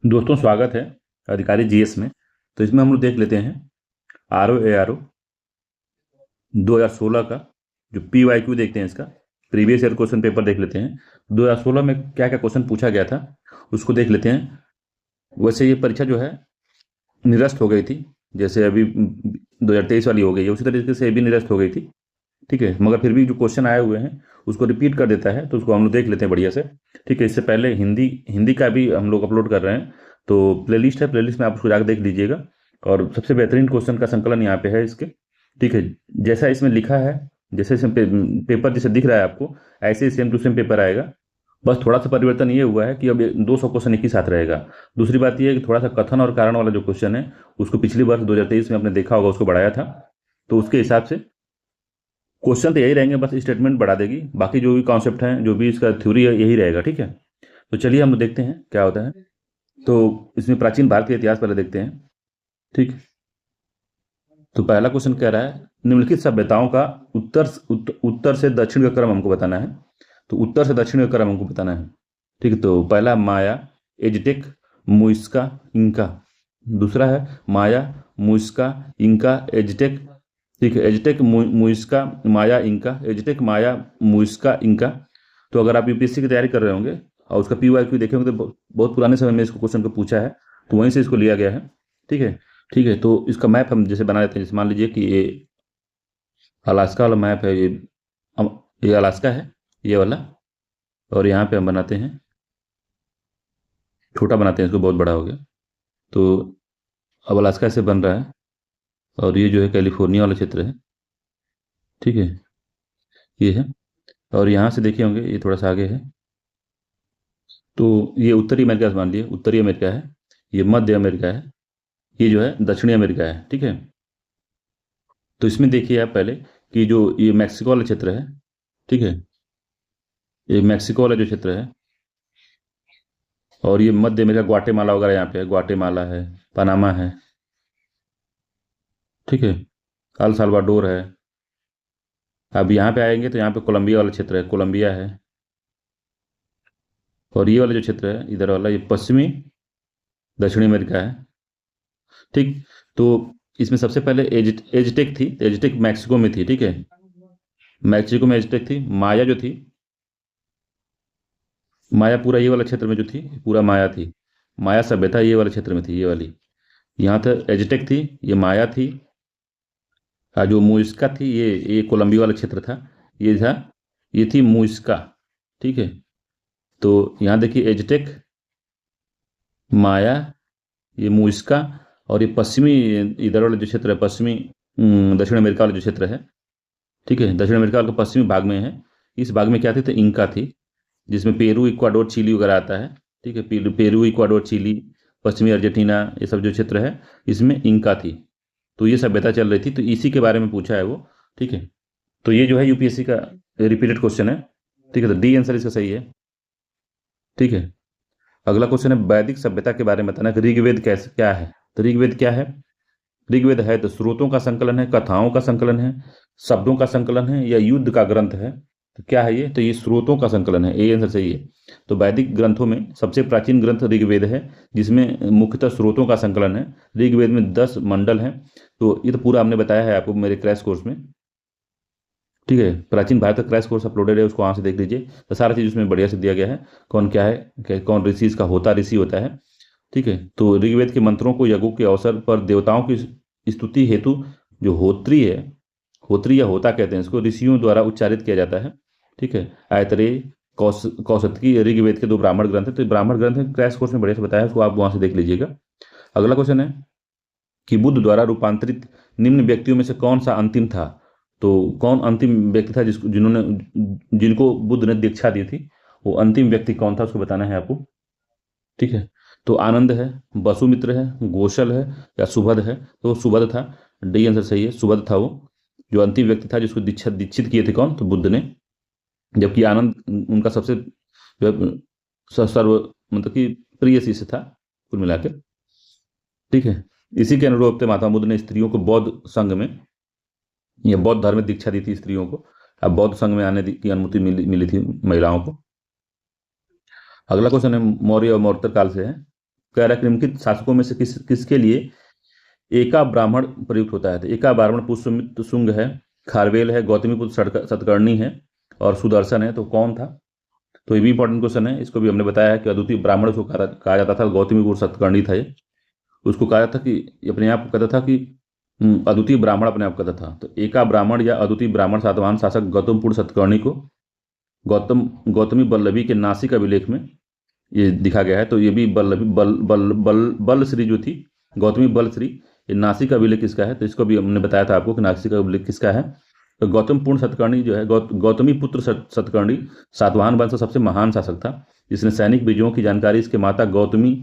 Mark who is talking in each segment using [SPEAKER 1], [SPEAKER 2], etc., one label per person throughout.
[SPEAKER 1] दोस्तों स्वागत है अधिकारी जीएस में। तो इसमें हम लोग देख लेते हैं ROARO 2016 का जो PYQ देखते हैं, इसका प्रीवियस ईयर क्वेश्चन पेपर देख लेते हैं। 2016 में क्या क्या क्वेश्चन पूछा गया था उसको देख लेते हैं। वैसे ये परीक्षा जो है निरस्त हो गई थी, जैसे अभी 2023 वाली हो गई है, उसी तरीके से ये भी निरस्त हो गई थी। ठीक है, मगर फिर भी जो क्वेश्चन आए हुए हैं उसको रिपीट कर देता है, तो उसको हम लोग देख लेते हैं बढ़िया से। ठीक है, इससे पहले हिंदी हिंदी का भी हम लोग अपलोड कर रहे हैं, तो प्लेलिस्ट है, प्लेलिस्ट में आप उसको जाकर देख लीजिएगा। और सबसे बेहतरीन क्वेश्चन का संकलन यहाँ पे है इसके। ठीक है, जैसा इसमें लिखा है, जैसे इसमें पेपर जैसे दिख रहा है आपको, ऐसे ही सेम टू सेम पेपर आएगा। बस थोड़ा सा परिवर्तन ये हुआ है कि अब 200 क्वेश्चन एक ही साथ रहेगा। दूसरी बात ये है कि थोड़ा सा कथन और कारण वाला जो क्वेश्चन है उसको पिछली वर्ष 2023 में आपने देखा होगा, उसको बढ़ाया था। तो उसके हिसाब से क्वेश्चन तो यही रहेंगे, बस स्टेटमेंट बढ़ा देगी, बाकी जो भी कॉन्सेप्ट है, जो भी इसका थ्योरी है, यही रहेगा। ठीक है, तो चलिए हम लोग देखते हैं क्या होता है। तो इसमें प्राचीन भारत के इतिहास पहले देखते हैं। ठीक, तो पहला क्वेश्चन कह रहा है निम्नलिखित सभ्यताओं का उत्तर से दक्षिण का क्रम हमको बताना है। तो उत्तर से दक्षिण का क्रम हमको बताना है। ठीक है, तो पहला माया, एजटेक, मुइस्का, इंका। दूसरा है माया, मुइस्का, इंका, एजटेक। ठीक है, एजटेक, मुइस्का, माया, इंका, एजटेक, माया, मुइस्का, इंका। तो अगर आप यूपीएससी की तैयारी कर रहे होंगे और उसका PYQ देखे होंगे तो बहुत पुराने समय में इसको क्वेश्चन को पूछा है, तो वहीं से इसको लिया गया है। ठीक है, ठीक है, तो इसका मैप हम जैसे बना लेते हैं। जैसे मान लीजिए कि ये अलास्का वाला मैप है, ये अलास्का है, ये वाला। और यहाँ पे हम बनाते हैं, छोटा बनाते हैं इसको, बहुत बड़ा हो गया। तो अब अलास्का से बन रहा है, और ये जो है कैलिफोर्निया वाला क्षेत्र है। ठीक है, ये है। और यहाँ से देखे होंगे ये थोड़ा सा आगे है, तो ये उत्तरी अमेरिका से मान लिए, उत्तरी अमेरिका है। ये मध्य अमेरिका है, ये जो है दक्षिणी अमेरिका है। ठीक है, तो इसमें देखिए आप पहले कि जो ये मैक्सिको वाला क्षेत्र है। ठीक है, ये मैक्सिको वाला जो क्षेत्र है, और ये मध्य अमेरिका, ग्वाटेमाला वगैरह यहाँ पे है, ग्वाटेमाला है, पनामा है। ठीक है, अल साल्वाडोर है। अब यहाँ पे आएंगे तो यहाँ पे कोलंबिया वाला क्षेत्र है, कोलंबिया है। और ये वाला जो क्षेत्र है इधर वाला, ये पश्चिमी दक्षिणी अमेरिका है। ठीक, तो इसमें सबसे पहले एजटेक थी, तो एजटेक मैक्सिको में थी। ठीक है, मैक्सिको में एजटेक थी। माया जो थी, माया पूरा ये वाला क्षेत्र में जो थी, पूरा माया थी। माया सभ्यता ये वाले क्षेत्र में थी, ये वाली। यहाँ तक एजटेक थी, ये माया थी। जो मुइस्का थी, ये कोलंबिया वाला क्षेत्र था, ये था, ये थी मुइस्का। ठीक है, तो यहाँ देखिए एजटेक, माया, ये मुइस्का, और ये पश्चिमी, इधर वाला जो क्षेत्र है, पश्चिमी दक्षिण अमेरिका वाला जो क्षेत्र है। ठीक है, दक्षिण अमेरिका के पश्चिमी भाग में है। इस भाग में क्या थी, तो इंका थी, जिसमें पेरू, इक्वाडोर, चिली वगैरह आता है। ठीक है, पेरू, इक्वाडोर, चिली, पश्चिमी अर्जेंटीना, ये सब जो क्षेत्र है, इसमें इंका थी। तो ये सभ्यता चल रही थी, तो इसी के बारे में पूछा है वो। ठीक है, तो ये जो है यूपीएससी का रिपीटेड क्वेश्चन है। ठीक है, तो डी आंसर इसका सही है। ठीक है, अगला क्वेश्चन है वैदिक सभ्यता के बारे में बताना कि ऋग्वेद कैसे क्या है। तो ऋग्वेद क्या है? ऋग्वेद है तो स्रोतों का संकलन है, कथाओं का संकलन है, शब्दों का संकलन है, या युद्ध का ग्रंथ है। तो क्या है ये? तो ये स्रोतों का संकलन है, ए आंसर सही है। तो वैदिक ग्रंथों में सबसे प्राचीन ग्रंथ ऋग्वेद है, जिसमें मुख्यतः स्रोतों का संकलन है। ऋग्वेद में 10 मंडल हैं। तो ये तो पूरा हमने बताया है आपको मेरे क्रैश कोर्स में। ठीक है, प्राचीन भारत का क्रैश कोर्स अपलोडेड है, उसको वहाँ से देख लीजिए। तो सारा चीज़ उसमें बढ़िया से दिया गया है, कौन क्या है, कौन ऋषि इसका होता ऋषि होता है। ठीक है, तो ऋग्वेद के मंत्रों को यज्ञों के अवसर पर देवताओं की स्तुति हेतु जो होत्री है, होत्री या होता कहते हैं इसको, ऋषियों द्वारा उच्चारित किया जाता है। ठीक है, आयतरेय, कौशतकी, ऋग्वेद के 2 ब्राह्मण ग्रंथ है। तो ब्राह्मण ग्रंथ है, क्रैश कोर्स में बढ़िया से बताया है, उसको आप वहाँ से देख लीजिएगा। अगला क्वेश्चन है कि बुद्ध द्वारा रूपांतरित निम्न व्यक्तियों में से कौन सा अंतिम था। तो कौन अंतिम व्यक्ति था जिनको बुद्ध ने दीक्षा दी थी, वो अंतिम व्यक्ति कौन था, उसको बताना है आपको। ठीक है, तो आनंद है, वसुमित्र है, गोशल है, या सुभद है। तो सुभद था, डी आंसर सही है, सुभद था वो जो अंतिम व्यक्ति था जिसको दीक्षित किए थे कौन, तो बुद्ध ने। जबकि आनंद उनका सबसे जो है, सर्व मतलब कि प्रिय शिष्य था कुल मिलाकर। ठीक है, इसी के अनुरूप से महात्मा बुद्ध ने स्त्रियों को बौद्ध संघ में, या बौद्ध धर्म में दीक्षा दी थी स्त्रियों को। अब बौद्ध संघ में आने की अनुमति मिली थी महिलाओं को। अगला क्वेश्चन है मौर्य और मौर्योत्तर काल से है। कह रहा है कि निम्नलिखित शासकों में से किसके लिए एका ब्राह्मण प्रयुक्त होता है। तो एका ब्राह्मण पुष्यमित्र शुंग है, खारवेल है, गौतमीपुत्र सतकर्णी है और सुदर्शन है। तो कौन था? तो ये भी इंपॉर्टेंट क्वेश्चन है। इसको भी हमने बताया है कि अद्वितीय ब्राह्मण उसको कहा जाता था, गौतमीपुत्र सतकर्णी था ये। उसको कहा था कि अपने आप कहता था कि अद्वितीय ब्राह्मण अपने आप कहता था। तो एका ब्राह्मण या अद्वितीय ब्राह्मण सातवाहन शासक गौतमपुत्र सतकर्णी को गौतमी बल्लभी के नासिक अभिलेख में ये दिखा गया है। तो ये भी बल्लभी बल श्री जो थी, गौतमी बल श्री, ये नासिक अभिलेख किसका है? तो इसको भी हमने बताया था आपको कि नासिक अभिलेख किसका है। तो गौतम पूर्ण सतकर्णी जो है, गौतमी पुत्र सतकर्णी सातवाहन वंश का सबसे महान शासक था, जिसने सैनिक विजयों की जानकारी इसके माता गौतमी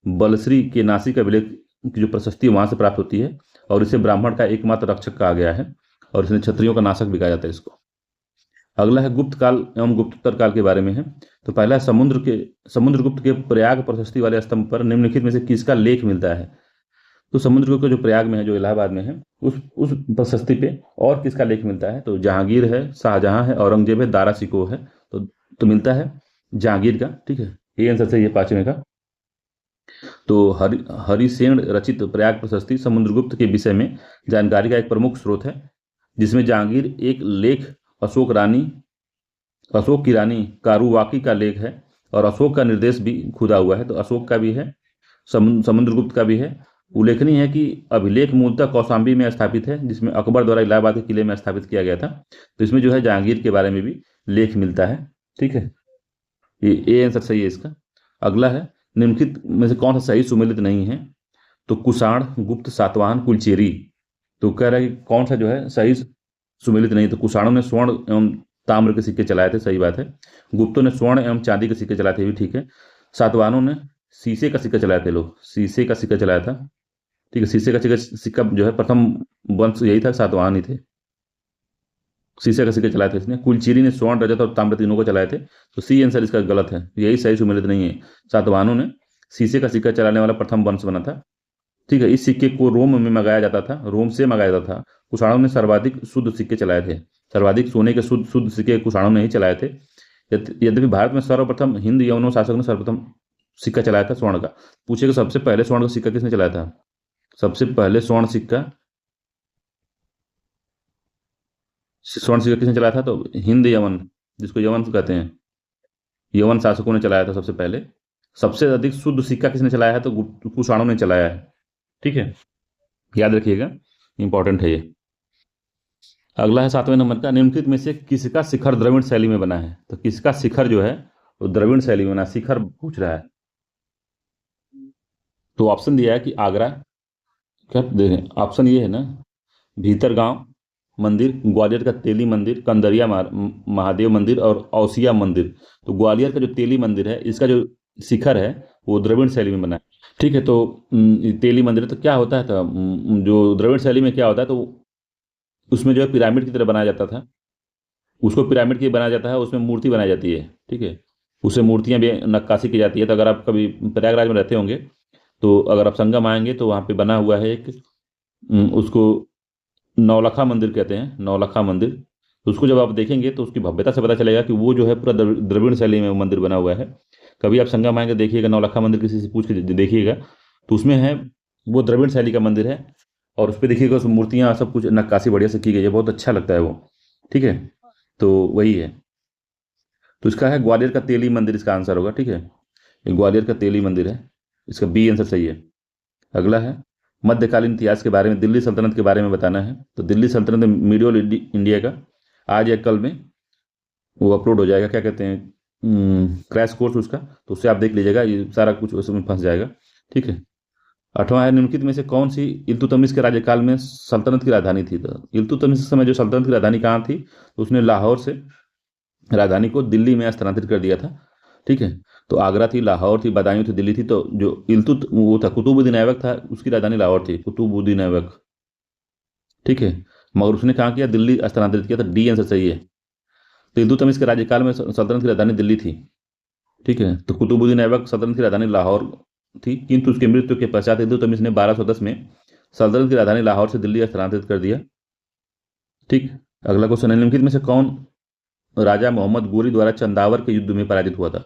[SPEAKER 1] बलश्री के नासिक अभिलेख की जो प्रशस्ति वहां से प्राप्त होती है, और इसे ब्राह्मण का एकमात्र रक्षक कहा गया है, और इसने क्षत्रियों का नाशक भी कहा जाता है इसको। अगला है गुप्त काल एवं गुप्तोत्तर काल के बारे में है। तो पहला है समुद्रगुप्त के प्रयाग प्रशस्ति वाले स्तंभ पर निम्नलिखित में से किसका लेख मिलता है। तो समुद्रगुप्त जो प्रयाग में है, जो इलाहाबाद में है, उस प्रशस्ति पे और किसका लेख मिलता है? तो जहांगीर है, शाहजहां है, औरंगजेब है, दारा शिकोह है। तो मिलता है जहांगीर का। ठीक है, ये आंसर सही है पांचवें का। तो हरिसेन रचित प्रयाग प्रशस्ति समुद्रगुप्त के विषय में जानकारी का एक प्रमुख स्रोत है, जिसमें जहांगीर एक लेख, अशोक की रानी कारुवाकी का लेख है, और अशोक का निर्देश भी खुदा हुआ है। तो अशोक का भी है, समुद्रगुप्त का भी है। उल्लेखनीय है कि अभिलेख मूलतः कौशाम्बी में स्थापित है, जिसमें अकबर द्वारा इलाहाबाद के किले में स्थापित किया गया था। तो इसमें जो है जहांगीर के बारे में भी लेख मिलता है। ठीक है, ये आंसर सही है इसका। अगला है निम्नलिखित में से कौन सा सही सुमेलित नहीं है। तो कुषाण, गुप्त, सातवाहन, कुलचेरी। तो कह रहा है कि कौन सा जो है सही सुमेलित नहीं। तो कुषाणों ने स्वर्ण एवं ताम्र के सिक्के चलाए थे, सही बात है। गुप्तों ने स्वर्ण एवं चांदी के सिक्के चलाए थे, भी ठीक है। सातवाहनों ने शीशे का सिक्का चलाए थे, लोग शीशे का सिक्का चलाया था। ठीक है, शीशे का सिक्का जो है प्रथम वंश यही था, सातवाहन ही थे, शीशे का सिक्का चलाए थे इसने। कुलचीरी ने स्वर्ण, रजत और ताम्र तीनों को चलाए थे। तो सी आंसर इसका गलत है, यही सही सुमेलित नहीं है। सातवाहनों ने शीशे का सिक्का चलाने वाला प्रथम वंश बना था। ठीक है, इस सिक्के को रोम में मंगाया जाता था, रोम से मंगाया जाता था। कुषाणों ने सर्वाधिक शुद्ध सिक्के चलाए थे, सर्वाधिक सोने के शुद्ध सिक्के कुषाणों ने ही चलाए थे। यद्यपि भारत में सर्वप्रथम हिंद यवनों शासक ने सर्वप्रथम सिक्का चलाया था स्वर्ण का। पूछेगा सबसे पहले स्वर्ण का सिक्का किसने चलाया था? सबसे पहले स्वर्ण सिक्का किसने चलाया था? तो हिंद यवन, जिसको यवन कहते हैं, यवन शासकों ने चलाया था सबसे पहले। सबसे अधिक शुद्ध सिक्का किसने चलाया है? तो कुषाणों ने चलाया है। ठीक है, याद रखिएगा, इंपॉर्टेंट है ये। अगला है 7वें नंबर का, निम्नलिखित में से किसका शिखर द्रविड़ शैली में बना है। तो किसका शिखर जो है वो द्रविड़ शैली में बना, शिखर पूछ रहा है। तो ऑप्शन दिया है कि आगरा, क्या देखें ऑप्शन ये है ना, भीतरगांव मंदिर, ग्वालियर का तेली मंदिर, कंदरिया महादेव मंदिर और औसिया मंदिर। तो ग्वालियर का जो तेली मंदिर है, इसका जो शिखर है वो द्रविड़ शैली में बना है। ठीक है, तो तेली मंदिर तो क्या होता है, तो जो द्रविड़ शैली में क्या होता है, तो उसमें जो है पिरामिड की तरह बनाया जाता था, उसको पिरामिड की बनाया जाता है, उसमें मूर्ति बनाई जाती है। ठीक है, उससे मूर्तियां भी नक्काशी की जाती है। तो अगर आप कभी प्रयागराज में रहते होंगे, तो अगर आप संगम आएंगे तो वहाँ पे बना हुआ है एक, उसको नौलखा मंदिर कहते हैं, नौलखा मंदिर। तो उसको जब आप देखेंगे तो उसकी भव्यता से पता चलेगा कि वो जो है पूरा द्रविड़ शैली में मंदिर बना हुआ है। कभी आप संगम आएंगे देखिएगा, नौलखा मंदिर किसी से पूछ के देखिएगा, तो उसमें है वो द्रविड़ शैली का मंदिर है। और उस पर देखिएगा, उस मूर्तियाँ सब कुछ नक्काशी बढ़िया से की गई है, बहुत अच्छा लगता है वो। ठीक है, तो वही है। तो इसका है ग्वालियर का तेली मंदिर, इसका आंसर होगा। ठीक है, ये ग्वालियर का तेली मंदिर है, इसका बी आंसर सही है। अगला है मध्यकालीन इतिहास के बारे में, दिल्ली सल्तनत के बारे में बताना है। तो दिल्ली सल्तनत में मीडियोल इंडिया का आज या कल में वो अपलोड हो जाएगा, क्या कहते हैं, क्रैश कोर्स उसका। तो उससे आप देख लीजिएगा, ये सारा कुछ उसमें फंस जाएगा। ठीक है, 8वां है निम्नलिखित में से कौन सी इल्तुतमिश के राज्यकाल में सल्तनत की राजधानी थी। तो इल्तुतमिश के समय जो सल्तनत की राजधानी कहाँ थी, तो उसने लाहौर से राजधानी को दिल्ली में स्थानांतरित कर दिया था। ठीक है, तो आगरा थी, लाहौर थी, बदायूं थी, दिल्ली थी। तो जो वो था कुतुबुद्दीन ऐबक था, उसकी राजधानी लाहौर थी, कुतुबुद्दीन ऐबक। ठीक है, मगर उसने कहाँ किया, दिल्ली स्थानांतरित किया था। डी आंसर सही है। तो इल्तुतमिश के राज्यकाल में सल्तनत की राजधानी दिल्ली थी। ठीक है, तो कुतुबुद्दीन ऐबक सल्तनत की राजधानी लाहौर थी, किंतु उसके मृत्यु के पश्चात इल्तुतमिश ने 1210 में सल्तनत की राजधानी लाहौर से दिल्ली स्थानांतरित कर दिया। ठीक, अगला क्वेश्चन है, निम्नलिखित में से कौन राजा मोहम्मद गोरी द्वारा चंदावर के युद्ध में पराजित हुआ था।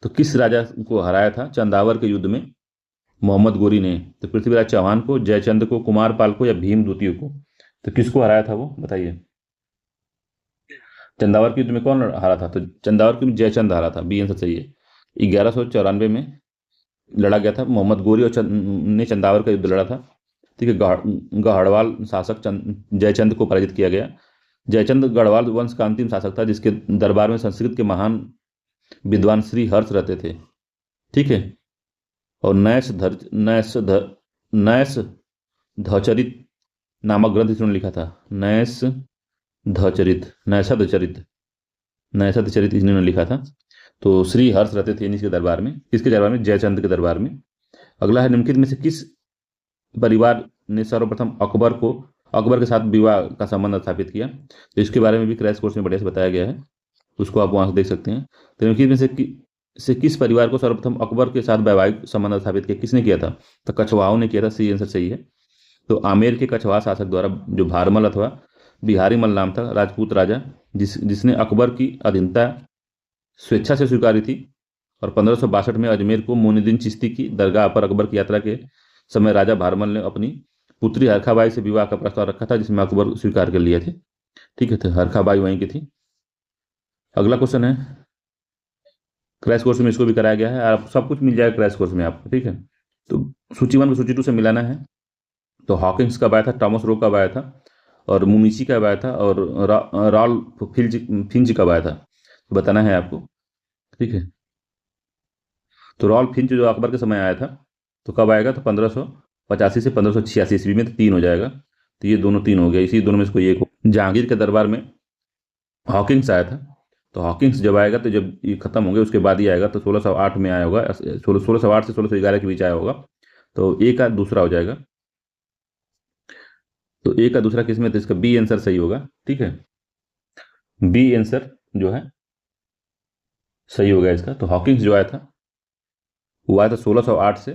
[SPEAKER 1] तो किस राजा को हराया था चंदावर के युद्ध में? मोहम्मद गोरी ने। तो पृथ्वीराज चौहान को, जयचंद को, कुमार पाल को या भीम द्वितीय को। तो किसको हराया था वो बताइए। चंदावर के युद्ध में कौन हारा था? तो चंदावर के युद्ध में जयचंद हारा था, बी आंसर सही है। 1194 में लड़ा गया था, मोहम्मद गोरी और ने चंदावर का युद्ध लड़ा था। ठीक है। गढ़वाल शासक जयचंद को पराजित किया गया। जयचंद गढ़वाल वंश का अंतिम शासक था जिसके दरबार में संस्कृत के महान विद्वान श्री हर्ष रहते थे। ठीक है। और नैस धचरित नामक ग्रंथ इन्होंने लिखा था। नैषध चरित इन्होंने लिखा था। तो श्री हर्ष रहते थे इनके दरबार में। किसके दरबार में? जयचंद के दरबार में। अगला है, निम्नलिखित में से किस परिवार ने सर्वप्रथम अकबर के साथ विवाह का संबंध स्थापित किया? तो इसके बारे में भी क्रैश कोर्स में बढ़िया से बताया गया है, उसको आप वहां से देख सकते हैं। तो निम्नलिखित में से किस परिवार को सर्वप्रथम अकबर के साथ वैवाहिक संबंध स्थापित किया? किसने किया था? तो कछवाहों ने किया था, सी आंसर सही है। तो आमेर के कछवाहा शासक द्वारा जो भारमल अथवा बिहारी मल नाम था राजपूत राजा, जिसने अकबर की अधीनता स्वेच्छा से स्वीकारी थी। और 1562 में अजमेर को मोइनुद्दीन चिश्ती की दरगाह पर अकबर की यात्रा के समय राजा भारमल ने अपनी पुत्री हरखाबाई से विवाह का प्रस्ताव रखा था, जिसमें अकबर स्वीकार कर लिए थे। ठीक है। तो हरखाबाई वहीं की थी। अगला क्वेश्चन है, क्रैश कोर्स में इसको भी कराया गया है, आप सब कुछ मिल जाएगा क्रैश कोर्स में आपको। ठीक है। तो सूची 1 को सूची 2 से मिलाना है। तो हॉकिंस कब आया था, टॉमस रो कब आया था, और मुनीची कब आया था, और रॉल्फ फिंच कब आया था, तो बताना है आपको। ठीक है। तो रॉल्फ फिंच जो अकबर के समय आया था, तो कब आएगा? तो 1585 से 1586 ईस्वी में। तो 3 हो जाएगा। तो ये दोनों 3 हो गया, इसी दोनों में इसको एक हो। जहांगीर के दरबार में हॉकिंस आया था। तो हॉकिंस जब आएगा, तो जब ये खत्म होंगे उसके बाद ही आएगा। तो 1608 में आया होगा, 1608 से 1611 के बीच आया होगा। तो ए का दूसरा हो जाएगा। तो ए का दूसरा किस में? तो इसका बी आंसर सही होगा। ठीक है। बी आंसर जो है सही होगा इसका। तो हॉकिंस जो आया था वो आया था 1608 से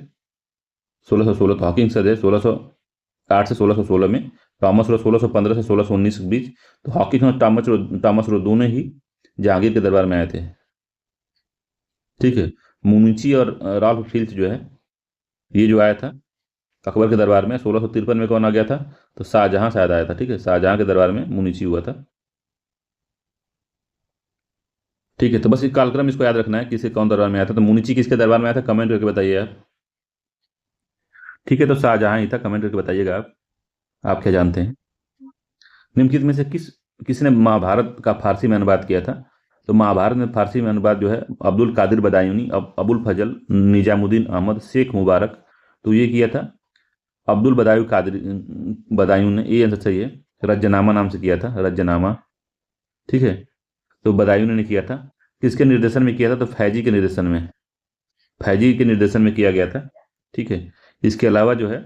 [SPEAKER 1] 1616। तो हॉकिंस का 1608 से 1616 में। टॉमस रो 1615 से 1619 के बीच। तो हॉकिंस और टॉमस रो दोनों ही जहांगीर के दरबार में आए थे। ठीक है। मुनीची और राल्फ फिल्च जो है, ये जो आया था अकबर के दरबार में 1653 में। कौन आ गया था? तो शाहजहां शायद आया था। ठीक है। शाहजहां के दरबार में मुनीची हुआ था। ठीक है। तो बस ये कालक्रम इसको याद रखना है, किसे कौन दरबार में आया था। तो मुनीची किसके दरबार में आया था, कमेंट करके बताइए आप। ठीक है। तो शाहजहां ही था, कमेंट करके बताइएगा आप क्या जानते हैं। निम्नलिखित में से किसने महाभारत का फारसी में अनुवाद किया था? तो महाभारत में फारसी में अनुवाद जो है अब्दुल कादिर बदायूनी, अबुल फजल, निजामुद्दीन अहमद, शेख मुबारक। तो ये किया था अब्दुल बदायून ने। ये आंसर सही है। रज्जनामा नाम से किया था, रज्जनामा। ठीक है। तो बदायून ने किया था। किसके निर्देशन में किया था? तो फैजी के निर्देशन में, फैजी के निर्देशन में किया गया था। ठीक है। इसके अलावा जो है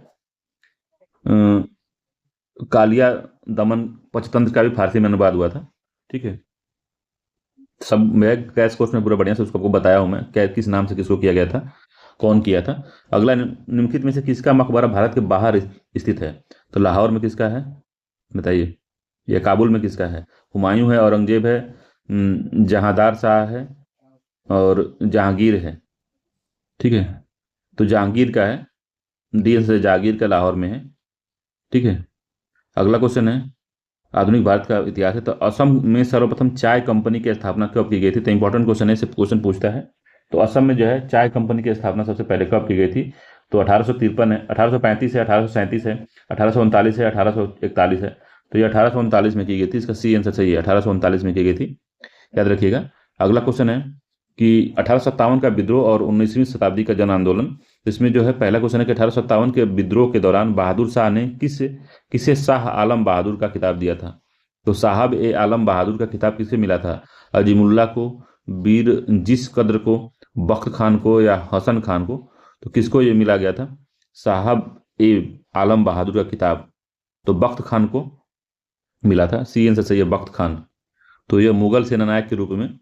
[SPEAKER 1] कालिया दमन पंचतंत्र का भी फारसी में अनुवाद हुआ था। ठीक है। सब मैं क्रैश कोर्स में पूरा बढ़िया से उसको आपको बताया हूं मैं, क्या किस नाम से किसको किया गया था, कौन किया था। अगला, निम्नलिखित में से किसका मकबरा भारत के बाहर स्थित है? तो लाहौर में किसका है बताइए, या काबुल में किसका है? हुमायूं है, औरंगजेब है, जहांदार शाह है, और जहांगीर है। ठीक है। तो जहांगीर का है, डी से जहांगीर का लाहौर में है। ठीक है। अगला क्वेश्चन है, आधुनिक भारत का इतिहास है। तो असम में सर्वप्रथम चाय कंपनी की स्थापना कब की गई थी? तो इंपॉर्टेंट क्वेश्चन है, क्वेश्चन पूछता है। तो असम में जो है चाय कंपनी की स्थापना सबसे पहले कब की गई थी? तो 1853 है, 1835 है, 1837 है, 1839 है, 1841 है। तो ये 1839 में की गई थी। इसका सी आंसर सही है, 1839 में की गई थी, याद रखिएगा। अगला क्वेश्चन है कि 1857 का विद्रोह और 19वीं शताब्दी का जन आंदोलन। इसमें जो है पहला क्वेश्चन है कि 1857 के विद्रोह के दौरान बहादुर शाह ने किसे शाह आलम बहादुर का खिताब दिया था? तो साहब ए आलम बहादुर का खिताब किसे मिला था? अजीमुल्ला को, बीर जिस कद्र को, बख्त खान को, या हसन खान को? तो किसको ये मिला गया था साहब ए आलम बहादुर का खिताब? तो बख्त खान को मिला था, सी आंसर सही है, बख्त खान। तो यह मुगल सेनानायक के रूप में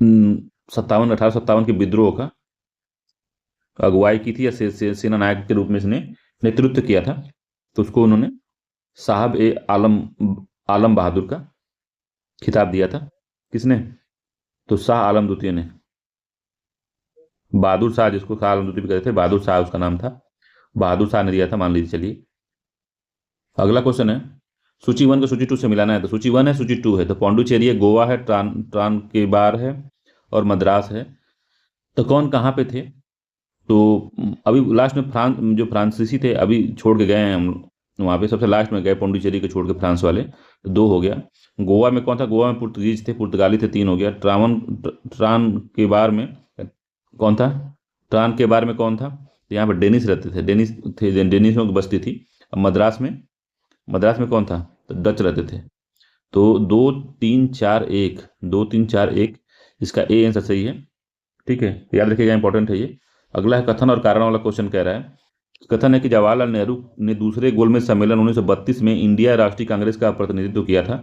[SPEAKER 1] 1857 के विद्रोह का अगुवाई की थी, या सेना नायक के रूप में इसने नेतृत्व किया था। तो उसको उन्होंने साहब ए आलम बहादुर का खिताब दिया था। किसने? तो शाह आलम द्वितीय ने। बहादुर शाह, जिसको शाह आलम द्वितीय भी कहते थे, बहादुर शाह उसका नाम था, बहादुर शाह ने दिया था, मान लीजिए। चलिए अगला क्वेश्चन है, सूची वन को सूची टू से मिलाना है। तो सूची वन है, सूची टू है। तो पौंडुचेरी है, गोवा है, ट्रान के बार है और मद्रास है। तो कौन कहाँ पे थे? तो अभी लास्ट में जो फ्रांसीसी थे अभी छोड़ के गए हैं हम, वहाँ पे सबसे लास्ट में गए पौंडुचेरी को छोड़ के फ्रांस वाले। तो दो हो गया। गोवा में कौन था? गोवा में पुर्तगीज थे, पुर्तगाली थे, तीन हो गया। ट्रान के बार में कौन था? ट्रान के बार में कौन था? तो यहाँ पर डेनिस रहते थे, डेनिस थे, डेनिसों की बस्ती थी। अब मद्रास में कौन था? तो डच रहते थे। तो 2 3 4 1, 2 3 4 1, इसका ए आंसर सही है। ठीक है, याद रखिएगा, इंपॉर्टेंट है ये। अगला है कथन और कारण वाला क्वेश्चन। कह रहा है, कथन है कि जवाहरलाल नेहरू ने दूसरे गोलमेज सम्मेलन 1932 में इंडिया राष्ट्रीय कांग्रेस का प्रतिनिधित्व किया था।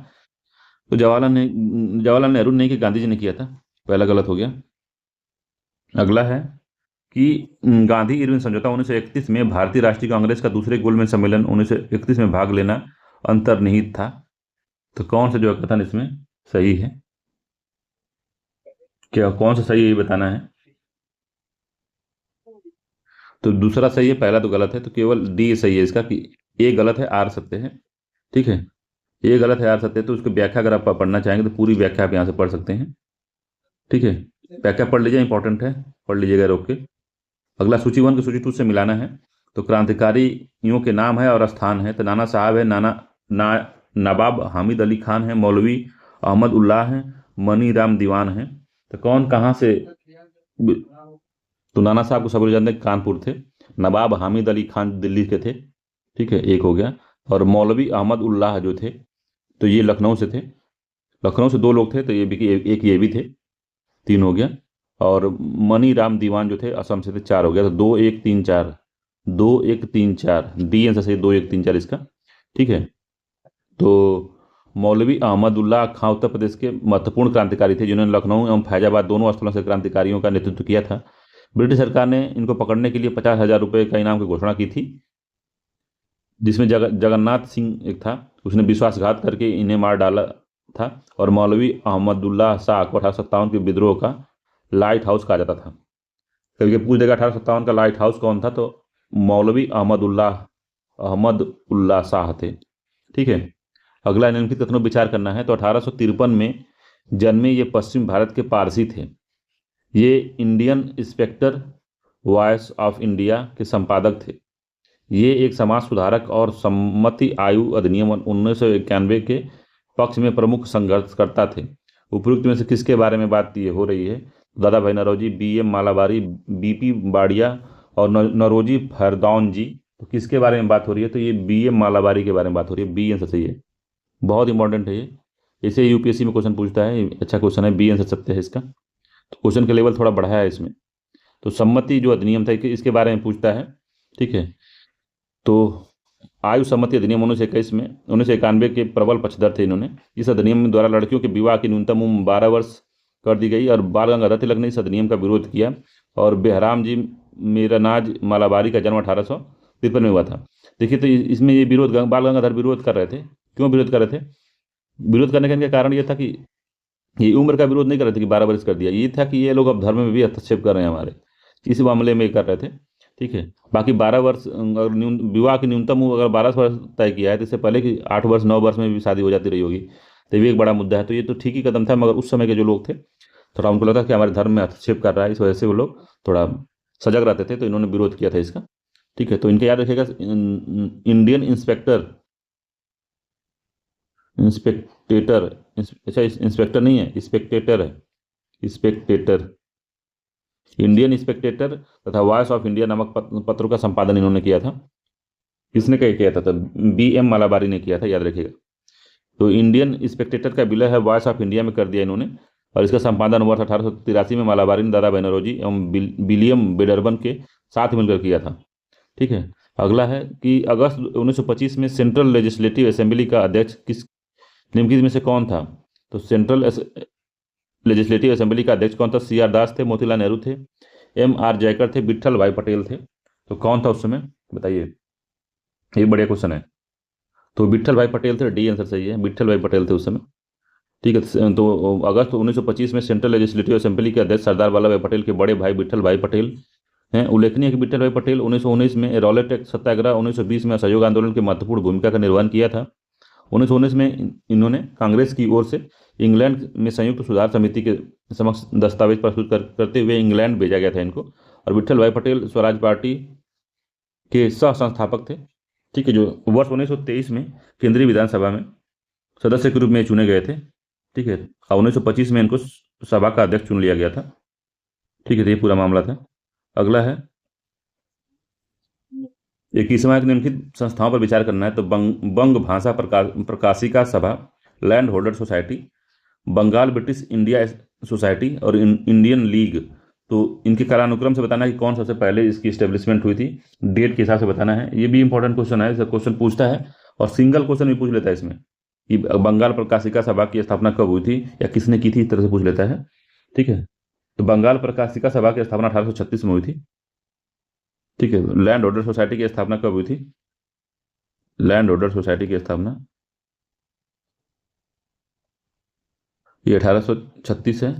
[SPEAKER 1] तो जवाहरलाल नेहरू ने कि गांधी जी ने किया था, पहला गलत हो गया। अगला है कि गांधी इरविन समझौता 1931 में भारतीय राष्ट्रीय कांग्रेस का दूसरे गोलमेज सम्मेलन 1931 में भाग लेना अंतर्निहित था। तो कौन सा जो है कथन इसमें सही है? क्या कौन सा सही है ये बताना है। तो दूसरा सही है, पहला तो गलत है। तो केवल डी सही है इसका, कि ए गलत है, आर सत्य है। ठीक है, ए गलत है, आर सत्य है। तो उसकी व्याख्या अगर आप पढ़ना चाहेंगे तो पूरी व्याख्या आप यहाँ से पढ़ सकते हैं। ठीक है, व्याख्या पढ़ लीजिए, इंपॉर्टेंट है, पढ़ लीजिएगा रोक के। अगला सूची वन को सूची टू से मिलाना है। तो क्रांतिकारियों के नाम है और स्थान है। तो नाना साहब है, नवाब हामिद अली खान है, मौलवी अहमद उल्लाह है, मनी राम दीवान है। तो कौन कहाँ से? तो नाना साहब को सब लोग जानते हैं, कानपुर थे। नवाब हामिद अली खान दिल्ली के थे। ठीक है, एक हो गया। और मौलवी अहमद उल्लाह जो थे, तो ये लखनऊ से थे। लखनऊ से दो लोग थे, तो ये भी एक ये भी थे, तीन हो गया। और मनी राम दीवान जो थे असम से थे, चार हो गया। तो 2 1 3 4, 2 1 3 4, डी आंसर सही, 2 1 3 4 इसका। ठीक है, तो मौलवी अहमदुल्लाह खां उत्तर प्रदेश के महत्वपूर्ण क्रांतिकारी थे, जिन्होंने लखनऊ एवं फैजाबाद दोनों स्थलों से क्रांतिकारियों का नेतृत्व किया था। ब्रिटिश सरकार ने इनको पकड़ने के लिए 50,000 रुपये का इनाम की घोषणा की थी, जिसमें जगन्नाथ सिंह एक था, उसने विश्वासघात करके इन्हें मार डाला था। और मौलवी अहमदुल्लाह शाह को 1857 के विद्रोह का लाइट हाउस कहा जाता था। कभी ये पूछ देगा 1857 का लाइट हाउस कौन था, तो मौलवी अहमद उल्लाह शाह थे। ठीक है, अगला निम्नलिखित कथनों पर विचार करना है। तो 1853 में जन्मे ये पश्चिम भारत के पारसी थे। ये Indian inspector voice of India के संपादक थे। ये एक समाज सुधारक और सम्मति आयु अधिनियम 1991 के पक्ष में प्रमुख संघर्षकर्ता थे। उपयुक्त में से किसके बारे में बात ये हो रही है? दादा भाई नौरोजी, B.M. मालाबारी, B.P. बाड़िया और नौरोजी फरदौन जी। तो किसके बारे में बात हो रही है? तो ये B.M. मालाबारी के बारे में बात हो रही है। बी आंसर सही है, बहुत इंपॉर्टेंट है ये, इसे यूपीएससी में क्वेश्चन पूछता है, अच्छा क्वेश्चन है, बी आंसर सत्य है इसका। तो क्वेश्चन का लेवल थोड़ा बढ़ा है इसमें। तो सम्मति जो अधिनियम था इसके बारे में पूछता है। ठीक है, तो आयु सम्मति अधिनियम 1921 में 1991 के प्रबल पक्षधर थे इन्होंने। इस अधिनियम द्वारा लड़कियों के विवाह की न्यूनतम उम्र 12 वर्ष कर दी गई और बाल गंगाधर तिलक ने इस अधिनियम का विरोध किया। और बेहराम जी मीरानाज मालाबारी का जन्म 1853 में हुआ था। देखिए, तो इसमें ये विरोध बाल गंगाधर विरोध कर रहे थे। क्यों विरोध कर रहे थे? विरोध करने का इनका कारण ये था कि ये उम्र का विरोध नहीं कर रहे थे कि 12 वर्ष कर दिया, ये था कि ये लोग अब धर्म में भी हस्तक्षेप कर रहे हैं हमारे, इस मामले में कर रहे थे। ठीक है, बाकी 12 वर्ष अगर विवाह की न्यूनतम उम्र अगर 12 वर्ष तय किया है, तो इससे पहले कि 8 वर्ष 9 वर्ष में भी शादी हो जाती रही होगी, तो ये एक बड़ा मुद्दा है। तो ये तो ठीक ही कदम था, मगर उस समय के जो लोग थे थोड़ा उनको लगा कि हमारे धर्म में हस्तक्षेप कर रहा है, इस वजह से वो लोग थोड़ा सजग रहते थे, तो इन्होंने विरोध किया था इसका। ठीक है, तो इनका याद रखिएगा, इंडियन इंस्पेक्टेटर, अच्छा इंस्पेक्टर नहीं है, स्पेक्टेटर है, स्पेक्टेटर, इंडियन इंस्पेक्टेटर तथा वॉइस ऑफ इंडिया नामक पत्रों का संपादन इन्होंने किया था। किसने किया था? तो B.M. मालाबारी ने किया था, याद रखिएगा। तो इंडियन इंस्पेक्टेटर का विलय है वॉइस ऑफ इंडिया में कर दिया इन्होंने, और इसका संपादन वर्ष 1883 में मालाबारी ने दादा बनरोजी एवं विलियम बेडरबन के साथ मिलकर किया था। ठीक है, अगला है कि अगस्त 1925 में सेंट्रल लेजिस्लेटिव असेंबली का अध्यक्ष किस निम्नलिखित में से कौन था? तो सेंट्रल लेजिस्लेटिव असेंबली का अध्यक्ष कौन था? C.R. दास थे, मोतीलाल नेहरू थे, M.R. जयकर थे, विट्ठल भाई पटेल थे। तो कौन था उस समय, बताइए, ये बढ़िया क्वेश्चन है। तो विट्ठल भाई पटेल थे, डी आंसर सही है, विट्ठल भाई पटेल थे उस समय। ठीक है। तो अगस्त 1925 में सेंट्रल लेजिस्लेटिव असेंबली के अध्यक्ष सरदार वल्लभ भाई पटेल के बड़े भाई विठल भाई पटेल हैं। उल्लेखनीय है कि विठल भाई पटेल 1919 में रॉलेट सत्याग्रह, 1920 में असहयोग आंदोलन की महत्वपूर्ण भूमिका का निर्वहन किया था। 1919 में इन्होंने कांग्रेस की ओर से इंग्लैंड में संयुक्त सुधार समिति के समक्ष दस्तावेज प्रस्तुत करते हुए इंग्लैंड भेजा गया था इनको। और विठल भाई पटेल स्वराज पार्टी के सह संस्थापक थे। ठीक है, जो वर्ष 1923 में केंद्रीय विधानसभा में सदस्य के रूप में चुने गए थे। ठीक है, और 1925 में इनको सभा का अध्यक्ष चुन लिया गया था। ठीक है, तो ये पूरा मामला था। अगला है 21वां, निम्नलिखित संस्थाओं पर विचार करना है। तो बंग Bhasha Prakashika Sabha, land holder society, Bengal British India society और इंडियन लीग। तो इनके कालानुक्रम से बताना है कि कौन सबसे पहले इसकी स्टेब्लिशमेंट हुई थी, डेट के हिसाब से बताना है। ये भी इंपॉर्टेंट क्वेश्चन है, इसका क्वेश्चन पूछता है और सिंगल क्वेश्चन भी पूछ लेता है इसमें कि बंगाल प्रकाशिका सभा की स्थापना कब हुई थी या किसने की थी, इस तरह से पूछ लेता है। ठीक है, तो बंगाल प्रकाशिका सभा की स्थापना 1836 में हुई थी। ठीक है, लैंड ऑर्डर सोसाइटी की स्थापना कब हुई थी? लैंड ऑर्डर सोसाइटी की स्थापना ये 1836 है।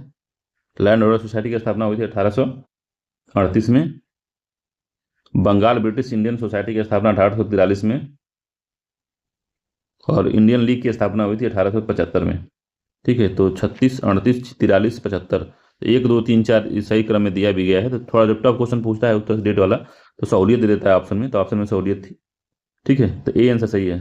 [SPEAKER 1] लैंड ऑर्डर सोसाइटी की स्थापना हुई थी 1838 में। बंगाल ब्रिटिश इंडियन सोसाइटी की स्थापना 1843 में और इंडियन लीग की स्थापना हुई थी 1875 में। ठीक है, तो 36, 38, 43, 75, 1, 2, 3, 4 इस सही क्रम में दिया भी गया है। तो थोड़ा जब टफ क्वेश्चन पूछता है उत्तर डेट वाला तो सहूलियत दे देता है ऑप्शन में, तो ऑप्शन में सहूलियत थी। ठीक है, तो ए आंसर सही है।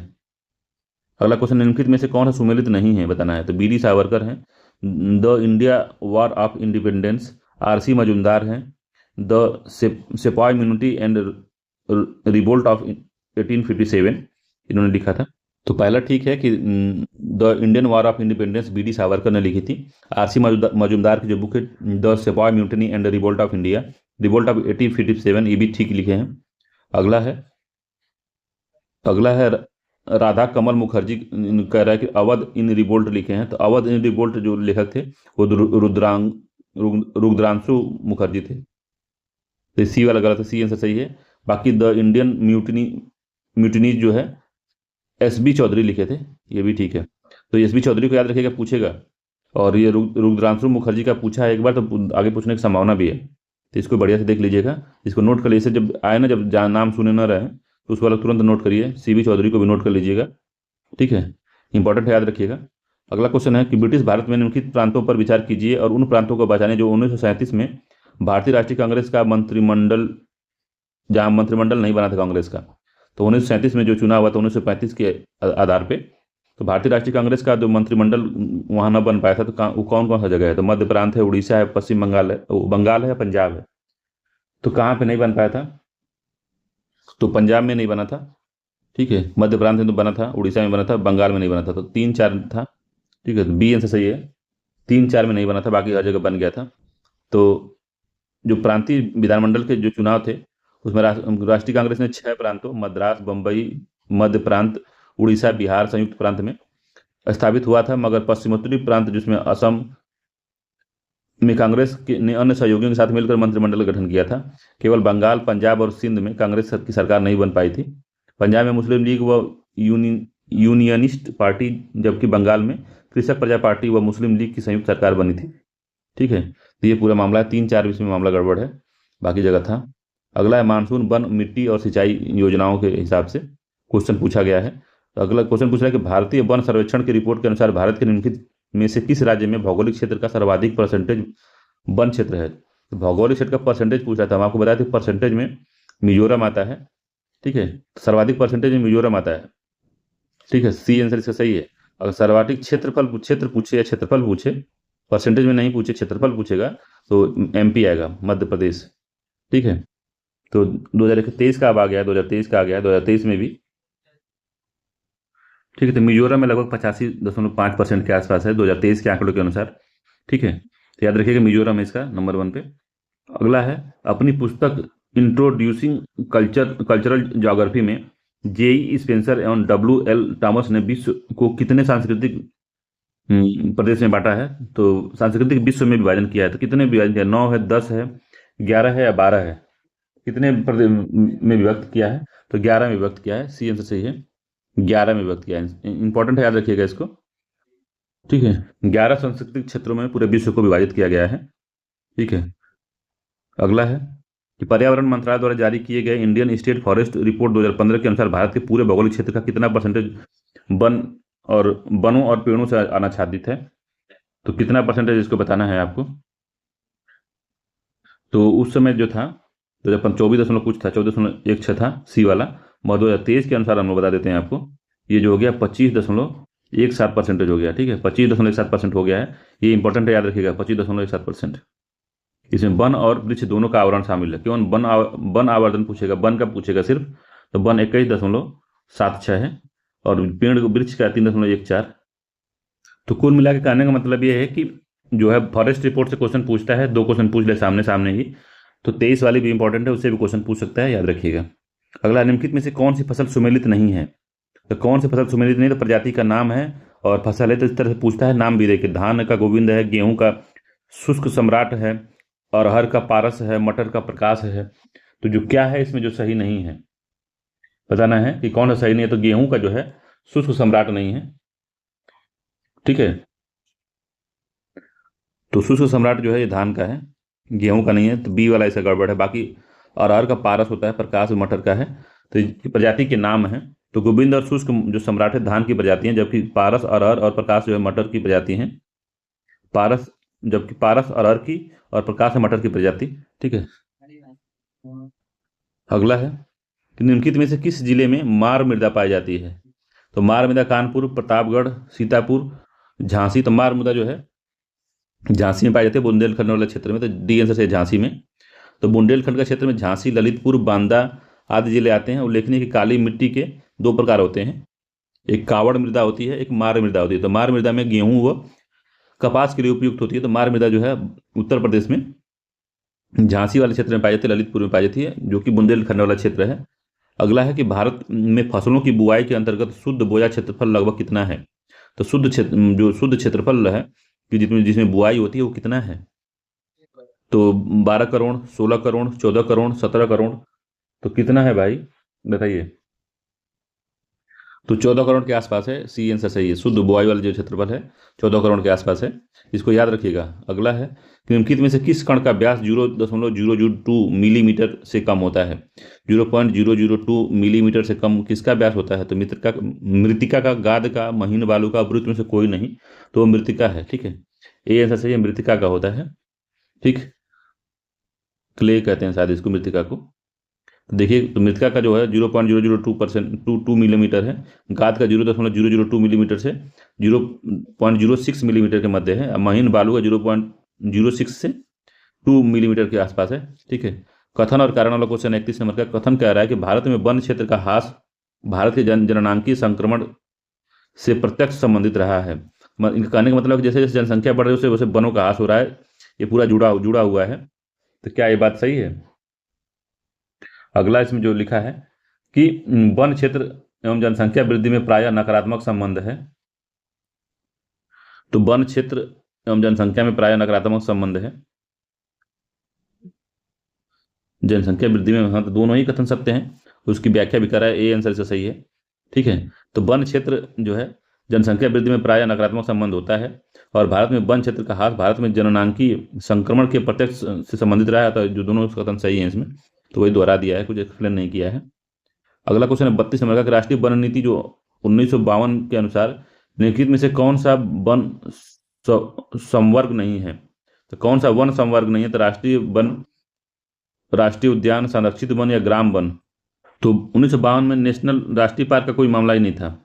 [SPEAKER 1] अगला क्वेश्चन, निम्नलिखित में से कौन सा सुमेलित नहीं है बताना है। तो बी डी सावरकर हैं, the India war of independence, R C Majumdar हैं, द सिपाही इम्यूनिटी एंड रिवोल्ट ऑफ 1857 इन्होंने लिखा था। तो पहला ठीक है कि the Indian war of independence B D Savarkar ने लिखी थी। आर सी मजूमदार की जो बुक है द सिपाही mutiny and revolt of India, revolt of 1857, ये भी ठीक लिखे हैं। अगला है राधा कमल मुखर्जी कह रहा है कि अवध इन रिवोल्ट लिखे हैं। तो अवध इन रिवोल्ट जो लेखक थे वो रुद्रांशु मुखर्जी थे। तो सी वाला गलत है, सी आंसर सही है। बाकी द इंडियन म्यूटनी जो है एस बी चौधरी लिखे थे, ये भी ठीक है। तो एस बी चौधरी को याद रखिएगा, पूछेगा। और ये रुद्रांशु मुखर्जी का पूछा है एक बार, तो आगे पूछने की संभावना भी है। तो इसको बढ़िया से देख लीजिएगा, इसको नोट कर लीजिए। जब आए ना, जब नाम सुने ना रहे तो उस वाला तुरंत नोट करिए, सी बी चौधरी को भी नोट कर लीजिएगा। ठीक है, इंपॉर्टेंट है, याद रखिएगा। अगला क्वेश्चन है कि ब्रिटिश भारत में निम्नलिखित प्रांतों पर विचार कीजिए और उन प्रांतों को बचाने जो 1937 में भारतीय राष्ट्रीय कांग्रेस का मंत्रिमंडल, जहां मंत्रिमंडल नहीं बना था कांग्रेस का, तो 1937 में जो चुना हुआ था 1935 के आधार पे, तो भारतीय राष्ट्रीय कांग्रेस का जो मंत्रिमंडल वहां न बन पाया था, तो वो कौन कौन सा जगह है? तो मध्य प्रांत है, उड़ीसा है, पश्चिम बंगाल है, बंगाल है या पंजाब है। तो कहाँ पे नहीं बन पाया था? तो पंजाब में नहीं बना था। ठीक है, मध्य प्रांत में तो बना था, उड़ीसा में बना था, बंगाल में नहीं बना था। तो 3, 4 था। ठीक है, तो बी आंसर सही है। 3, 4 में नहीं बना था, बाकी हर जगह बन गया था। तो जो प्रांतीय विधानमंडल के जो चुनाव थे उसमें राष्ट्रीय कांग्रेस ने 6 प्रांतों मद्रास, बंबई, मध्य प्रांत, उड़ीसा, बिहार संयुक्त प्रांत में स्थापित हुआ था। मगर पश्चिमोत्तरी प्रांत जिसमें असम में कांग्रेस ने अन्य सहयोगियों के साथ मिलकर मंत्रिमंडल का गठन किया था। केवल बंगाल, पंजाब और सिंध में कांग्रेस की सरकार नहीं बन पाई थी। पंजाब में मुस्लिम लीग व यूनियनिस्ट पार्टी, जबकि बंगाल में कृषक प्रजा पार्टी व मुस्लिम लीग की संयुक्त सरकार बनी थी। ठीक है, तो ये पूरा मामला है। 3, 4 इसमें मामला गड़बड़ है, बाकी जगह था। अगला है मानसून, वन, मिट्टी और सिंचाई योजनाओं के हिसाब से क्वेश्चन पूछा गया है। तो अगला क्वेश्चन पूछ रहा है कि भारतीय वन सर्वेक्षण की रिपोर्ट के अनुसार भारत के निम्नलिखित में से किस राज्य में भौगोलिक क्षेत्र का सर्वाधिक परसेंटेज वन क्षेत्र है? तो भौगोलिक क्षेत्र का परसेंटेज पूछा था, हम आपको बताया था परसेंटेज में मिजोरम आता है। ठीक है, सर्वाधिक परसेंटेज में मिजोरम आता है। ठीक है, सी आंसर इसका सही है। अगर सर्वाधिक क्षेत्र पूछे या क्षेत्रफल पूछे, परसेंटेज में नहीं पूछे, क्षेत्रफल पूछेगा, तो एमपी आएगा, मध्य प्रदेश। ठीक है, तो 2023 का अब आ गया, 2023 का आ गया, 2023 में भी। ठीक है, तो मिजोरम में लगभग 85.5% के आसपास है 2023 के आंकड़ों के अनुसार। ठीक है, तो याद रखिएगा मिजोरम है इसका नंबर 1 पे। अगला है, अपनी पुस्तक इंट्रोड्यूसिंग कल्चरल ज्योग्राफी में जेई स्पेंसर एवं W.L. टॉमस ने विश्व को कितने सांस्कृतिक प्रदेश में बांटा है? तो सांस्कृतिक विश्व में विभाजन किया है। तो कितने विभाजन किया? 9 है, 10 है, 11 है या 12 है? कितने प्रदेश में विभक्त किया है? तो 11 में विभक्त किया है, सी आंसर सही है। 11 में विभक्त किया है, इंपॉर्टेंट है, याद रखिएगा इसको। ठीक है, 11 सांस्कृतिक क्षेत्रों में पूरे विश्व को विभाजित किया गया है। ठीक है, अगला है कि पर्यावरण मंत्रालय द्वारा जारी किए गए इंडियन स्टेट फॉरेस्ट रिपोर्ट 2015 के अनुसार भारत के पूरे भौगोलिक क्षेत्र का कितना परसेंटेज वन और वनों और पेड़ों से आच्छादित है? तो कितना परसेंटेज इसको बताना है आपको। तो उस समय जो था 2024 कुछ था, 14.16 था सी वाला, मगर 2023 के अनुसार हम लोग बता देते हैं आपको, ये जो हो गया 25.17% हो गया। ठीक है, 25.17% हो गया है। ये इंपॉर्टेंट है, याद रखिएगा, 25.17%। इसमें वन और वृक्ष दोनों का आवरण शामिल है। केवल वन आवर्धन पूछेगा, वन का पूछेगा सिर्फ, तो वन 21.76 है और पेड़ वृक्ष का 3.14। तो कुल मिला के कहने का मतलब ये है कि जो है फॉरेस्ट रिपोर्ट से क्वेश्चन पूछता है, 2 क्वेश्चन पूछ ले सामने सामने ही, तो 23 वाली भी इंपॉर्टेंट है, उससे भी क्वेश्चन पूछ सकता है, याद रखिएगा। अगला, निम्नलिखित में से कौन सी फसल सुमेलित नहीं है? तो कौन सी फसल सुमेलित नहीं, तो प्रजाति का नाम है और फसल है, तो इस तरह से पूछता है। नाम भी देखिए, धान का गोविंद है, गेहूं का शुष्क सम्राट है, अरहर का पारस है, मटर का प्रकाश है। तो जो क्या है इसमें जो सही नहीं है बताना है कि कौन सा सही नहीं है। तो गेहूं का जो है शुष्क सम्राट नहीं है। ठीक है, तो शुष्क सम्राट जो है ये धान का है, गेहूं का नहीं है, तो बी वाला इसका गड़बड़ है। बाकी अरहर का पारस होता है, प्रकाश मटर का है। तो इसकी प्रजाति के नाम है, तो गोविंद और शुष्क जो सम्राट है धान की प्रजाति है, जबकि पारस अरहर और प्रकाश जो है मटर की प्रजाति है। पारस, जबकि पारस अरहर की और प्रकाश है मटर की प्रजाति। ठीक है, अगला है कि निम्नलिखित में से किस जिले में मार मृदा पाई जाती है? तो मार मृदा कानपुर, प्रतापगढ़, सीतापुर, झांसी। तो मार मृदा जो है झांसी में पाई जाती है, बुंदेलखंड वाले क्षेत्र में। तो डी आंसर से झांसी में। तो बुंदेलखंड का क्षेत्र में झांसी, ललितपुर, बांदा आदि जिले आते हैं। उल्लेखनीय कि काली मिट्टी के 2 प्रकार होते हैं, एक कावड़ मृदा होती है, एक मार मृदा होती है। तो मार मृदा में गेहूं व कपास के लिए उपयुक्त होती है। तो मार मृदा जो है उत्तर प्रदेश में झांसी वाले क्षेत्र में पाई जाती है, ललितपुर में पाई जाती है, जो कि बुंदेलखंड वाला क्षेत्र है। अगला है कि भारत में फसलों की बुआई के अंतर्गत शुद्ध बोया क्षेत्रफल लगभग कितना है? तो शुद्ध क्षेत्रफल है कि जिसमें बुआई होती है वो कितना है? तो 12 करोड़, 16 करोड़, 14 करोड़, 17 करोड़। तो कितना है भाई बताइए। तो 14 करोड़ के आसपास है, सी आंसर सही है। शुद्ध बुआई वाला जो क्षेत्रफल है 14 करोड़ के आसपास है, इसको याद रखिएगा। अगला है कि निम्नलिखित में से किस कण का व्यास 0.002 मिलीमीटर से कम होता है? 0.002 मिलीमीटर से कम किसका व्यास होता है? तो मृतिका का, गाद का, महीन बालू का, वृत्त में से कोई नहीं, तो वो मृतिका है। ठीक है, ए आंसर सही है, मृतिका का होता है। ठीक, क्ले कहते हैं शायद इसको, मृतिका को। तो देखिए, तो मृतिका का जो है 0.002% 2 मिलीमीटर है, गाद का 0.002 मिलीमीटर से 0.06 मिलीमीटर के मध्य है, महीन बालू का 0.06 से 2 मिलीमीटर के आसपास है। ठीक है, कथन और कारण वाला क्वेश्चन 31 नंबर का। कथन कह रहा है कि भारत में वन क्षेत्र का ह्रास भारत के जननांकीय संक्रमण से प्रत्यक्ष संबंधित रहा है। इनका कहने का मतलब कि जैसे जैसे जनसंख्या बढ़ रही है वैसे वनों का ह्रास हो रहा है, ये पूरा जुड़ा जुड़ा हुआ है। तो क्या ये बात सही है? अगला इसमें जो लिखा है कि वन क्षेत्र एवं जनसंख्या वृद्धि में प्रायः नकारात्मक संबंध है। तो वन क्षेत्र एवं जनसंख्या में प्रायः नकारात्मक संबंध है, जनसंख्या वृद्धि में। हाँ, तो दोनों ही कथन सत्य हैं, उसकी व्याख्या भी कर रहा है, ए आंसर से सही है। ठीक है, तो वन क्षेत्र जो है जनसंख्या वृद्धि में प्रायः नकारात्मक संबंध होता है, और भारत में वन क्षेत्र का ह्रास भारत में जननांकीय संक्रमण के प्रत्यक्ष से संबंधित रहा है। तो जो दोनों कथन सही है इसमें, तो वही दोहरा दिया है, कुछ एक्सप्लेन नहीं किया है। अगला क्वेश्चन है 32 नंबर का, राष्ट्रीय वन नीति जो 1952 के अनुसार निम्नलिखित में से कौन सा वन संवर्ग नहीं है? तो कौन सा वन संवर्ग नहीं है? तो राष्ट्रीय वन, राष्ट्रीय उद्यान, संरक्षित वन या ग्राम वन। तो 1952 में नेशनल राष्ट्रीय पार्क का कोई मामला ही नहीं था।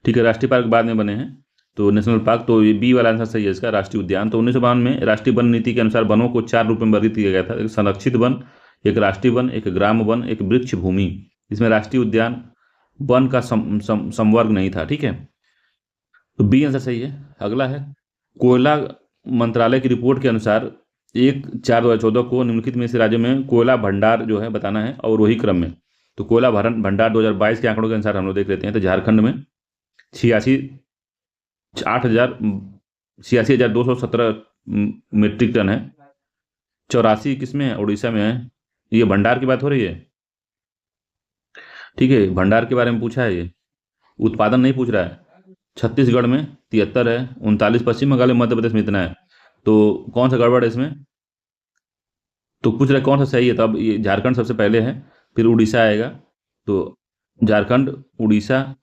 [SPEAKER 1] ठीक है, राष्ट्रीय पार्क बाद में बने हैं, तो नेशनल पार्क, तो ये बी वाला आंसर सही है इसका, राष्ट्रीय उद्यान। तो 1952 में राष्ट्रीय वन नीति के अनुसार वनों को 4 रूप में वर्गीकृत किया गया था, एक संरक्षित वन, एक राष्ट्रीय वन, एक ग्राम वन, एक वृक्ष भूमि। इसमें राष्ट्रीय उद्यान वन का संवर्ग नहीं था। ठीक है, तो बी आंसर सही है। अगला है, कोयला मंत्रालय की रिपोर्ट के अनुसार 1/4/2014 को निम्नलिखित में से राज्यों में कोयला भंडार जो है बताना है, और वही क्रम में। तो कोयला भंडार 2022 के आंकड़ों के अनुसार हम लोग देख लेते हैं। तो झारखंड में 86,217 मीट्रिक टन है। 84 किसमें है? उड़ीसा में है। ये भंडार की बात हो रही है। ठीक है, भंडार के बारे में पूछा है, ये उत्पादन नहीं पूछ रहा है। छत्तीसगढ़ में 73 है, 39 पश्चिम बंगाल में, मध्य प्रदेश में इतना है। तो कौन सा गड़बड़ है इसमें? तो पूछ रहे कौन सा सही है, तो अब ये झारखंड सबसे पहले है, फिर उड़ीसा आएगा। तो झारखंड, उड़ीसा,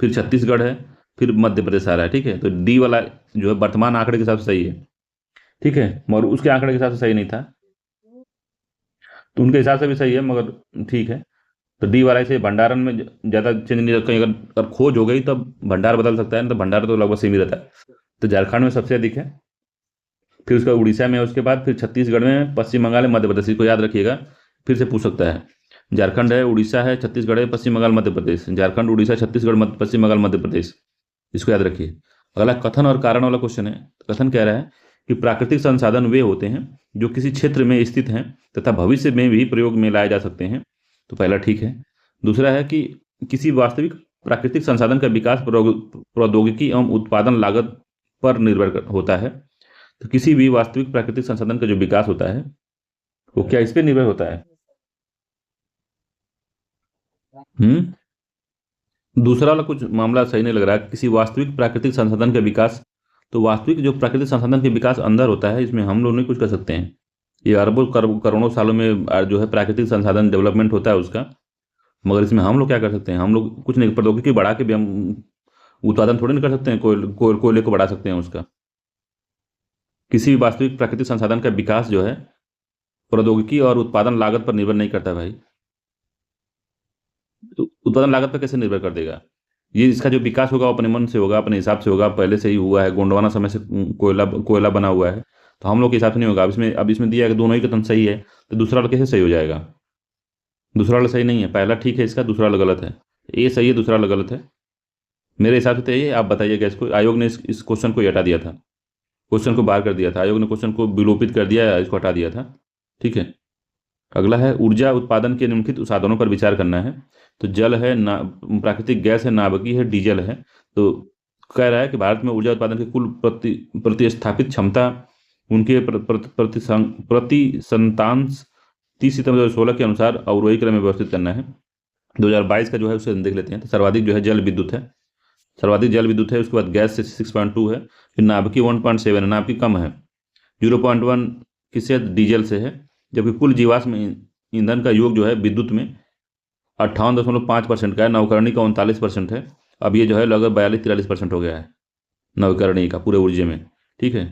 [SPEAKER 1] फिर छत्तीसगढ़ है, फिर मध्य प्रदेश आ रहा है। ठीक है, तो डी वाला जो है वर्तमान आंकड़े के हिसाब से सही है। ठीक है, मगर उसके आंकड़े के हिसाब से सही नहीं था, तो उनके हिसाब से भी सही है, मगर ठीक है। तो डी वाला से भंडारण में ज़्यादा चेंज नहीं, कहीं अगर खोज हो गई तब भंडार बदल सकता है, नहीं तो भंडार तो लगभग सेम ही रहता है। तो झारखंड में सबसे अधिक है, फिर उसका उड़ीसा में है, उसके बाद फिर छत्तीसगढ़ में, पश्चिम बंगाल है, मध्य प्रदेश। इसको याद रखिएगा, फिर से पूछ सकता है। झारखंड है, उड़ीसा है, छत्तीसगढ़ है, पश्चिम बंगाल, मध्य प्रदेश। झारखंड, उड़ीसा, छत्तीसगढ़, पश्चिम बंगाल, मध्य प्रदेश। इसको याद रखिए। अगला कथन और कारण वाला क्वेश्चन है। कथन कह रहा है कि प्राकृतिक संसाधन वे होते हैं जो किसी क्षेत्र में स्थित हैं तथा भविष्य में भी प्रयोग में लाए जा सकते हैं। तो पहला ठीक है। दूसरा है कि किसी वास्तविक प्राकृतिक संसाधन का विकास प्रौद्योगिकी एवं उत्पादन लागत पर निर्भर होता है। तो किसी भी वास्तविक प्राकृतिक संसाधन का जो विकास होता है वो क्या इस पे निर्भर होता है? दूसरा वाला कुछ मामला सही नहीं लग रहा है। किसी वास्तविक प्राकृतिक संसाधन का विकास, तो वास्तविक जो प्राकृतिक संसाधन के विकास अंदर होता है, इसमें हम लोग नहीं कुछ कर सकते हैं। ये अरबों करोड़ों सालों में जो है प्राकृतिक संसाधन डेवलपमेंट होता है उसका, मगर इसमें हम लोग क्या कर सकते हैं? हम लोग कुछ नहीं, प्रौद्योगिकी बढ़ा के भी हम उत्पादन थोड़ी नहीं कर सकते हैं। कोयले को बढ़ा सकते हैं उसका। किसी भी वास्तविक प्राकृतिक संसाधन का विकास जो है प्रौद्योगिकी और उत्पादन लागत पर निर्भर नहीं करता भाई। तो उत्पादन लागत पर कैसे निर्भर कर देगा? ये इसका जो विकास होगा वो अपने मन से होगा, अपने हिसाब से होगा, पहले से ही हुआ है, गोंडवाना समय से कोयला कोयला बना हुआ है। तो हम लोग के हिसाब से नहीं होगा। अब इसमें दिया है कि दोनों ही कथन सही है, तो दूसरा वाला कैसे सही हो जाएगा? दूसरा वाला सही नहीं है, पहला ठीक है इसका, दूसरा वाला गलत है। ये सही है, दूसरा वाला गलत है मेरे हिसाब से। तो ये आप बताइएगा इसको। आयोग ने इस क्वेश्चन को ही हटा दिया था, क्वेश्चन को बाहर कर दिया था आयोग ने, क्वेश्चन को विलोपित कर दिया, इसको हटा दिया था। ठीक है। अगला है ऊर्जा उत्पादन के निम्नलिखित साधनों पर विचार करना है। तो जल है, ना प्राकृतिक गैस है, नाभिकीय है, डीजल है। तो कह रहा है कि भारत में ऊर्जा उत्पादन की कुल प्रतिस्थापित क्षमता उनके प्रति संतांश 30 सितंबर 2016 के अनुसार अवरोही क्रम में व्यवस्थित करना है। 2022 का जो है उसे देख लेते हैं। तो सर्वाधिक जो है जल विद्युत है, सर्वाधिक जल विद्युत है। उसके बाद गैस से 6.2 है, फिर नाभिकीय 1.7 है, नाभिकीय कम है। 0.1 किससे? डीजल से है। जबकि कुल जीवाश्म ईंधन का योग जो है विद्युत में 58.5% का है, नवकरणीय का 39% है। अब ये जो है लगभग 42-43% हो गया है नवकरणीय का पूरे ऊर्जा में। ठीक है,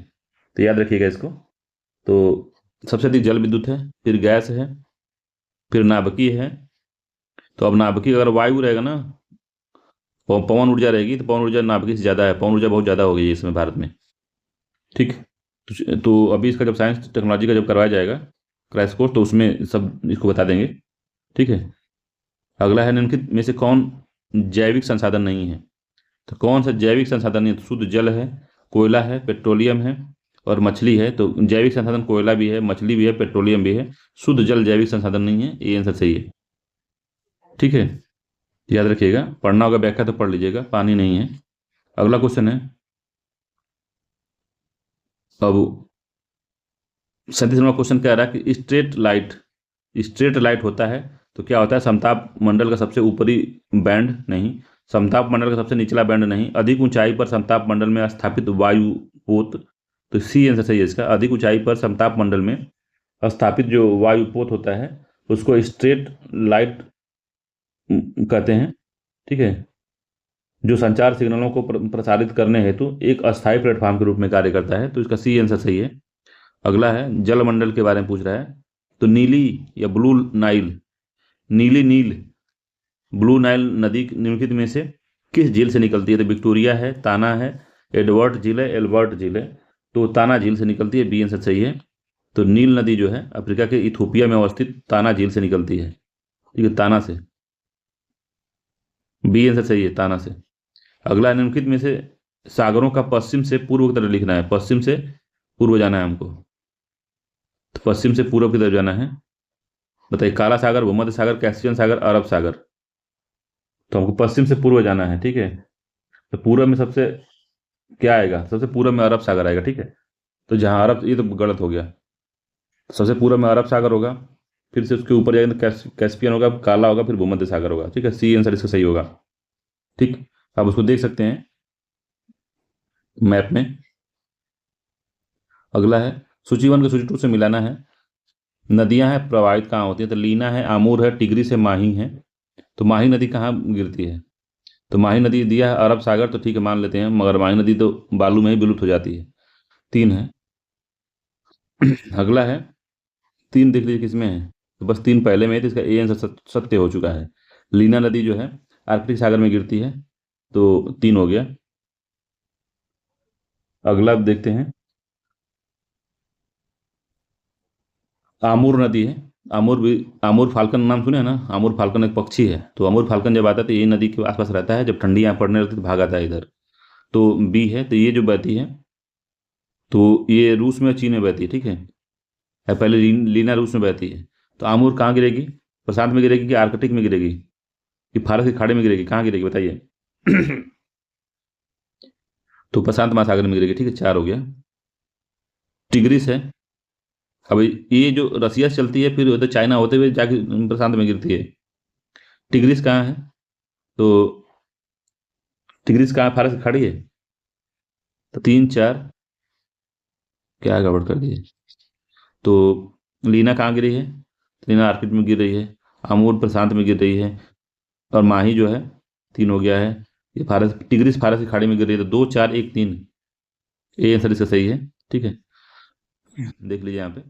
[SPEAKER 1] तो याद रखिएगा इसको। तो सबसे अधिक जल विद्युत है, फिर गैस है, फिर नाभिकीय है। तो अब नाभिकीय अगर वायु रहेगा ना, पवन ऊर्जा रहेगी, तो पवन ऊर्जा नाभिकीय से ज़्यादा है, पवन ऊर्जा बहुत ज़्यादा हो गई है इसमें भारत में। ठीक। तो अभी इसका जब साइंस टेक्नोलॉजी का जब करवाया जाएगा क्रैश कोर्स, तो उसमें सब इसको बता देंगे। ठीक है। अगला है निम्नलिखित में से कौन जैविक संसाधन नहीं है? तो कौन सा जैविक संसाधन नहीं है? तो शुद्ध जल है, कोयला है, पेट्रोलियम है और मछली है। तो जैविक संसाधन कोयला भी है, मछली भी है, पेट्रोलियम भी है। शुद्ध जल जैविक संसाधन नहीं है, ये आंसर सही है। ठीक है, याद रखिएगा। पढ़ना होगा व्याख्या तो पढ़ लीजिएगा, पानी नहीं है। अगला क्वेश्चन है, अब 37 नंबर क्वेश्चन कह रहा है कि स्ट्रेट लाइट होता है तो क्या होता है? समताप मंडल का सबसे ऊपरी बैंड नहीं, समताप मंडल का सबसे निचला बैंड नहीं, अधिक ऊंचाई पर समताप मंडल में स्थापित वायु पोत। तो सी आंसर सही है इसका। अधिक ऊंचाई पर समताप मंडल में स्थापित जो वायु पोत होता है उसको स्ट्रेट लाइट कहते हैं। ठीक है, जो संचार सिग्नलों को प्रसारित करने हेतु एक अस्थायी प्लेटफॉर्म के रूप में कार्य करता है। तो इसका सी आंसर सही है। अगला है जलमंडल के बारे में पूछ रहा है। तो नीली या ब्लू नाइल, नीली नील ब्लू नाइल नदी निम्नलिखित में से किस झील से निकलती है? तो विक्टोरिया है, ताना है, एडवर्ड झील है, एल्बर्ट झील है। तो ताना झील से निकलती है, बी आंसर सही है। तो नील नदी जो है अफ्रीका के इथोपिया में अवस्थित ताना झील से निकलती है। ठीक है, ताना से, बी आंसर सही है, ताना से। अगला निम्नलिखित में से सागरों का पश्चिम से पूर्व की तरफ लिखना है। पश्चिम से पूर्व जाना है हमको, तो पश्चिम से पूर्व की तरफ जाना है। बताइए, काला सागर, भूमध्य सागर, कैस्पियन सागर, अरब सागर। तो हमको पश्चिम से पूर्व जाना है। ठीक है, तो पूर्व में सबसे क्या आएगा? सबसे पूर्व में अरब सागर आएगा। ठीक है, तो जहाँ अरब, ये तो गलत हो गया। सबसे पूर्व में अरब सागर होगा, फिर से उसके ऊपर जाएंगे तो कैस्पियन होगा, काला होगा, फिर भूमध्य सागर होगा। ठीक है, सी आंसर इसका सही होगा। ठीक, आप उसको देख सकते हैं। मैप में। अगला है सूची 1 को सूची 2 से मिलाना है। नदियां हैं प्रवाहित कहाँ होती हैं, तो लीना है, आमूर है, टिगरी से माही है। तो माही नदी कहाँ गिरती है, तो माही नदी दिया है अरब सागर, तो ठीक है मान लेते हैं, मगर माही नदी तो बालू में ही विलुप्त हो जाती है। 3 है। अगला है 3 देख लीजिए किसमें है, तो बस 3 पहले में है, तो इसका ए आंसर सत्य हो चुका है। लीना नदी जो है आर्कटिक सागर में गिरती है, तो 3 हो गया। अगला अब देखते हैं, आमूर नदी है। आमूर भी, आमूर फाल्कन नाम सुने हैं ना, आमूर फाल्कन एक पक्षी है, तो आमूर फाल्कन जब आता है तो यही नदी के आसपास रहता है, जब ठंडी यहाँ पड़ने लगती है तो भाग आता है इधर। तो बी है, तो ये जो बहती है, तो ये रूस में चीन में बहती है, ठीक है। पहले लीना रूस में बहती है। तो आमूर कहाँ गिरेगी, प्रशांत में गिरेगी कि आर्कटिक में गिरेगी कि फारस के खाड़ी में गिरेगी, कहाँ गिरेगी बताइए। तो प्रशांत महासागर में गिरेगी, ठीक है, 4 हो गया। टिग्रिस है, अब ये जो रसिया से चलती है फिर उधर चाइना होते हुए जाके प्रशांत में गिरती है। टिग्रिस कहाँ है, तो टिग्रिस कहाँ, फारस की खाड़ी है। तो 3 4, क्या गड़बड़ कर दिए। तो लीना कहाँ गिरी है, तो लीना आर्किड में गिर रही है, आमूर प्रशांत में गिर रही है, और माही जो है 3 हो गया है। ये फारस, टिग्रिस फारस की खाड़ी में गिर रही है, तो 2 4 1 3, ये आंसर इसका सही है, ठीक है। देख लीजिए यहाँ पे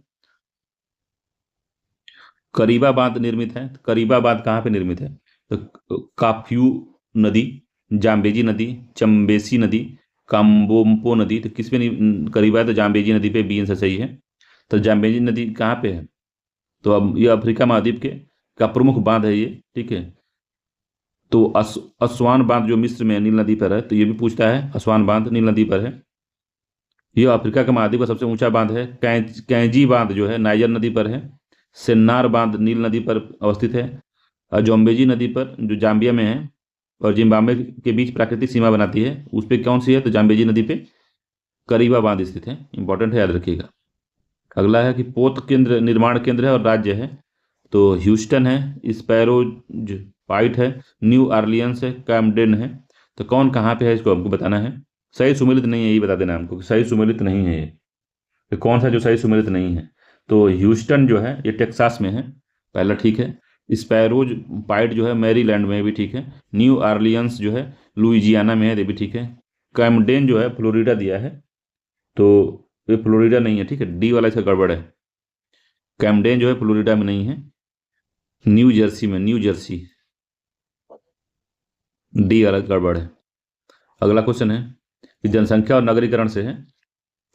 [SPEAKER 1] करीबा बांध निर्मित है, तो करीबा बांध कहाँ पे निर्मित है, तो काफ्यू नदी, जाम्बेजी नदी, चंबेसी नदी, काम्बोम्पो नदी, तो किस पे करीबा है, तो जाम्बेजी नदी पे, बी आंसर सही है। तो जाम्बेजी नदी कहाँ पे है, तो अब ये अफ्रीका महाद्वीप के का प्रमुख बांध है ये, ठीक है। तो असवान बांध जो मिस्र में नील नदी पर है, तो ये भी पूछता है, असवान बांध नील नदी पर है। ये अफ्रीका के महाद्वीप का सबसे ऊंचा बांध है। कैंजी बांध जो है नाइजर नदी पर है। सेन्नार बांध नील नदी पर अवस्थित है। और जोम्बेजी नदी पर जो जाम्बिया में है और जिम्बाब्वे के बीच प्राकृतिक सीमा बनाती है, उस पर कौन सी है, तो जाम्बेजी नदी पे करीबा बांध स्थित है, इंपॉर्टेंट है, याद रखिएगा। अगला है कि पोत केंद्र निर्माण केंद्र है और राज्य है, तो ह्यूस्टन है, स्पैरोज पाइट है, न्यू ऑरलियंस है, कैमडेन है। तो कौन कहाँ पे है इसको हमको बताना है। सही सुमेलित नहीं है, यही बता देना हमको कि सही सुमेलित नहीं है ये, तो कौन सा जो सही सुमेलित नहीं है। तो ह्यूस्टन जो है ये टेक्सास में है, पहला ठीक है। स्पैरोज पाइट जो है मैरीलैंड में है, भी ठीक है। न्यू ऑरलियंस जो है लुइजियाना में है, ये भी ठीक है। कैमडेन जो है फ्लोरिडा दिया है, तो ये फ्लोरिडा नहीं है, ठीक है, डी वाला इसका गड़बड़ है। कैमडेन जो है फ्लोरिडा में नहीं है, न्यू जर्सी में, न्यू जर्सी, डी वाला गड़बड़ है। अगला क्वेश्चन है कि जनसंख्या और नगरीकरण से है,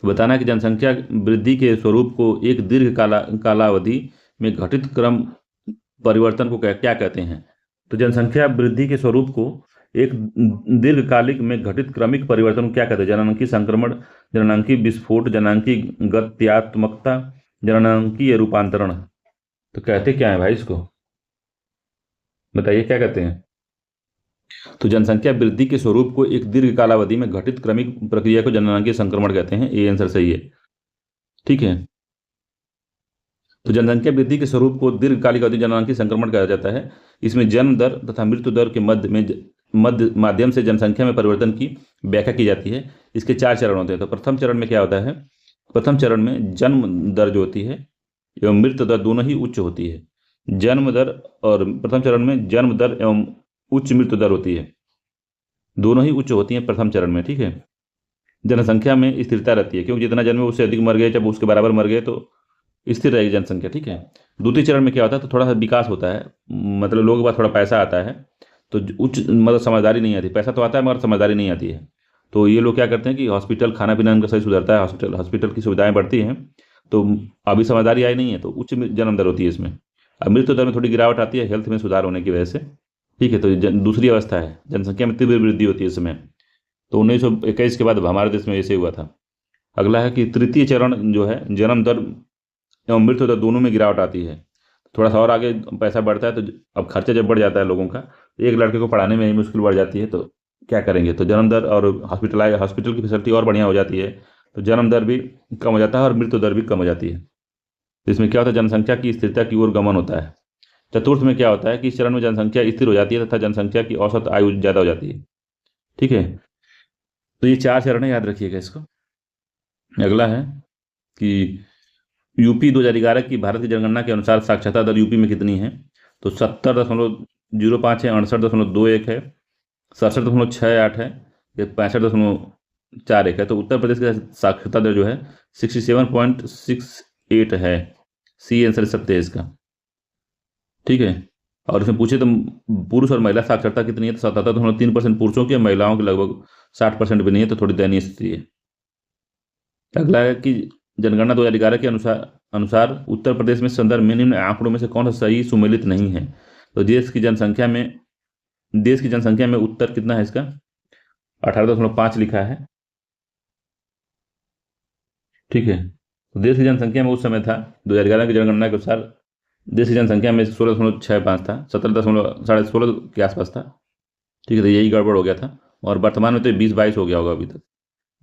[SPEAKER 1] तो बताना है कि जनसंख्या वृद्धि के स्वरूप को एक दीर्घ कालावधि में घटित क्रम परिवर्तन को क्या कहते हैं। तो जनसंख्या वृद्धि के स्वरूप को एक दीर्घकालिक में घटित क्रमिक परिवर्तन को क्या कहते हैं, जननांकी संक्रमण, जननांकी विस्फोट, जननांकी गत्यात्मकता, जननांकीय रूपांतरण। तो कहते क्या है भाई इसको, बताइए क्या कहते हैं। तो जनसंख्या वृद्धि के स्वरूप को एक दीर्घ कालावधि में घटित क्रमिक प्रक्रिया को जननांकीय संक्रमण कहते हैं, ये आंसर सही है, ठीक है। तो जनसंख्या वृद्धि के स्वरूप को दीर्घकालिक अवधि जननांकीय संक्रमण कहा जाता है। इसमें जन्म दर तथा मृत्यु दर के मध्य माध्यम से जनसंख्या में परिवर्तन की व्याख्या की जाती है। इसके 4 चरण होते हैं। तो प्रथम चरण में क्या होता है, प्रथम चरण में जन्म दर जो होती है एवं मृत्यु दर दोनों ही उच्च होती है। जन्म दर और प्रथम चरण में जन्म दर एवं उच्च मृत्यु दर होती है, दोनों ही उच्च होती हैं प्रथम चरण में, ठीक है। जनसंख्या में स्थिरता रहती है, क्योंकि जितना जन्मे उससे अधिक मर गए, जब उसके बराबर मर गए तो स्थिर रहेगी जनसंख्या, ठीक है। द्वितीय चरण में क्या होता है, तो थोड़ा सा विकास होता है, मतलब लोगों के पास थोड़ा पैसा आता है, तो उच्च मतलब समझदारी नहीं आती, पैसा तो आता है मगर समझदारी नहीं आती है। तो ये लोग क्या करते हैं कि हॉस्पिटल, खाना पीना उनका सही सुधरता है, हॉस्पिटल की सुविधाएं बढ़ती हैं, तो अभी समझदारी आई नहीं है, तो उच्च जन्म दर होती है इसमें। अब मृत्यु दर में थोड़ी गिरावट आती है हेल्थ में सुधार होने की वजह से, ठीक है। तो दूसरी अवस्था है, जनसंख्या में तीव्र वृद्धि होती है इस समय। तो 1921 के बाद हमारे देश में ऐसे हुआ था। अगला है कि तृतीय चरण जो है, जन्म दर एवं मृत्यु दर दोनों में गिरावट आती है। थोड़ा सा और आगे पैसा बढ़ता है, तो अब खर्चा जब बढ़ जाता है लोगों का, तो एक लड़के को पढ़ाने में ही मुश्किल बढ़ जाती है, तो क्या करेंगे, तो जन्म दर और हॉस्पिटल की फैसिलिटी और बढ़िया हो जाती है, तो जन्म दर भी कम हो जाता है और मृत्यु दर भी कम हो जाती है। तो इसमें क्या होता है, जनसंख्या की स्थिरता की ओर गमन होता है। चतुर्थ में क्या होता है कि इस चरण में जनसंख्या स्थिर हो जाती है तथा जनसंख्या की औसत आयु ज़्यादा हो जाती है, ठीक है। तो ये 4 चरण है, याद रखिएगा इसको। अगला है कि यूपी 2011 की भारत की जनगणना के अनुसार साक्षरता दर यूपी में कितनी है? तो 70.05 है, 68.21 है, 67.68 है, या 65.41 है। तो उत्तर प्रदेश का साक्षरता दर जो है 67.68 है। सी आंसर सत्य है इसका। ठीक है। और इसमें पूछे तो पुरुष और महिला साक्षरता कितनी है? तो 77.3% पुरुषों की और महिलाओं की लगभग 60% भी नहीं है, तो थोड़ी दयनीय स्थिति है। अगला है कि जनगणना 2011 के अनुसार अनुसार उत्तर प्रदेश में संदर्भ में निम्न आंकड़ों में से कौन सा सही सुमेलित नहीं है? तो देश की जनसंख्या में उत्तर कितना है इसका? 18.5 लिखा है। ठीक है। तो देश की जनसंख्या में उस समय था 2011 की जनगणना के अनुसार देश की जनसंख्या में 16.65 था, 17.16 के आसपास था। ठीक है। तो यही गड़बड़ हो गया था, और वर्तमान में तो 20-22 हो गया होगा अभी तक।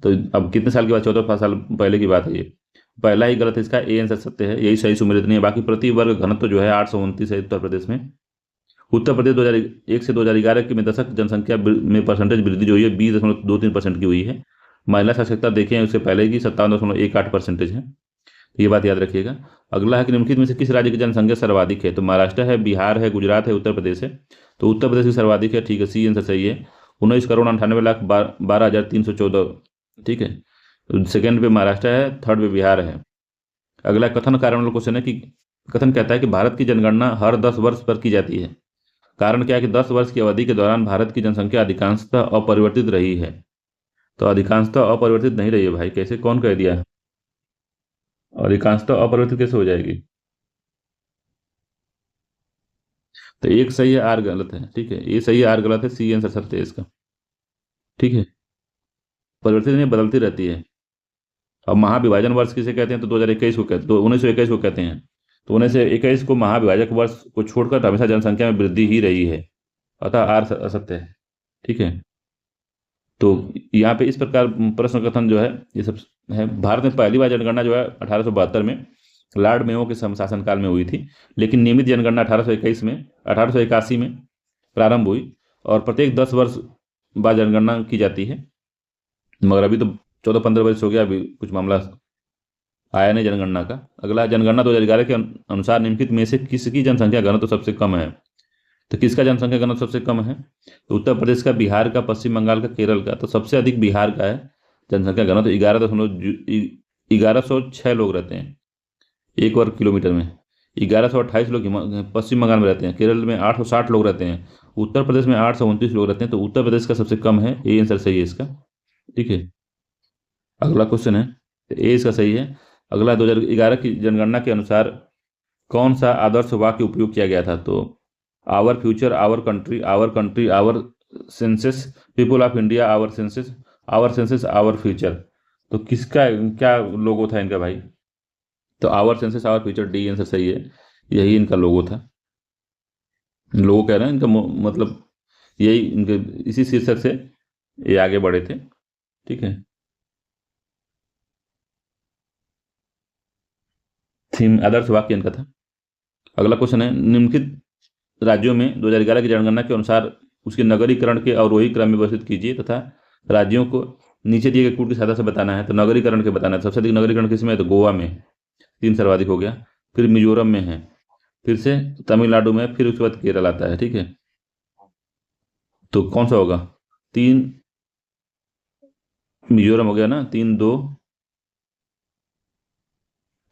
[SPEAKER 1] तो अब कितने साल के बाद? 14 साल पहले की बात है ये। पहला ही गलत है इसका, ए आंसर सत्य है, यही सही सुमेलित नहीं है। बाकी प्रति वर्ग घनत्व जो है 829 है उत्तर प्रदेश में। उत्तर प्रदेश 2001 से 2011 की में दशक जनसंख्या में परसेंटेज वृद्धि जो हुई है 20.23% की हुई है। महिला साक्षरता देखें उससे पहले की 57.18% है। ये बात याद रखिएगा। अगला है कि निम्नलिखित में से किस राज्य की जनसंख्या सर्वाधिक है? तो महाराष्ट्र है, बिहार है, गुजरात है, उत्तर प्रदेश है। तो उत्तर प्रदेश की सर्वाधिक है। ठीक है, सी आंसर सही है। 19,98,12,314। ठीक है। सेकेंड पे महाराष्ट्र है, थर्ड पे बिहार है। अगला कथन कारण वाला क्वेश्चन है कि कथन कहता है कि भारत की जनगणना हर 10 वर्ष पर की जाती है। कारण क्या है कि 10 वर्ष की अवधि के दौरान भारत की जनसंख्या अधिकांशतः अपरिवर्तित रही है। तो अधिकांशतः अपरिवर्तित नहीं रही है भाई, कैसे, कौन कह दिया? अधिकांशतः अपरिवर्तित कैसे हो जाएगी? तो एक सही है, आर गलत है। ठीक है, ये सही है, आर गलत है, सी आंसर सत्य है इसका। ठीक है। परिवर्तित नहीं, बदलती रहती है। अब महाविभाजन वर्ष किसे कहते हैं? तो 2021 को कहते, तो 1921 को कहते हैं। तो 1921 को महाविभाजक वर्ष को छोड़कर हमेशा जनसंख्या में वृद्धि ही रही है, अतः आर असत्य है। ठीक है। तो यहाँ पे इस प्रकार प्रश्न कथन जो है ये सब है। भारत में पहली बार जनगणना जो है 1872 में लॉर्ड मेयो के शासनकाल में हुई थी, लेकिन नियमित जनगणना 1881 में प्रारंभ हुई, और प्रत्येक 10 वर्ष बाद जनगणना की जाती है। मगर अभी तो 14-15 वर्ष हो गया, अभी कुछ मामला आया नहीं जनगणना का। अगला, जनगणना 2011 के अनुसार निम्नलिखित में से किसकी जनसंख्या घनत्व सबसे कम है? तो किसका जनसंख्या घनत्व सबसे कम है? तो उत्तर प्रदेश का, बिहार का, पश्चिम बंगाल का, केरल का। तो सबसे अधिक बिहार का है जनसंख्या घनत्व, 1106 लोग रहते हैं 1 वर्ग किलोमीटर में। 1128 लोग पश्चिम बंगाल में रहते हैं, केरल में 860 लोग रहते हैं, उत्तर प्रदेश में 829 लोग रहते हैं। तो उत्तर प्रदेश का सबसे कम है, ए आंसर सही है इसका। ठीक है। अगला क्वेश्चन है, ए इसका सही है। अगला, 2011 की जनगणना के अनुसार कौन सा आदर्श वाक्य उपयोग किया गया था? तो our future, our country, our country, our senses, people of India, our senses, our future. तो किसका क्या लोगो था इनका भाई? तो our senses, our future, D answer सही है, यही इनका लोगो था। लोगो कह रहे हैं इनका मतलब यही, इनके इसी शीर्षक से ये आगे बढ़े थे। ठीक है। थीम आदर्श वाक्य इनका था। अगला क्वेश्चन है, निम्नलिखित राज्यों में 2011 की जनगणना के अनुसार उसके नगरीकरण के अवरोही क्रम में व्यवस्थित कीजिए तथा राज्यों को नीचे दिए गए कूट की सहायता से बताना है। तो नगरीकरण के बताना है। सबसे अधिक नगरीकरण किसमें है? तो गोवा में 3 सर्वाधिक हो गया, फिर मिजोरम में है, फिर से तमिलनाडु में, फिर उसके बाद केरल आता है। ठीक है। तो कौन सा होगा? 3 मिजोरम हो गया ना, 3-2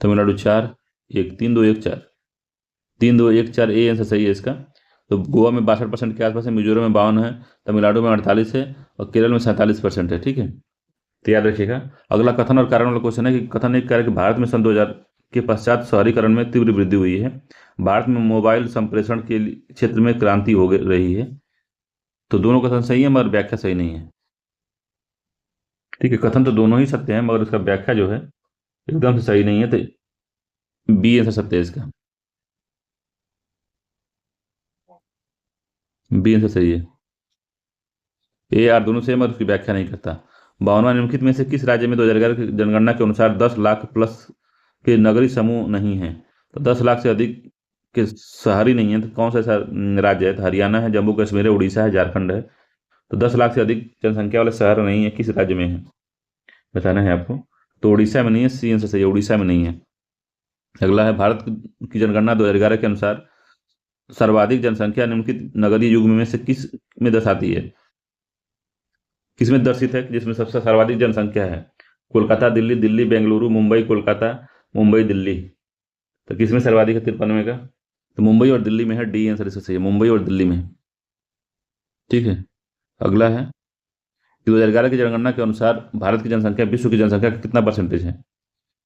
[SPEAKER 1] तमिलनाडु, 4-1, 3-2-1-4, 3-2-1-4, ए आंसर सही है इसका। तो गोवा में 62% के आसपास है, मिजोरम में 52 है, तमिलनाडु में 48 है, और केरल में 47% है। ठीक है। तो याद रखिएगा। अगला कथन और कारण वाला क्वेश्चन है कि कथन एक कह रहा है कि भारत में सन 2000 के पश्चात शहरीकरण में तीव्र वृद्धि हुई है। भारत में मोबाइल संप्रेषण के क्षेत्र में क्रांति हो रही है। तो दोनों कथन सही है, मगर व्याख्या सही नहीं है। ठीक है। कथन तो दोनों ही सत्य है, मगर उसका व्याख्या जो है एकदम से सही नहीं है। तो बी आंसर सत्य है इसका। बी आंसर सही है। ए आर दोनों सेम, और उसकी व्याख्या नहीं करता। 52वां, निम्नलिखित में से किस राज्य में 2011 की जनगणना के अनुसार 10 लाख प्लस के नगरीय समूह नहीं है? तो 10 लाख से अधिक के शहरी नहीं है। तो कौन सा ऐसा राज्य है? तो हरियाणा है, जम्मू कश्मीर है, उड़ीसा है, झारखंड है। तो 10 लाख से अधिक जनसंख्या वाले शहर नहीं है, किस राज्य में है बताना है आपको। तो उड़ीसा में नहीं है, सी आंसर सही है, उड़ीसा में नहीं है। अगला है, भारत की जनगणना 2011 के अनुसार सर्वाधिक जनसंख्या निम्नलिखित नगरीय युग्म में से किस में दर्शाती है, किसमें दर्शित है जिसमें सबसे सर्वाधिक जनसंख्या है? कोलकाता, दिल्ली, दिल्ली बेंगलुरु, मुंबई कोलकाता, मुंबई दिल्ली। तो किसमें सर्वाधिक है 93 का? तो मुंबई और दिल्ली में है, डी आंसर इसका सही है, मुंबई और दिल्ली में। ठीक है। अगला है, 2011 की जनगणना के अनुसार भारत की जनसंख्या विश्व की जनसंख्या का कितना परसेंटेज है?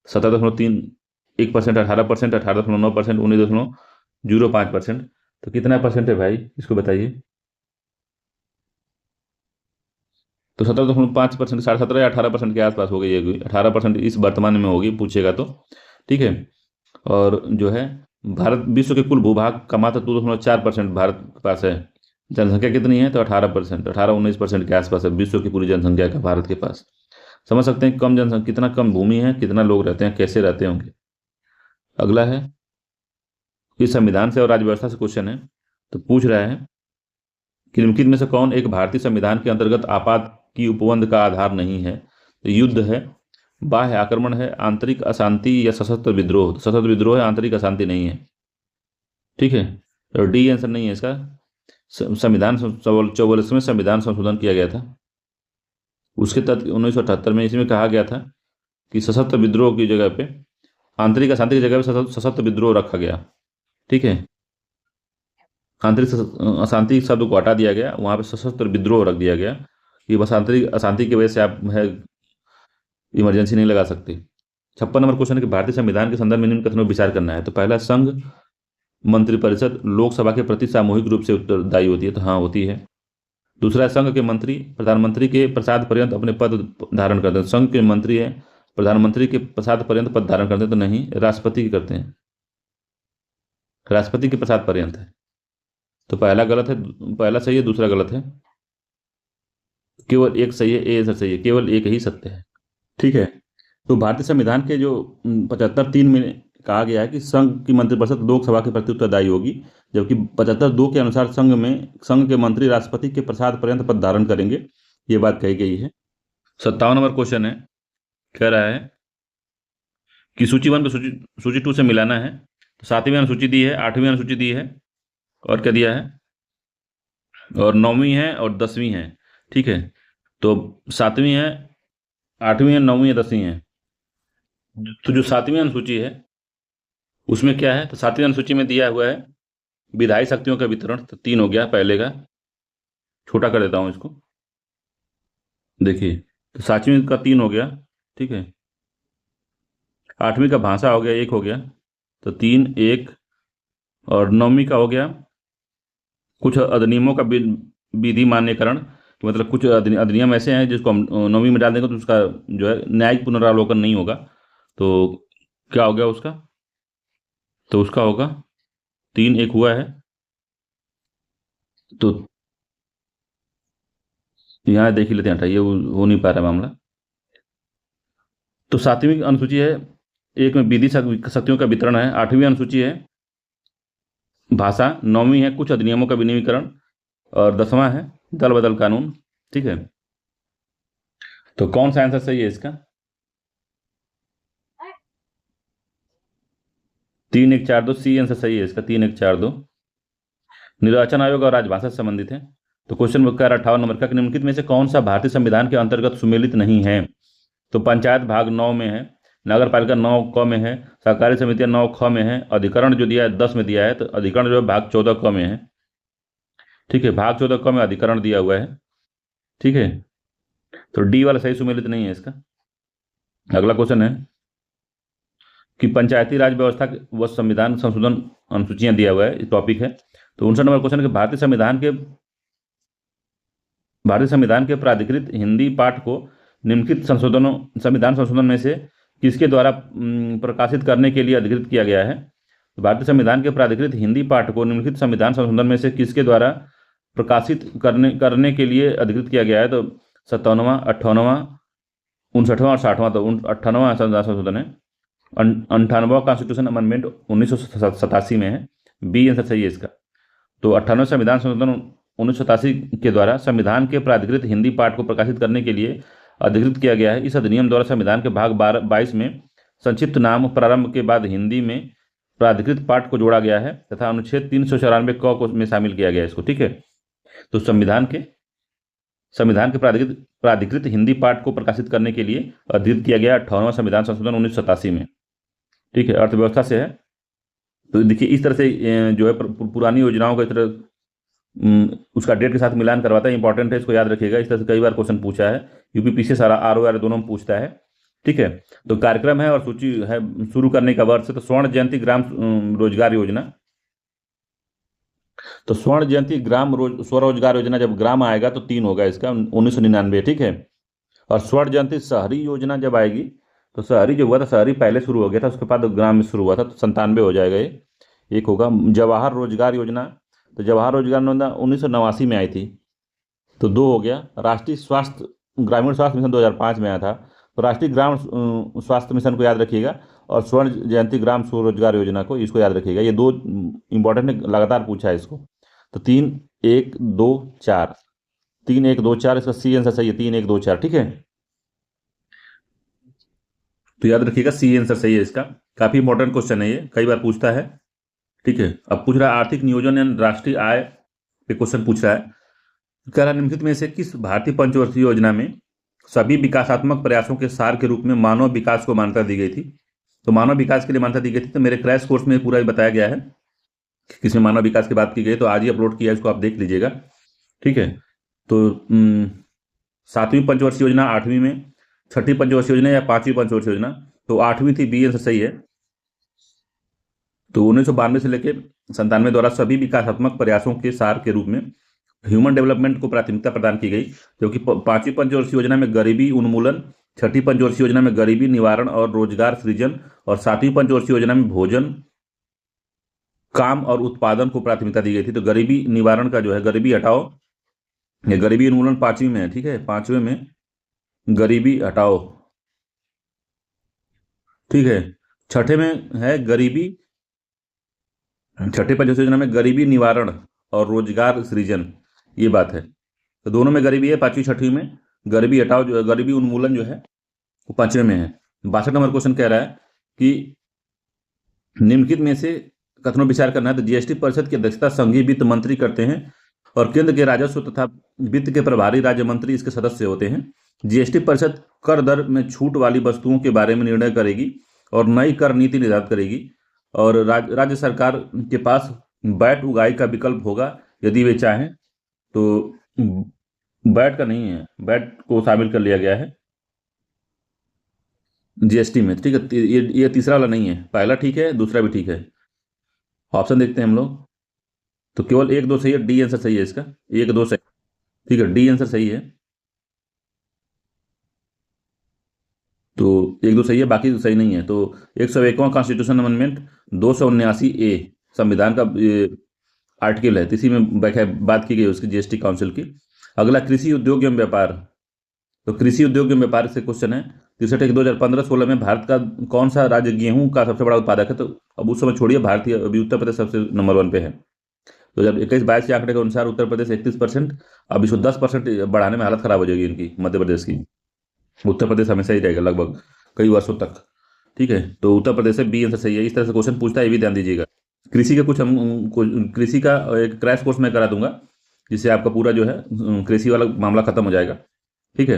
[SPEAKER 1] 17.31%, 18%, 18.9%, 19.05%। तो कितना परसेंट है भाई, इसको बताइए। तो 17.5%, 17.5 या 18% के आसपास हो गई है, 18% इस वर्तमान में होगी पूछेगा तो। ठीक है। और जो है, भारत विश्व के कुल भूभाग का मात्र 2.4% भारत के पास है। जनसंख्या कितनी है? तो 18%, 18-19% के आसपास है विश्व की पूरी जनसंख्या का भारत के पास। समझ सकते हैं कम जनसंख्या, कितना कम भूमि है, कितना लोग रहते हैं, कैसे रहते होंगे। अगला है, इस संविधान से और राज्य व्यवस्था से क्वेश्चन है। तो पूछ रहा है कि निम्नलिखित में से कौन एक भारतीय संविधान के अंतर्गत आपात की उपबंध का आधार नहीं है? तो युद्ध है, बाह्य आक्रमण है, आंतरिक अशांति या सशस्त्र विद्रोह। तो सशस्त्र विद्रोह है, आंतरिक अशांति नहीं है। ठीक है। तो डी आंसर नहीं है इसका। संविधान 44 में संविधान संशोधन किया गया था, उसके तहत 1978 में इसमें कहा गया था कि सशस्त्र विद्रोह की जगह पे, आंतरिक अशांति की जगह पे सशस्त्र विद्रोह रखा गया। ठीक है। आंतरिक अशांति शब्द को हटा दिया गया, वहां पे सशस्त्र विद्रोह रख दिया गया कि बस आंतरिक अशांति की वजह से आप है इमरजेंसी नहीं लगा सकते। 56 नंबर क्वेश्चन है कि भारतीय संविधान के संदर्भ में निम्न कथनों पर विचार करना है। तो पहला, संघ मंत्रिपरिषद लोकसभा के प्रति सामूहिक रूप से उत्तरदायी होती है। तो हाँ, होती है। दूसरा, संघ के मंत्री प्रधानमंत्री के प्रसाद पर्यंत अपने पद धारण करते हैं। संघ के मंत्री है, प्रधानमंत्री के प्रसाद पर्यंत पद धारण करते हैं। तो नहीं, राष्ट्रपति की करते हैं, राष्ट्रपति के प्रसाद पर्यंत है। तो पहला गलत है, पहला सही है, दूसरा गलत है। केवल एक सही है, ए आंसर सही है, केवल एक ही सत्य है। ठीक है। तो भारतीय संविधान के जो 75(3) में कहा गया है कि संघ की मंत्रिपरिषद लोकसभा के प्रति उत्तरदायी होगी, जबकि 75(2) के अनुसार संघ के मंत्री राष्ट्रपति के प्रसाद पर्यंत पद धारण करेंगे, ये बात कही गई है। 57 नंबर क्वेश्चन है, कह रहा है कि सूची 1 को सूची 2 से मिलाना है। तो 7वीं अनुसूची दी है, 8वीं अनुसूची दी है, और क्या दिया है, और 9वीं है और 10वीं है। ठीक है। तो 7वीं है, 8वीं है, 9वीं है, 10वीं है। तो जो 7वीं अनुसूची है उसमें क्या है, तो 7वीं अनुसूची में दिया हुआ है विधायी शक्तियों का वितरण। तो 3 हो गया, पहले का छोटा कर देता हूं इसको, देखिए। तो 7वीं का 3 हो गया। ठीक है। 8वीं का भाषा हो गया, 1 हो गया, तो 3 1। और 9वीं का हो गया कुछ अधिनियमों का विधि मान्यकरण, मतलब कुछ अधिनियम ऐसे हैं जिसको हम 9वीं में डाल देंगे तो उसका जो है न्यायिक पुनरावलोकन नहीं होगा। तो क्या हो गया उसका, तो उसका होगा 3 1 हुआ है। तो यहाँ देख ही लेते हैं, हटाइए, हो नहीं पा रहा मामला। तो 7वीं अनुसूची है, 1 में विधि शक्तियों का वितरण है। 8वीं अनुसूची है भाषा। 9वीं है कुछ अधिनियमों का विनियमीकरण, और 10वां है दल बदल कानून। ठीक है। तो कौन सा आंसर सही है इसका? 3 1 4 2 सी आंसर सही है इसका, 3 1 4 2। निर्वाचन आयोग और राजभाषा से संबंधित है। तो क्वेश्चन बुक का 58 नंबर का, निम्नलिखित में से कौन सा भारतीय संविधान के अंतर्गत सुमेलित नहीं है? तो पंचायत भाग 9 में है, नगर पालिका 9 क में है, सहकारी समितियां 9 ख में है, अधिकरण जो दिया है 10 में दिया है। तो अधिकरण जो है भाग 14 क में है। ठीक है, भाग 14 क में अधिकरण दिया हुआ है। ठीक है। तो डी वाला सही सुमेलित नहीं है इसका। अगला क्वेश्चन है कि पंचायती राज व्यवस्था व संविधान संशोधन अनुसूचियां दिया हुआ है, टॉपिक है। तो 59 नंबर क्वेश्चन है कि भारतीय संविधान के प्राधिकृत हिंदी पाठ को निम्नलिखित संविधान संशोधन में से किसके द्वारा प्रकाशित करने के लिए अधिकृत किया गया है? तो भारतीय संविधान के प्राधिकृत हिंदी पाठ को निम्नलिखित संविधान संशोधन में से किसके द्वारा प्रकाशित करने के लिए अधिकृत किया गया है? तो 57वां, 58वां, 59वां और 60वां। तो 58वां संविधान संशोधन है, 98वां कॉन्स्टिट्यूशन अमेंडमेंट 1987 में है, बी आंसर सही है इसका। तो 98वां संविधान संशोधन 1987 के द्वारा संविधान के प्राधिकृत हिंदी पाठ को प्रकाशित करने के लिए अधिकृत किया गया है। इस अधिनियम द्वारा संविधान के भाग 22 में संक्षिप्त नाम प्रारंभ के बाद हिंदी में प्राधिकृत पाठ को जोड़ा गया है तथा अनुच्छेद 394 क को में शामिल किया गया है इसको। ठीक है, तो संविधान के प्राधिकृत हिंदी पाठ को प्रकाशित करने के लिए अधिकृत किया गया 58वां संविधान संशोधन 1987 में। ठीक है, अर्थव्यवस्था से है। तो देखिए इस तरह से जो है पुरानी योजनाओं का इस तरह उसका डेट के साथ मिलान करवाता है। इंपॉर्टेंट है, इसको याद रखिएगा। इस तरह से कई बार क्वेश्चन पूछा है, यूपीपीसी सारा आर दोनों में पूछता है। ठीक है, तो कार्यक्रम है और सूची है शुरू करने का वर्ष है। तो स्वर्ण जयंती ग्राम रोजगार योजना, तो स्वर्ण जयंती स्वरोजगार योजना, जब ग्राम आएगा तो 3 होगा इसका 1999। ठीक है, और स्वर्ण जयंती शहरी योजना जब आएगी तो शहरी जो हुआ था, शहरी पहले शुरू हो गया था, उसके बाद ग्राम में शुरू हुआ था, तो 97 हो जाएगा ये। एक होगा जवाहर रोजगार योजना, तो जवाहर रोजगार योजना 1989 में आई थी, तो 2 हो गया। राष्ट्रीय स्वास्थ्य ग्रामीण स्वास्थ्य मिशन 2005 में आया था, तो राष्ट्रीय ग्राम स्वास्थ्य मिशन को याद रखिएगा और स्वर्ण जयंती ग्राम स्वरोजगार योजना को, इसको याद रखिएगा। ये 2 इंपॉर्टेंट है, लगातार पूछा है इसको। तो 3 1 2 4, 3 1 2 4 इसका सी आंसर सही है, 3 1 2 4। ठीक है, तो याद रखिएगा सी आंसर सही है इसका। काफी इंपॉर्टेंट क्वेश्चन है ये, कई बार पूछता है। ठीक है, अब पूछ रहा है आर्थिक नियोजन एवं राष्ट्रीय आय पे क्वेश्चन पूछ रहा है। कह रहा है निम्नलिखित में से किस भारतीय पंचवर्षीय योजना में सभी विकासात्मक प्रयासों के सार के रूप में मानव विकास को मान्यता दी गई थी? तो मानव विकास के लिए मान्यता दी गई थी, तो मेरे क्रैश कोर्स में पूरा बताया गया है कि किसमें मानव विकास की बात की गई, तो आज ही अपलोड किया है, इसको आप देख लीजिएगा। ठीक है, तो 7वीं पंचवर्षीय योजना 8वीं में, 6ठी पंचवर्षीय योजना या 5वीं पंचवर्षीय योजना, तो 8वीं थी, बी आंसर सही है। तो 1992 से लेकर 97 द्वारा सभी विकासात्मक प्रयासों के सार के रूप में ह्यूमन डेवलपमेंट को प्राथमिकता प्रदान की गई, क्योंकि 5वीं पंचवर्षीय योजना में गरीबी उन्मूलन, 6ठी पंचवर्षीय योजना में गरीबी निवारण और रोजगार सृजन, और 7वीं पंचवर्षीय योजना में भोजन, काम और उत्पादन को प्राथमिकता दी गई थी। तो गरीबी निवारण का जो है, गरीबी हटाओ, ये गरीबी उन्मूलन 5वीं में है। ठीक है, 5वें में गरीबी हटाओ। ठीक है, 6ठे में है गरीबी, 6ठे पंचवर्षीय योजना में गरीबी निवारण और रोजगार सृजन, ये बात है। तो दोनों में गरीबी है, 5वीं 6वीं में गरीबी हटाओ, जो गरीबी उन्मूलन जो है वो 5वें में है। 62 नंबर क्वेश्चन कह रहा है कि निम्नलिखित में से कथनों विचार करना है। तो जीएसटी परिषद की अध्यक्षता संघीय वित्त मंत्री करते हैं और केंद्र के राजस्व तथा वित्त के प्रभारी राज्य मंत्री इसके सदस्य होते हैं। जीएसटी परिषद कर दर में छूट वाली वस्तुओं के बारे में निर्णय करेगी और नई कर नीति निर्धारित करेगी, और राज्य सरकार के पास वैट उगाही का विकल्प होगा यदि वे चाहें। तो वैट का नहीं है, वैट को शामिल कर लिया गया है जीएसटी में। ठीक है, ये तीसरा वाला नहीं है, पहला ठीक है, दूसरा भी ठीक है। ऑप्शन देखते हैं हम लोग, तो केवल 1 2 सही है, डी आंसर सही है इसका, 1 2 सही। ठीक है, डी आंसर सही है, तो 1 2 सही है, बाकी सही नहीं है। तो 101वां कॉन्स्टिट्यूशन अमेंडमेंट 279A संविधान का आर्टिकल है, इसी में व्याख्या बात की गई उसकी, जीएसटी काउंसिल की। अगला कृषि उद्योग एवं व्यापार, तो कृषि उद्योग एवं व्यापार से क्वेश्चन है। 63 2015-16 में भारत का कौन सा राज्य गेहूं का सबसे बड़ा उत्पादक है? तो अब उस समय छोड़िए, भारतीय अभी उत्तर प्रदेश सबसे नंबर 1 पे है। तो जब 21-22 के आंकड़े के अनुसार उत्तर प्रदेश 31%, अब इसको 10% बढ़ाने में हालत खराब हो जाएगी इनकी, मध्य प्रदेश की। उत्तर प्रदेश हमेशा ही रहेगा लगभग कई वर्षों तक। ठीक है, तो उत्तर प्रदेश से बी आंसर सही है। इस तरह से क्वेश्चन पूछता है, ये भी ध्यान दीजिएगा। कृषि के कुछ कृषि का एक क्रैश कोर्स मैं करा दूंगा, जिससे आपका पूरा जो है कृषि वाला मामला खत्म हो जाएगा। ठीक है,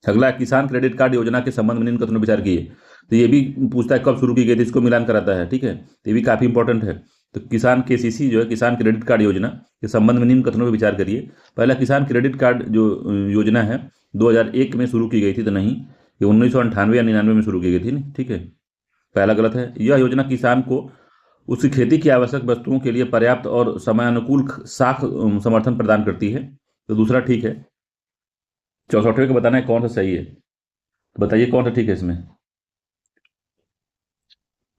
[SPEAKER 1] अगला किसान क्रेडिट कार्ड योजना के संबंध में निम्न कथनों विचार किए। तो ये भी पूछता है कब शुरू की गई थी, इसको मिलान कराता है। ठीक है, तो ये भी काफी इंपॉर्टेंट है। तो किसान केसीसी जो है, किसान क्रेडिट कार्ड योजना के संबंध में निम्न कथनों पर विचार करिए। पहला, किसान क्रेडिट कार्ड जो योजना है 2001 में शुरू की गई थी, तो नहीं, ये 1998 या 99 में शुरू की गई थी। ठीक है, पहला गलत है। यह योजना किसान को उसकी खेती की आवश्यक वस्तुओं के लिए पर्याप्त और समयानुकूल साख समर्थन प्रदान करती है, तो दूसरा ठीक है। 64वें को बताना है कौन सा सही है, तो बताइए कौन सा ठीक है इसमें।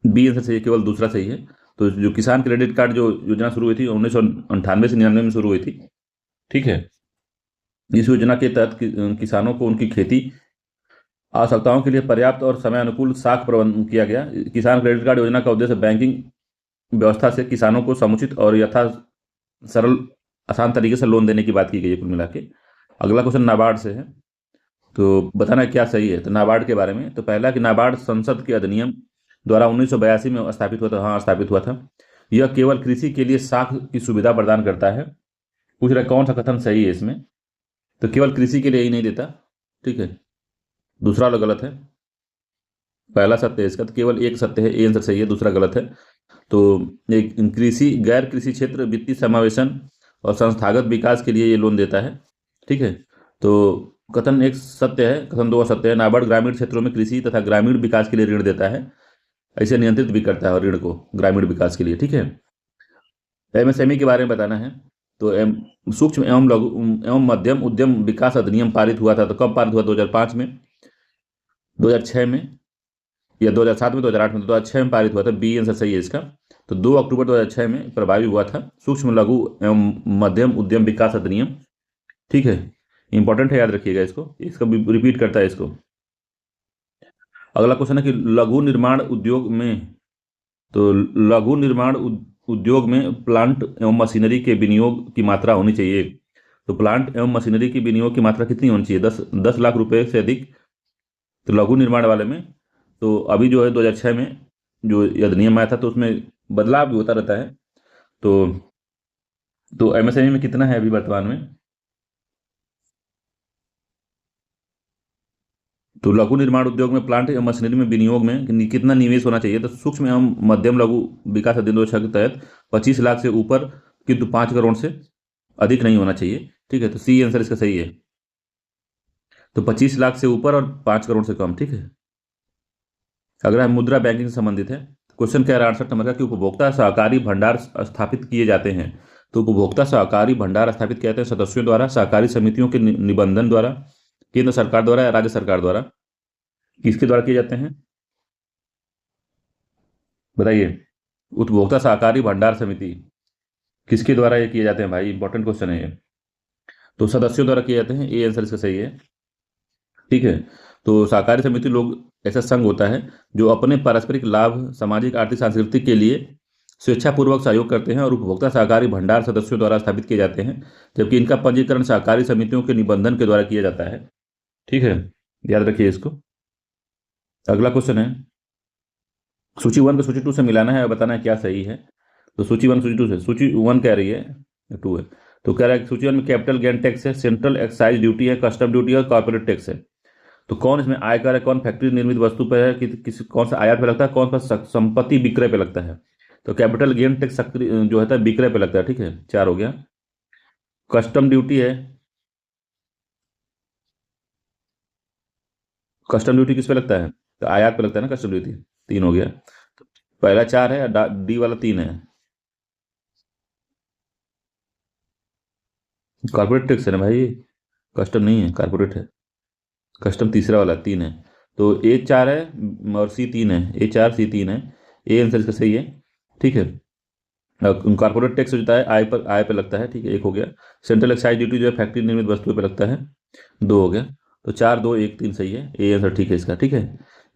[SPEAKER 1] बी आंसर सही है, केवल दूसरा सही है। तो जो किसान क्रेडिट कार्ड जो योजना शुरू हुई थी 1998 से 99 में शुरू हुई थी। ठीक है, इस योजना के तहत किसानों को उनकी खेती आवश्यकताओं के लिए पर्याप्त और समयानुकूल साख प्रबंध किया गया। किसान क्रेडिट कार्ड योजना का उद्देश्य बैंकिंग व्यवस्था से किसानों को समुचित और यथा सरल आसान तरीके से लोन देने की बात की गई है कुल मिला के। अगला क्वेश्चन नाबार्ड से है, तो बताना क्या सही है। तो नाबार्ड के बारे में तो पहला कि नाबार्ड संसद के अधिनियम द्वारा 1982 में स्थापित हुआ था। हाँ, स्थापित हुआ था। यह केवल कृषि के लिए साख की सुविधा प्रदान करता है। पूछ रहा है कौन सा कथन सही है इसमें। तो केवल कृषि के लिए ही नहीं देता, ठीक है। दूसरा वाला गलत है, पहला सत्य है इसका, तो केवल एक सत्य है, ए आंसर सही है, दूसरा गलत है। तो एक कृषि गैर कृषि क्षेत्र वित्तीय समावेशन और संस्थागत विकास के लिए ये लोन देता है, ठीक है। तो कथन एक सत्य है, कथन दो असत्य है। नाबार्ड ग्रामीण क्षेत्रों में कृषि तथा ग्रामीण विकास के लिए ऋण देता है, ऐसे नियंत्रित भी करता है ऋण को ग्रामीण विकास के लिए, ठीक है। एमएसएमई के बारे में बताना है। तो सूक्ष्म एवं लघु एवं मध्यम उद्यम विकास अधिनियम पारित हुआ था, तो कब पारित हुआ? 2005 में, 2006 में, या 2007 में, 2008 में? 2006 में पारित हुआ था, बी आंसर सही है इसका। तो 2 अक्टूबर 2006 में प्रभावी हुआ था सूक्ष्म लघु एवं मध्यम उद्यम विकास अधिनियम, ठीक है। इंपॉर्टेंट है, याद रखिएगा इसको, इसका रिपीट करता है इसको। अगला क्वेश्चन है कि लघु निर्माण उद्योग में, तो लघु निर्माण उद्योग में प्लांट एवं मशीनरी के विनियोग की मात्रा होनी चाहिए। तो प्लांट एवं मशीनरी की विनियोग की मात्रा कितनी होनी चाहिए? 10 लाख रुपए से अधिक। तो लघु निर्माण वाले में, तो अभी जो है 2006 में जो अधिनियम आया था, तो उसमें बदलाव भी होता रहता है। तो एमएसएमई में कितना है अभी वर्तमान में? तो लघु निर्माण उद्योग में प्लांट एवं मशीनरी में विनियोग में कितना निवेश होना चाहिए? तो सूक्ष्म एवं मध्यम लघु विकास अधिनियम 2006 के तहत 25 लाख से ऊपर, किंतु 5 करोड़ से अधिक नहीं होना चाहिए, ठीक है। तो सी आंसर इसका सही है। तो 25 लाख से ऊपर और 5 करोड़ से कम, ठीक है। अगला मुद्रा बैंकिंग से संबंधित है। क्वेश्चन कह रहा है 68 नंबर का कि उपभोक्ता सहकारी भंडार स्थापित किए जाते हैं। तो उपभोक्ता सहकारी भंडार स्थापित किए जाते हैं सदस्यों द्वारा, सहकारी समितियों के निबंधन द्वारा, केंद्र सरकार द्वारा या राज्य सरकार द्वारा? किसके द्वारा किए जाते हैं बताइए? उपभोक्ता सहकारी भंडार समिति किसके द्वारा ये किए जाते हैं भाई? इंपॉर्टेंट क्वेश्चन है ये। तो सदस्यों द्वारा किए जाते हैं, ए आंसर इसका सही है, ठीक है। तो सहकारी समिति लोग ऐसा संघ होता है जो अपने पारस्परिक लाभ, सामाजिक, आर्थिक, सांस्कृतिक के लिए स्वेच्छापूर्वक सहयोग करते हैं और उपभोक्ता सहकारी भंडार सदस्यों द्वारा स्थापित किए जाते हैं, जबकि इनका पंजीकरण सहकारी समितियों के निबंधन के द्वारा किया जाता है, ठीक है। याद रखिए इसको। अगला क्वेश्चन है, सूची 1 को सूची 2 से मिलाना है और बताना है क्या सही है। तो सूची 1 सूची 2 से, सूची 1 कह रही है 2 है, तो कह रहा है सूची 1 में कैपिटल गेन टैक्स है, सेंट्रल एक्साइज ड्यूटी है, कस्टम ड्यूटी है और कॉर्पोरेट टैक्स है। तो कौन इसमें आयकर है, कौन फैक्ट्री निर्मित वस्तु पे है, किसी कौन सा आयात पे लगता है, कौन सा संपत्ति विक्रय पे लगता है? तो कैपिटल गेन टैक्स जो है विक्रय पे लगता है, ठीक है, 4 हो गया। कस्टम ड्यूटी है, कस्टम ड्यूटी किस पे लगता है? तो आयात पे लगता है ना कस्टम ड्यूटी, 3 हो गया। तो पहला 4 है, डी वाला 3 है। कॉर्पोरेट टैक्स है ना भाई, कस्टम नहीं है, कॉर्पोरेट है। कस्टम तीसरा वाला 3 है। तो ए 4 है और सी 3 है, ए 4 सी 3 है, ए आंसर इसका सही है, ठीक है। कॉर्पोरेट टैक्स होता है आय पर लगता है, ठीक है, 1 हो गया। सेंट्रल एक्साइज ड्यूटी जो है फैक्ट्री निर्मित वस्तुओं पर लगता है, 2 हो गया। तो 4 2 1 3 सही है, ए आंसर ठीक है इसका, ठीक है,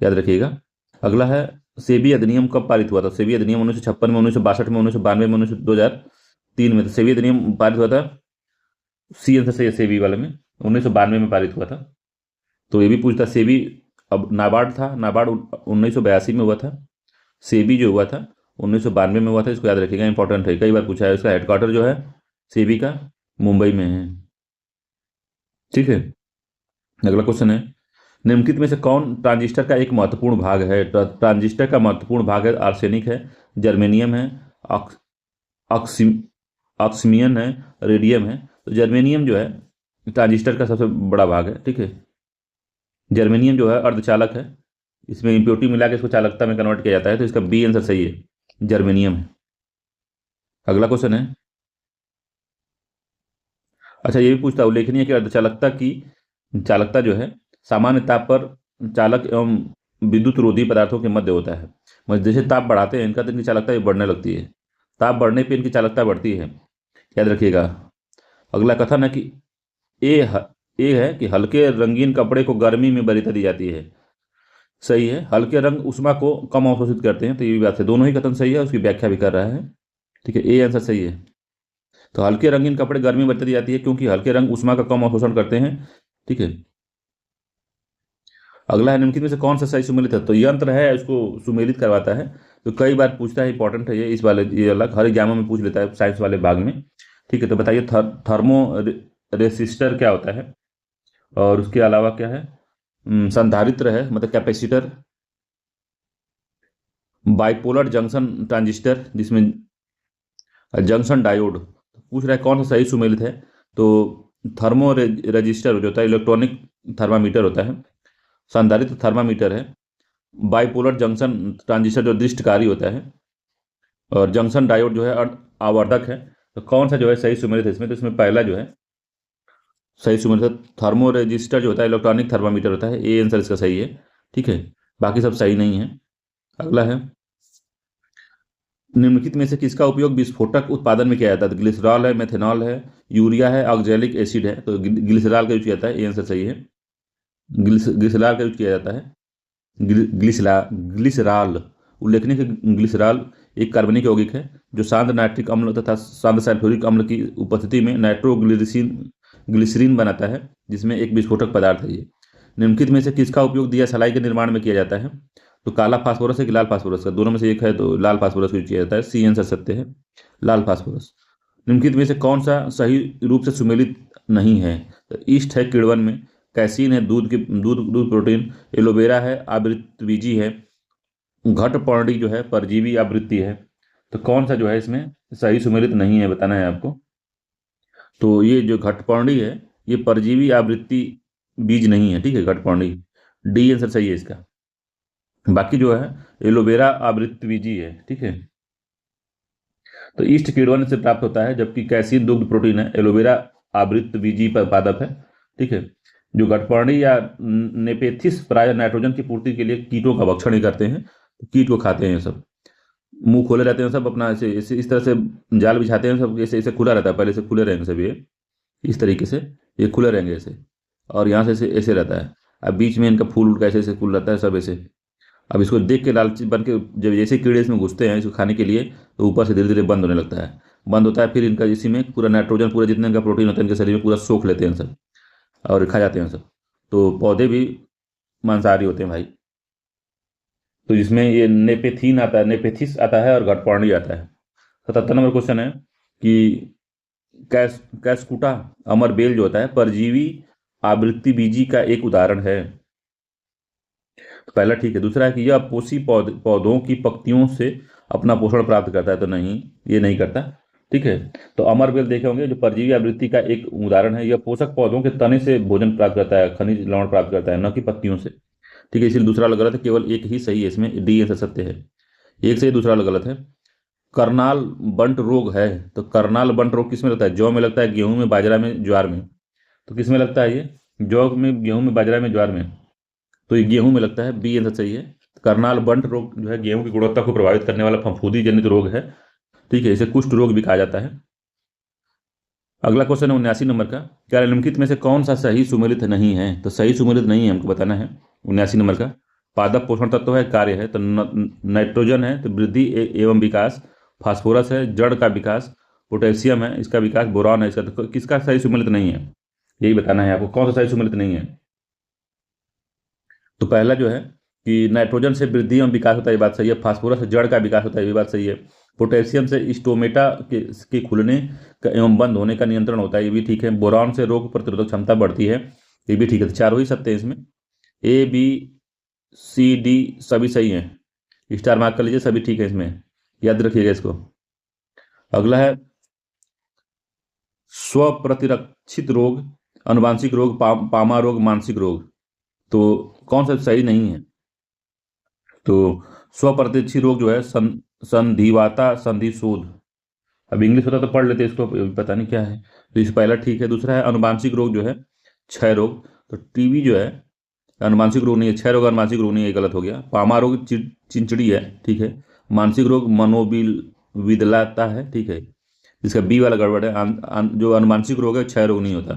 [SPEAKER 1] याद रखिएगा। अगला है सेबी अधिनियम कब पारित हुआ था? सेबी अधिनियम 1956 में, 1962 में, 1992 में, 2003 में। तो सेबी अधिनियम पारित हुआ था, सी आंसर सही है सेबी वाले में, 1992 में पारित हुआ था। तो ये भी पूछता सेबी, अब नाबार्ड था, नाबार्ड 1982 में हुआ था, सेबी जो हुआ था 1992 में हुआ था, इसको याद रखिएगा, इंपॉर्टेंट है, कई बार पूछा है। इसका हेडक्वार्टर जो है सेबी का मुंबई में है, ठीक है। अगला क्वेश्चन है, निम्नलिखित में से कौन ट्रांजिस्टर का एक महत्वपूर्ण भाग है? ट्रांजिस्टर का महत्वपूर्ण भाग है आर्सेनिक है, जर्मेनियम है, ऑक्सीमियन है, रेडियम है। तो जर्मेनियम जो है ट्रांजिस्टर का सबसे बड़ा भाग है, ठीक है। जर्मेनियम जो है अर्धचालक है, इसमें इम्प्योरिटी मिला के इसको चालकता में कन्वर्ट किया जाता है, तो इसका बी आंसर सही है, जर्मेनियम है। अगला क्वेश्चन है, अच्छा ये भी पूछता है, उल्लेखनीय है कि अर्धचालकता की चालकता जो है सामान्य ताप पर चालक एवं विद्युत रोधी पदार्थों के मध्य होता है। मतलब जैसे ताप बढ़ाते हैं इनका, तो इनकी चालकता भी बढ़ने लगती है, ताप बढ़ने पर इनकी चालकता बढ़ती है, याद रखिएगा। अगला कथन है कि ए ए है कि हल्के रंगीन कपड़े को गर्मी में वरीयता दी जाती है, सही है। हल्के रंग ऊष्मा को कम अवशोषित करते हैं, तो ये भी बात है, दोनों ही कथन सही है, उसकी व्याख्या भी कर रहा है, ठीक है, ए आंसर सही है। तो हल्के रंगीन कपड़े गर्मी में बरती जाती है क्योंकि हल्के रंग ऊष्मा का कम अवशोषण करते हैं। ठीक है। अगला है, निम्नलिखित में से कौन सा सही सुमेलित है? तो यंत्र है उसको सुमेलित करवाता है। तो कई बार पूछता है, इंपॉर्टेंट है ये, इस वाले ये अलग हर एग्जामों में पूछ लेता है साइंस वाले भाग में। ठीक है, तो बताइए थर्मो रेसिस्टर क्या होता है? और उसके अलावा क्या है? संधारित्र है, मतलब कैपेसिटर। बाइपोलर जंक्शन ट्रांजिस्टर, जिसमें जंक्शन डायोड। पूछ रहा है कौन सा सही सुमेलित है? तो थर्मो रजिस्टर जो होता है इलेक्ट्रॉनिक थर्मामीटर होता है। संधारित्र थर्मामीटर है। बाइपोलर जंक्शन ट्रांजिस्टर जो दृष्टिकारी होता है। और जंक्शन डायोड जो है आवर्धक है। तो कौन सा जो है सही सुमेलित है इसमें? तो इसमें पहला जो है सही सुमेलित है, थर्मो रजिस्टर जो होता है इलेक्ट्रॉनिक थर्मामीटर होता है। ए आंसर इसका सही है। ठीक है, बाकी सब सही नहीं है। अगला है, निम्नलिखित में से किसका उपयोग विस्फोटक उत्पादन में किया जाता है? तो ग्लिसरॉल है, मेथेनॉल है, यूरिया है, ऑक्जेलिक एसिड है। तो ग्लिसरॉल का यूज किया जाता है, ये आंसर सही है। ग्लिसरॉल का यूज किया जाता है। ग्लिसरॉल, उल्लेखनीय है कि ग्लिसरॉल एक कार्बनिक यौगिक है जो शांत नाइट्रिक अम्ल तथा शांत सल्फ्यूरिक अम्ल की उपस्थिति में नाइट्रोग्लिसरीन ग्लिसरीन बनाता है, जिसमें एक विस्फोटक पदार्थ है ये। निम्नलिखित में से किसका उपयोग दिया सलाई के निर्माण में किया जाता है? तो काला फास्फोरस है कि लाल फास्फोरस का? दोनों में से एक है, तो लाल फास्फोरस का यूज किया जाता है। सी आंसर सत्य है, लाल फास्फोरस। निम्नलिखित में से कौन सा सही रूप से सुमेलित नहीं है? तो ईस्ट है किण्वन में, कैसीन है दूध प्रोटीन, एलोवेरा है आवृतबीजी है, घटपर्णी जो है परजीवी आवृत्ति है। तो कौन सा जो है इसमें सही सुमेलित नहीं है, बताना है आपको। तो ये जो घटपर्णी है ये परजीवी आवृत्ति बीज नहीं है। ठीक है, घटपर्णी, डी आंसर सही है इसका। बाकी जो है एलोवेरा आवृतबीजी है। ठीक है, तो ईस्ट किण्वन से प्राप्त होता है, जबकि कैसीन दुग्ध प्रोटीन है, एलोवेरा आवृतबीजी पादप है। ठीक है, जो घटपर्णी या नेपेथिस प्राय नाइट्रोजन की पूर्ति के लिए कीटों का भक्षण ही करते हैं। तो कीट को खाते हैं ये सब, मुंह खोले रहते हैं सब अपना, ऐसे ऐसे इस तरह से जाल बिछाते हैं सब, ऐसे ऐसे खुला रहता है, पहले से खुले रहेंगे सब ये, इस तरीके से ये खुले रहेंगे ऐसे, और यहाँ से ऐसे ऐसे रहता है। अब बीच में इनका फूल उठ ऐसे ऐसे खुल रहता है सब ऐसे। अब इसको देख के लालची बन के जब जैसे कीड़े इसमें घुसते हैं इसको खाने के लिए, तो ऊपर से धीरे धीरे बंद होने लगता है। बंद होता है, फिर इनका इसी में पूरा नाइट्रोजन, पूरा जितने इनका प्रोटीन होता है इनके शरीर में पूरा सोख लेते हैं सब, और खा जाते हैं सब। तो पौधे भी मांसाहारी होते हैं भाई। तो जिसमें ये नेपेथीन आता है, नेपेथिस आता है, और घटपर्णी आता है। 77 नंबर क्वेश्चन है कि कैस्कुटा अमर बेल जो होता है परजीवी आवृत्ति बीजी का एक उदाहरण है। तो पहला ठीक है। दूसरा है कि यह पोषी पौधों की पत्तियों से अपना पोषण प्राप्त करता है। तो नहीं, ये नहीं करता। ठीक है, तो अमर बेल देखे होंगे जो परजीवी आवृत्ति का एक उदाहरण है। यह पोषक पौधों के तने से भोजन प्राप्त करता है, खनिज लवण प्राप्त करता है, न कि पत्तियों से। ठीक है, इसलिए दूसरा गलत है, केवल एक ही सही है इसमें, डी आंसर सत्य है। एक से दूसरा गलत है। करनाल बंट रोग है, तो करनाल बंट रोग किस में लगता है? जौ में लगता है, गेहूं में, बाजरा में, ज्वार में। तो किस में लगता है ये? जौ में, गेहूं में, बाजरा में, ज्वार में। तो ये गेहूं में लगता है, बी आंसर सही है। करनाल बंट रोग जो है गेहूं की गुणवत्ता को प्रभावित करने वाला फफूंदी जनित रोग है। ठीक है, इसे कुष्ठ रोग भी कहा जाता है। अगला क्वेश्चन है 79 नंबर का, क्या निम्नलिखित में से कौन सा सही सुमेलित नहीं है? तो सही सुमेलित नहीं है हमको बताना है। 79 नंबर का, पादप पोषण तत्व है, कार्य है, तो नाइट्रोजन है तो वृद्धि एवं विकास, फास्फोरस है जड़ का विकास, पोटेशियम है इसका विकास, बोरॉन है इसका। तो किसका सही सुमेलित नहीं है, यही बताना है आपको, कौन सा सही सुमेलित नहीं है। तो पहला जो है कि नाइट्रोजन से वृद्धि एवं विकास होता है, ये बात सही है। फास्फोरस से जड़ का विकास होता है, ये बात सही है। पोटेशियम से स्टोमेटा के खुलने का एवं बंद होने का नियंत्रण होता है, ये भी ठीक है। बोरॉन से रोग प्रतिरोधक क्षमता बढ़ती है, ये भी ठीक है। तो चारों ही सत्य है इसमें, ए बी सी डी सभी सही हैं। स्टार मार्क कर लीजिए, सभी ठीक है इसमें, याद रखिएगा इसको। अगला है स्वप्रतिरक्षित रोग, अनुवांशिक रोग, पामा रोग, मानसिक रोग। तो कौन सा सही नहीं है? तो स्वप्रतिरक्षी रोग जो है संधिवाता संधिशोध। अब इंग्लिश होता तो पढ़ लेते इसको, पता नहीं क्या है। तो इस पहला ठीक है। दूसरा है अनुवांशिक रोग जो है क्षय रोग। तो टीबी जो है अनुवांशिक रोग नहीं है, क्षय रोग अनुवांशिक रोग नहीं है, गलत हो गया। पामा रोग चिंचड़ी है, ठीक है। मानसिक रोग मनोबिल विदलाता है, ठीक है। इसका बी वाला गड़बड़ है। जो अनुवांशिक रोग है क्षय रोग नहीं होता।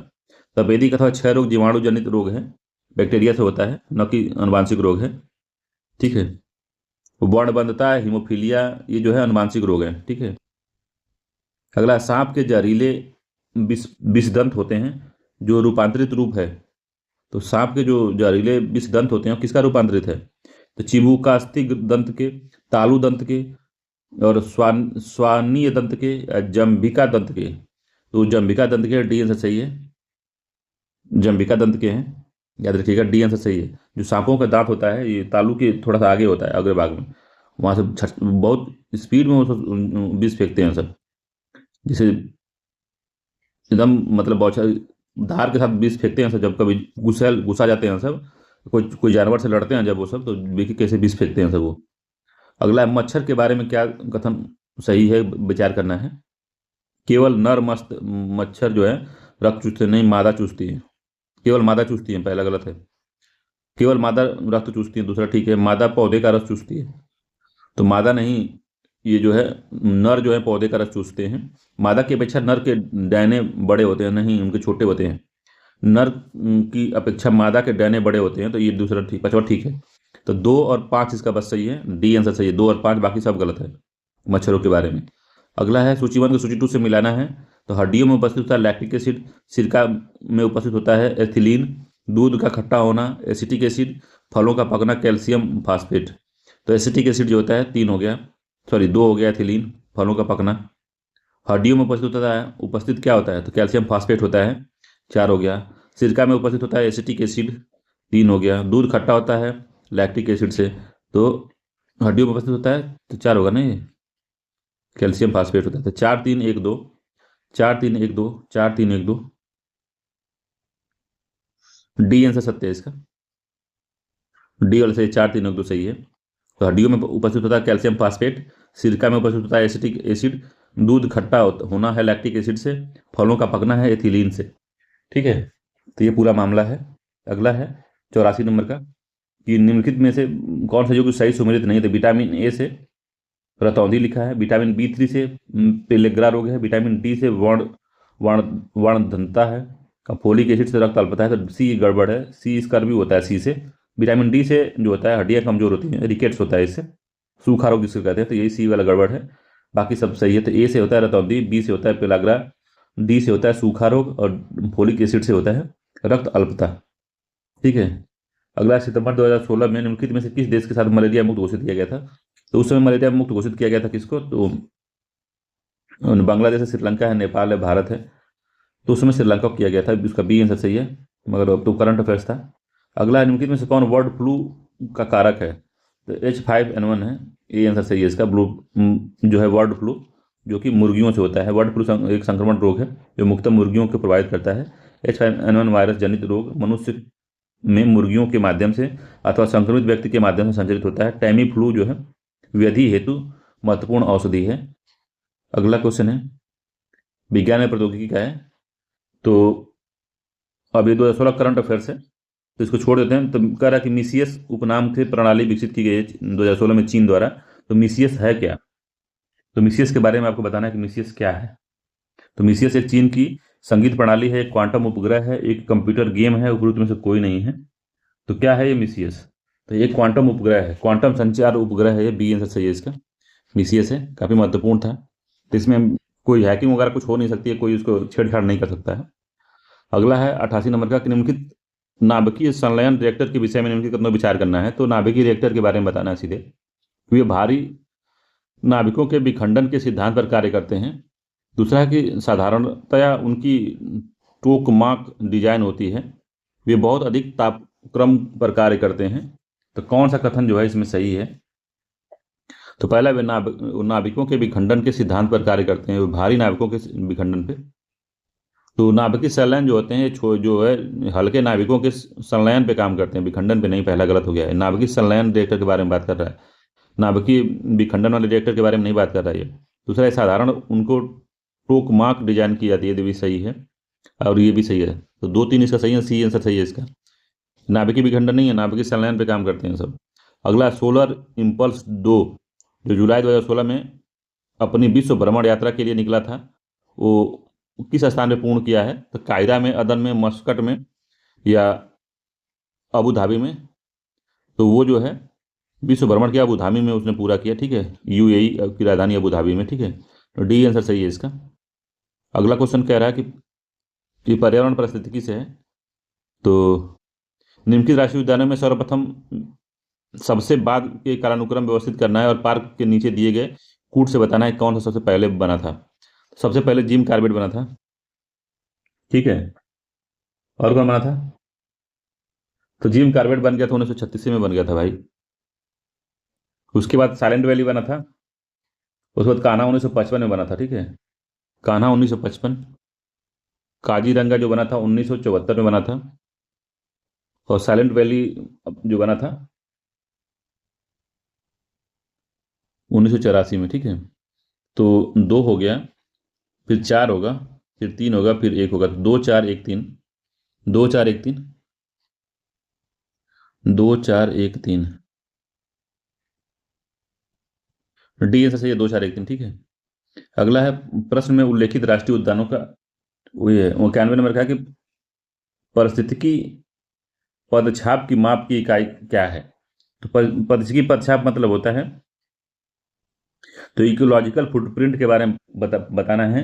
[SPEAKER 1] तपेदिक अथवा क्षय रोग जीवाणु जनित रोग है, बैक्टीरिया से होता है, न कि अनुवांशिक रोग है। ठीक है, वर्णबंधता हीमोफीलिया ये जो है अनुवांशिक रोग है। ठीक है, अगला, सांप के जहरीले विषदंत होते हैं जो रूपांतरित रूप है। तो सांप के जो जहरीले विषदंत होते हैं वो किसका रूपांतरित है? तो चिबुकास्ती दंत के, तालु दंत के, और स्वानीय दंत के, या जम्भिका दंत के। तो जम्भिका दंत के, डी आंसर सही है। जम्भिका दंत के हैं, याद रखिएगा, डी आंसर सही है। जो सांपों का दांत होता है ये तालु के थोड़ा सा आगे होता है, अग्र भाग में। वहां से बहुत स्पीड में वो सब विष फेंकते हैं सब, जिसे एकदम मतलब बहुत धार के साथ विष फेंकते हैं सब। जब कभी गुस्सा जाते हैं सब, कोई कोई जानवर से लड़ते हैं जब वो सब, तो देखिए कैसे विष फेंकते हैं सब वो। अगला है, मच्छर के बारे में क्या कथन सही है, विचार करना है। केवल नर मस्त मच्छर जो है रक्त चूसते नहीं, मादा चूसती है। केवल मादा चूसती है, पहला गलत है। केवल मादा रक्त चूसती है, दूसरा ठीक है। मादा पौधे का रस चूसती है, तो मादा नहीं, ये जो है नर जो है पौधे का रस चूसते हैं। मादा की अपेक्षा नर के डैने बड़े होते हैं, नहीं उनके छोटे होते हैं। नर की अपेक्षा मादा के डैने बड़े होते हैं, तो ये दूसरा ठीक, पांचवा ठीक है। तो 2 और 5 इसका बस सही है, डी आंसर सही है। 2 और 5, बाकी सब गलत है मच्छरों के बारे में। अगला है, सूची 1 को सूची 2 से मिलाना है। तो हड्डियों में उपस्थित होता है लैक्टिक एसिड, सिरका में उपस्थित होता है एथिलीन, दूध का खट्टा होना एसिटिक एसिड, फलों का पकना कैल्शियम फास्फेट। तो एसिटिक एसिड जो होता है 3 हो गया, सॉरी 2 हो गया, एथिलीन, फलों का पकना। हड्डियों में उपस्थित होता है, उपस्थित क्या होता है? तो कैल्शियम फास्फेट होता है, 4 हो गया। सिरका में उपस्थित होता है एसिटिक एसिड, 3 हो गया। दूध खट्टा होता है लैक्टिक एसिड से, तो हड्डियों में उपस्थित होता है, तो 4 होगा ना ये, कैल्शियम फास्फेट होता है। तो 4 3 1 2, 4 3 1 2, 4 3 1 2, डी आंसर सत्य है इसका। डी वाले सही, 4 3 1 2 सही है। तो हड्डियों में उपस्थित होता है कैल्शियम फास्फेट, सिरका में उपस्थित होता है एसिटिक एसिड, दूध खट्टा होना है लैक्टिक एसिड से, फलों का पकना है एथिलीन से। ठीक है, तो ये पूरा मामला है। अगला है 84 नंबर का, कि निम्नलिखित में से कौन सा जो कि सही सुमेलित नहीं है? तो विटामिन ए से रतौंधी लिखा है, विटामिन बी3 से पेलेग्रा रोग है, विटामिन डी से वर्णधनता है, फोलिक एसिड से रक्त अल्पता है। तो सी गड़बड़ है, सी इसका भी होता है सी से। विटामिन डी से जो होता है हड्डियाँ कमजोर होती हैं, रिकेट्स होता है इससे, सूखा रोग जिसको कहते हैं, तो यही सी वाला गड़बड़ है। बाकी सब सही है। तो ए से होता है रतौंधी, बी से होता है पेलाग्रा, डी से होता है सूखा रोग, और फोलिक एसिड से होता है रक्त अल्पता। ठीक है। अगला, सितंबर 2016 में निम्नलिखित में से किस देश के साथ मलेरिया मुक्त घोषित किया गया था? तो उस समय मलेरिया मुक्त घोषित किया गया था किसको? तो बांग्लादेश है, श्रीलंका है, नेपाल है, भारत है। तो उस समय श्रीलंका को किया गया था, उसका बी आंसर सही है, मगर अब तो करंट अफेयर्स था। अगला, निम्नलिखित में से कौन बर्ड फ्लू का कारक है? तो H5N1 है, ये आंसर सही है इसका। ब्लू जो है बर्ड फ्लू, जो कि मुर्गियों से होता है। बर्ड फ्लू एक संक्रमण रोग है जो मुख्यतः मुर्गियों को प्रभावित करता है। H5N1 वायरस जनित रोग मनुष्य में मुर्गियों के माध्यम से अथवा संक्रमित व्यक्ति के माध्यम से संचरित होता है। टैमी फ्लू जो है व्याधि हेतु महत्वपूर्ण औषधि है। अगला क्वेश्चन है, विज्ञान में प्रौद्योगिकी का है। तो अब ये 2016 करंट अफेयर्स है, तो इसको छोड़ देते हैं। तो कह रहा है कि मिसियस उपनाम से प्रणाली विकसित की गई है 2016 में चीन द्वारा। तो मिसियस है क्या? तो मिसियस के बारे में आपको बताना है कि मिसियस क्या है। तो मिसियस एक चीन की संगीत प्रणाली है, एक क्वांटम उपग्रह है, एक कंप्यूटर गेम है, उपरोक्त में से कोई नहीं है। तो क्या है ये मिसियस? तो ये क्वांटम उपग्रह है, क्वांटम संचार उपग्रह है ये, बी आंसर सही है इसका। मिसियस है, काफी महत्वपूर्ण था। तो इसमें कोई हैकिंग वगैरह कुछ हो नहीं सकती है, कोई उसको छेड़छाड़ नहीं कर सकता है। अगला है 88 नंबर का, कि निम्नलिखित नाभिकीय संलयन रिएक्टर के विषय में निम्नलिखित कथनों विचार करना है। तो नाभिकीय रिएक्टर के बारे में बताना है सीधे। वे भारी नाभिकों के विखंडन के सिद्धांत पर कार्य करते हैं। दूसरा है कि साधारणतया उनकी टोकमाक डिजाइन होती है। वे बहुत अधिक तापक्रम पर कार्य करते हैं। तो कौन सा कथन जो है इसमें सही है? तो पहला, वे नाभिकों के विखंडन के सिद्धांत पर कार्य करते हैं, वे भारी नाभिकों के विखंडन पे। तो नाभिकीय संलयन जो होते हैं जो है हल्के नाभिकों के संलयन पे काम करते हैं, विखंडन पे नहीं, पहला गलत हो गया है। नाभिकीय संलयन रिएक्टर के बारे में बात कर रहा है, नाभिकीय विखंडन वाले रिएक्टर के बारे में नहीं बात कर रहा है ये। दूसरा, साधारण उनको टोकमाक डिजाइन की जाती है, ये भी सही है, और ये भी सही है। तो 2 3 इसका सही है, सी आंसर सही है इसका। नाभिकीय विखंडन नहीं है, नाभिकीय संलयन पे काम करते हैं सब। अगला, सोलर इम्पल्स 2 जो जुलाई 2016 में अपनी विश्व भ्रमण यात्रा के लिए निकला था, वो किस स्थान पे पूर्ण किया है? तो कायदा में, अदन में, मस्कट में, या अबू धाबी में। तो वो जो है विश्व भ्रमण किया अबू धाबी में उसने पूरा किया। ठीक है, यूएई की राजधानी अबू धाबी में। ठीक है, तो डी आंसर सही है इसका। अगला क्वेश्चन कह रहा है कि ये पर्यावरण पारिस्थितिकी से है। तो निम्नलिखित राष्ट्रीय उद्यानों में सर्वप्रथम सबसे बाद के कालानुक्रम व्यवस्थित करना है और पार्क के नीचे दिए गए कूट से बताना है कौन सा सबसे पहले बना था। सबसे पहले जिम कार्बेट बना था, ठीक है। और कौन बना था? तो जिम कार्बेट बन गया था 1936 में बन गया था भाई। उसके बाद साइलेंट वैली बना था। उसके बाद कान्हा 1955 में बना था, ठीक है। कान्हा 1955। काजीरंगा जो बना था 1974 में बना था। और साइलेंट वैली जो बना था 1984 में, ठीक है। तो 2 हो गया, फिर 4 होगा, फिर 3 होगा, फिर 1 होगा। तो 2 4 1 3, 2 4 1 3, 2 4 1 3। डी आंसर सही है, 2 4 1 3, ठीक है। अगला है प्रश्न में उल्लेखित राष्ट्रीय उद्यानों का वो ये 91 नंबर का है कि पारिस्थितिकी पदछाप की माप की इकाई क्या है। तो पारिस्थितिकी पदछाप मतलब होता है, तो इकोलॉजिकल फुटप्रिंट के बारे में बताना है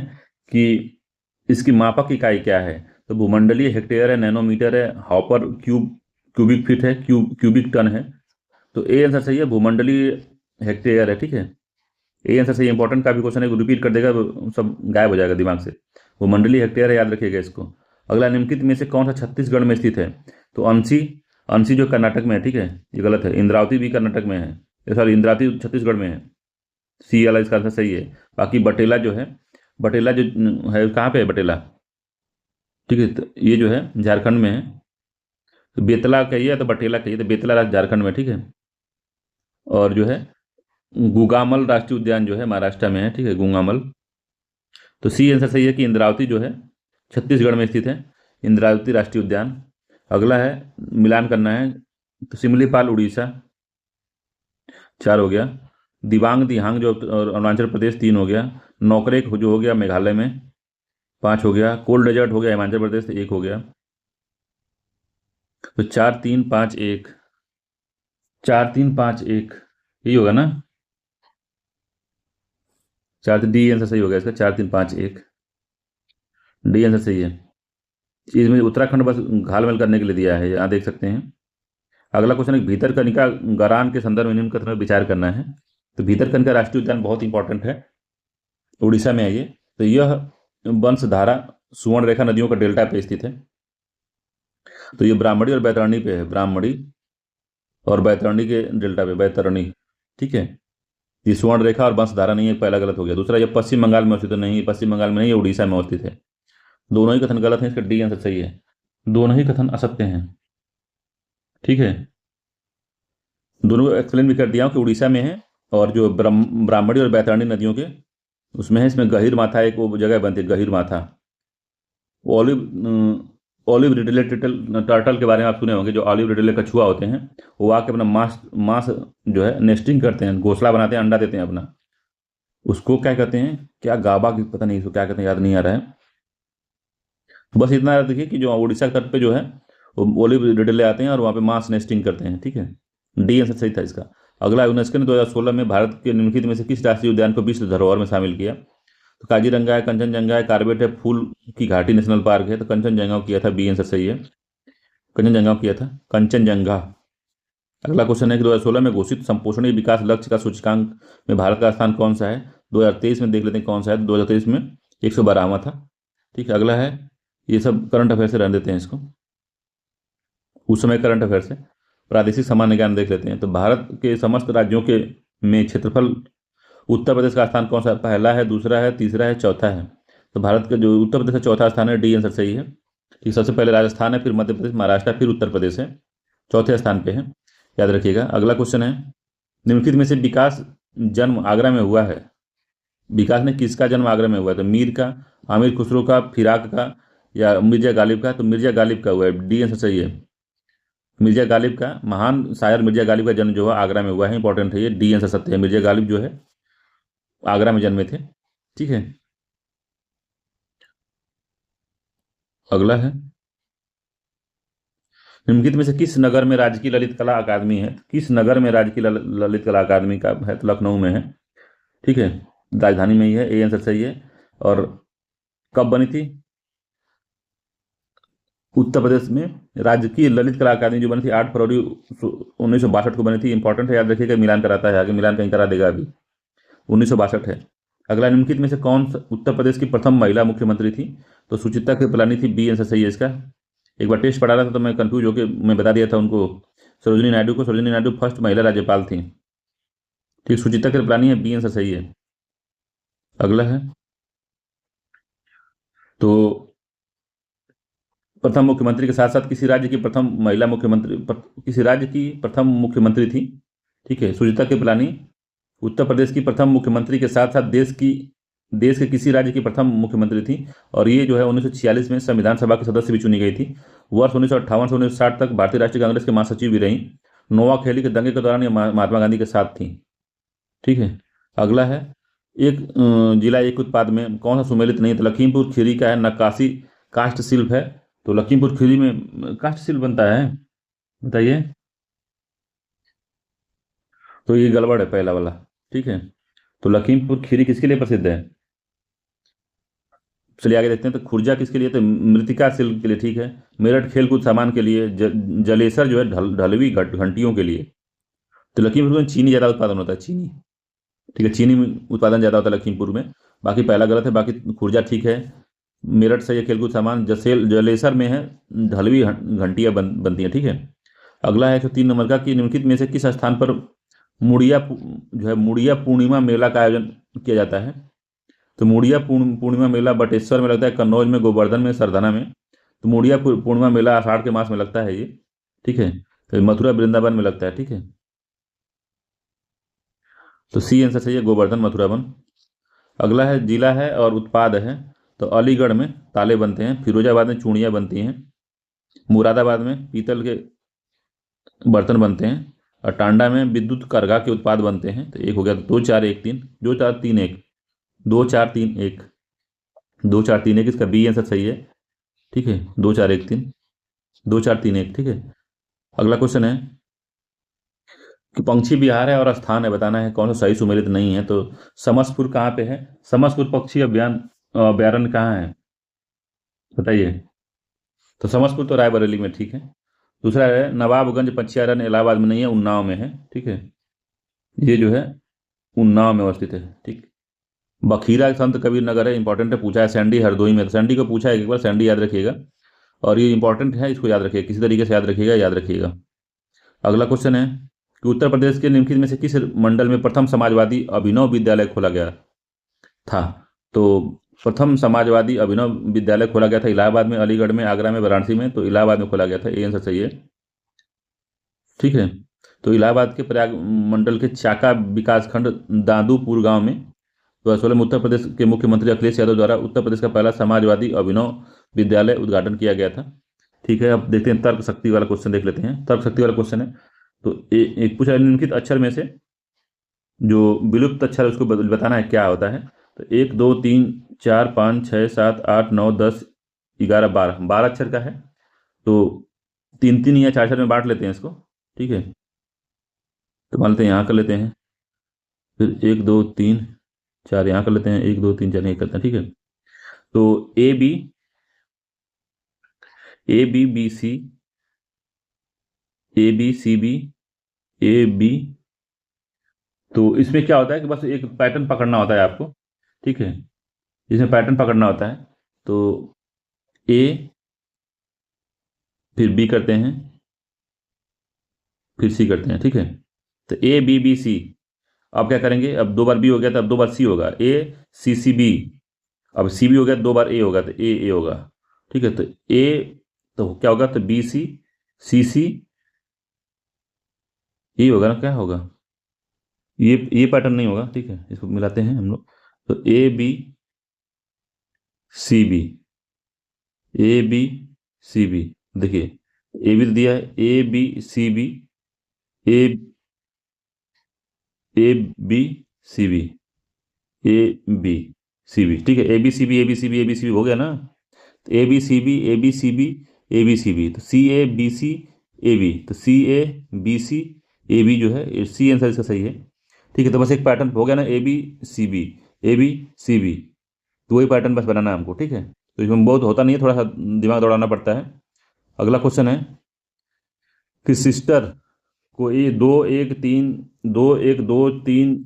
[SPEAKER 1] कि इसकी मापक इकाई क्या है। तो भूमंडलीय हेक्टेयर है, नैनोमीटर है, हॉपर क्यूबिक फीट है, क्यूबिक टन है। तो ए आंसर सही है, भूमंडलीय हेक्टेयर है, ठीक है। ए आंसर सही है। इंपॉर्टेंट का भी क्वेश्चन है, रिपीट कर देगा सब गायब हो जाएगा दिमाग से। भूमंडलीय हेक्टेयर है, याद रखिएगा इसको। अगला, निम्नलिखित में से कौन सा छत्तीसगढ़ में स्थित है। तो अंशी, अंशी जो कर्नाटक में है, ठीक है, ये गलत है। इंद्रावती भी कर्नाटक में है, सॉरी इंद्रावती छत्तीसगढ़ में है। सी वाला इसका आंसर सही है। बाकी बटेला जो है, बटेला जो है कहाँ पे है बटेला, ठीक है। तो ये जो है झारखंड में है। तो बेतला कहिए तो बटेला कहिए, तो बेतला झारखंड में, ठीक है। और जो है गुगामल राष्ट्रीय उद्यान जो है महाराष्ट्र में है, ठीक है, गुगामल। तो सी आंसर सही है कि इंद्रावती जो है छत्तीसगढ़ में स्थित है, इंद्रावती राष्ट्रीय उद्यान। अगला है, मिलान करना है। तो सिमलीपाल उड़ीसा 4 हो गया। दिबांग दिहांग जो अरुणाचल प्रदेश 3 हो गया। नौकरेक जो हो गया मेघालय में 5 हो गया। कोल्ड डेजर्ट हो गया हिमाचल प्रदेश 1 हो गया। तो 4 3 5 1, 4 3 5 1 यही होगा ना। 4 डी आंसर सही हो गया इसका, 4 3 5 1 डी आंसर सही है। इसमें उत्तराखंड बस घालमेल करने के लिए दिया है, यहाँ देख सकते हैं। अगला क्वेश्चन है, भीतरकनिका गरान के संदर्भ में निम्न कथन पर विचार करना है। तो भीतरकनिका राष्ट्रीय उद्यान बहुत इंपॉर्टेंट है, उड़ीसा में है ये। तो यह वंशधारा सुवर्ण रेखा नदियों का डेल्टा पे स्थित है। तो ये ब्राह्मणी और बैतरणी पे है, ब्राह्मणी और बैतरणी के डेल्टा पे, बैतरणी, ठीक है। ये सुवर्ण रेखा और वंशधारा नहीं है, पहला गलत हो गया। दूसरा, ये पश्चिम बंगाल में स्थित नहीं, पश्चिम बंगाल में नहीं, ये उड़ीसा में स्थित है। दोनों ही कथन गलत हैं, इसका डी आंसर सही है। दोनों ही कथन असत्य हैं, ठीक है। दोनों एक्सप्लेन भी कर दिया हूँ कि उड़ीसा में है, और जो ब्राह्मणी और बैतरणी नदियों के उसमें है। इसमें गहीर माथा एक वो जगह बनती है, गहीर माथा। ऑलिव ऑलिव रिडले टर्टल के बारे में आप सुने होंगे, जो ऑलिव रिडले कछुआ होते हैं, वो आके अपना मांस मांस जो है नेस्टिंग करते हैं, घोंसला बनाते हैं, अंडा देते हैं अपना। उसको क्या कहते हैं, क्या गाबा की पता नहीं, इसको क्या कहते हैं, याद नहीं आ रहा है। बस इतना याद रखिए कि जो उड़ीसा तट पे जो है वो ओलिव रिडले आते हैं और वहाँ पे मांस नेस्टिंग करते हैं, ठीक है। डी आंसर सही था इसका। अगला, यूनेस्को ने 2016 में भारत के निम्नलिखित में से किस राष्ट्रीय उद्यान को विश्व धरोहर में शामिल किया। तो काजीरंगा है, कंचनजंगा है, कार्बेट है, फूल की घाटी नेशनल पार्क है। तो कंचनजंगा किया था, बी आंसर सही है, कंचनजंगा किया था, कंचनजंगा। अगला क्वेश्चन है कि 2016 में घोषित संपोषणीय विकास लक्ष्य का सूचकांक में भारत का स्थान कौन सा है। 2023 में देख लेते हैं कौन सा है। 2023 में 112वां था, ठीक है। अगला है, ये सब करंट अफेयर से रहने देते हैं इसको, उस समय करंट अफेयर से। प्रादेशिक सामान्य ज्ञान देख लेते हैं। तो भारत के समस्त राज्यों के में क्षेत्रफल उत्तर प्रदेश का स्थान कौन सा, पहला है, दूसरा है, तीसरा है, चौथा है। तो भारत का जो उत्तर प्रदेश का चौथा स्थान है, डी आंसर सही है। ठीक, सबसे पहले राजस्थान है, फिर मध्य प्रदेश, महाराष्ट्र, फिर उत्तर प्रदेश है, चौथे स्थान पे है, याद रखिएगा। अगला क्वेश्चन है, निम्नलिखित में से विकास जन्म आगरा में हुआ है। विकास ने किसका जन्म आगरा में हुआ है। तो मीर का, आमिर खुसरो का, फिराक का, या मिर्जा गालिब का। तो मिर्जा गालिब का हुआ है, डी आंसर सही है। मिर्जा गालिब का, महान शायर मिर्जा गालिब का जन्म जो है आगरा में हुआ है, इंपॉर्टेंट है ये, डी आंसर सत्य है। मिर्जा गालिब जो है आगरा में जन्मे थे, ठीक है। अगला है, निम्नलिखित में से किस नगर में राजकीय ललित कला अकादमी है। किस नगर में राजकीय ललित कला अकादमी का है। तो लखनऊ में है, ठीक है, राजधानी में ही है, ए आंसर सही है। और कब बनी थी? उत्तर प्रदेश में राजकीय ललित कला अकादमी जो बनी थी 8 फरवरी 1962 को बनी थी। इंपॉर्टेंट है, याद रखिएगा, मिलान कराता है आगे, मिलान कहीं करा देगा अभी। 1962 है। अगला, निम्नलिखित में से कौन उत्तर प्रदेश की प्रथम महिला मुख्यमंत्री थी? तो सुचित्रा कृपलानी थी, बी आंसर सही है इसका। एक बार टेस्ट पढ़ा रहा था तो मैं कंफ्यूज होकर मैं बता दिया था उनको, सरोजिनी नायडू को। सरोजिनी नायडू फर्स्ट महिला राज्यपाल थी। ठीक, सुचित्रा कृपलानी है, बी आंसर सही है। अगला है, तो प्रथम मुख्यमंत्री के साथ साथ किसी राज्य की प्रथम महिला मुख्यमंत्री किसी राज्य की प्रथम मुख्यमंत्री थी। ठीक है, सुचित्रा कृपलानी उत्तर प्रदेश की प्रथम मुख्यमंत्री के साथ साथ देश के किसी राज्य की प्रथम मुख्यमंत्री थी। और ये जो है 1946 में संविधान सभा के सदस्य भी चुनी गई थी। वर्ष 1958 से 1960 तक भारतीय राष्ट्रीय कांग्रेस के महासचिव भी रहीं। नोआखेली के दंगे के दौरान ये महात्मा गांधी के साथ थी। ठीक है, अगला है, एक जिला एक उत्पाद में कौन सा सुमेलित नहीं? तो लखीमपुर खीरी का है नक्काशी काष्ठ शिल्प है। तो लखीमपुर खीरी में काष्ठ शिल्प बनता है, बताइए। तो ये गड़बड़ है पहला वाला। ठीक है, तो लखीमपुर खीरी किसके लिए प्रसिद्ध है? चलिए आगे देखते हैं। तो खुर्जा किसके लिए? तो मृतिका शिल्प के लिए। ठीक है, मेरठ खेलकूद सामान के लिए। जलेसर जो है ढलवी घंटियों के लिए। तो लखीमपुर में चीनी ज़्यादा उत्पादन होता है, चीनी। ठीक है, चीनी में उत्पादन ज़्यादा होता है लखीमपुर में। बाकी पहला गलत है, बाकी खुर्जा ठीक है। मेरठ से ये खेलकूद सामान। जलेसर में है ढलवी घंटियाँ बनती हैं। ठीक है, अगला है 103 नंबर का, कि निम्नलिखित में से किस स्थान पर मुड़िया पूर्णिमा मेला का आयोजन किया जाता है? तो मुड़िया पूर्णिमा मेला बटेश्वर में लगता है, कन्नौज में, गोवर्धन में, सरदाना में। तो मुड़िया पूर्णिमा मेला आषाढ़ के मास में लगता है ये। ठीक है, तो मथुरा वृंदावन में लगता है। ठीक है, तो सी आंसर सही है, गोवर्धन मथुरा वन। अगला है, जिला है और उत्पाद है। तो अलीगढ़ में ताले बनते हैं, फिरोजाबाद में चूड़ियाँ बनती हैं, मुरादाबाद में पीतल के बर्तन बनते हैं, और टांडा में विद्युत करघा के उत्पाद बनते हैं। तो एक हो गया, 2 4 1 3, 2 4 3 1, 2 4 3 1, 2 4 3 1, इसका बी आंसर सही है। ठीक है, 2 4 1 3, 2 4 3 1। ठीक है, अगला क्वेश्चन है कि पंक्षी विहार है और स्थान है, बताना है कौन सा सही सुमेलित नहीं है। तो समसपुर कहाँ पे है? समसपुर पक्षी अभ्यारण्य कहाँ है, बताइए। तो समसपुर तो रायबरेली में। ठीक है, दूसरा है नवाबगंज पक्षी इलाहाबाद में नहीं है, उन्नाव में है। ठीक है, ये जो है उन्नाव में अवस्थित है। ठीक, बखीरा संत कबीर नगर है, इंपॉर्टेंट है, पूछा है। सैंडी हरदोई में, सैंडी को पूछा है एक बार, सैंडी याद रखिएगा। और ये इंपॉर्टेंट है, इसको याद रखिएगा, किसी तरीके से याद रखिएगा, याद रखिएगा। अगला क्वेश्चन है कि उत्तर प्रदेश के निम्नलिखित में से किस मंडल में प्रथम समाजवादी अभिनव विद्यालय खोला गया था? तो प्रथम समाजवादी अभिनव विद्यालय खोला गया था इलाहाबाद में, अलीगढ़ में, आगरा में, वाराणसी में। तो इलाहाबाद में खोला गया था, ये आंसर सही है। ठीक है, तो इलाहाबाद के प्रयाग मंडल के चाका विकासखंड दादूपुर गांव में 2016 में उत्तर प्रदेश के मुख्यमंत्री अखिलेश यादव द्वारा उत्तर प्रदेश का पहला समाजवादी अभिनव विद्यालय उद्घाटन किया गया था। ठीक है, अब देखते हैं तर्क शक्ति वाला क्वेश्चन, देख लेते हैं। तर्क शक्ति वाला क्वेश्चन है, तो एक पूछा, निम्नलिखित अक्षर में से जो विलुप्त अक्षर है उसको बताना है क्या होता है। तो 1 2 3 4 5 6 7 8 9 10 11 12, 12 अक्षर का है। तो 3 3 या 4 4 में बांट लेते हैं इसको। ठीक है, तो मान लेते हैं यहाँ कर लेते हैं, फिर 1 2 3 4 यहाँ कर लेते हैं, 1 2 3 4 यहाँ करते हैं। ठीक है, तो A B C B A B। तो इसमें क्या होता है कि बस एक पैटर्न पकड़ना होता है आपको। ठीक है, इसमें पैटर्न पकड़ना होता है। तो A, फिर B करते हैं, फिर C करते हैं। ठीक है, तो A B B C। अब क्या करेंगे, अब 2 बार B हो गया तो अब 2 बार C होगा, A C C B। अब C भी हो गया, 2 बार A होगा तो A होगा। ठीक है, तो A, तो क्या होगा, तो BC CC ये होगा ना, क्या होगा, ये पैटर्न नहीं होगा। ठीक है, इसको मिलाते हैं हम लोग। तो A B C B देखिए, ए बी दिया है, ABCB ABCB ABCB। ठीक है, ABCB हो गया ना। तो ABCB तो CABCAB, तो CABCAB जो है सी आंसर इसका सही है। ठीक है, तो बस एक पैटर्न हो गया ना, ABCB। तो वही पैटर्न बस बनाना है हमको, ठीक है। तो इसमें बहुत होता नहीं है, थोड़ा सा दिमाग दौड़ाना पड़ता है। अगला क्वेश्चन है कि सिस्टर को ये 2 1 2 3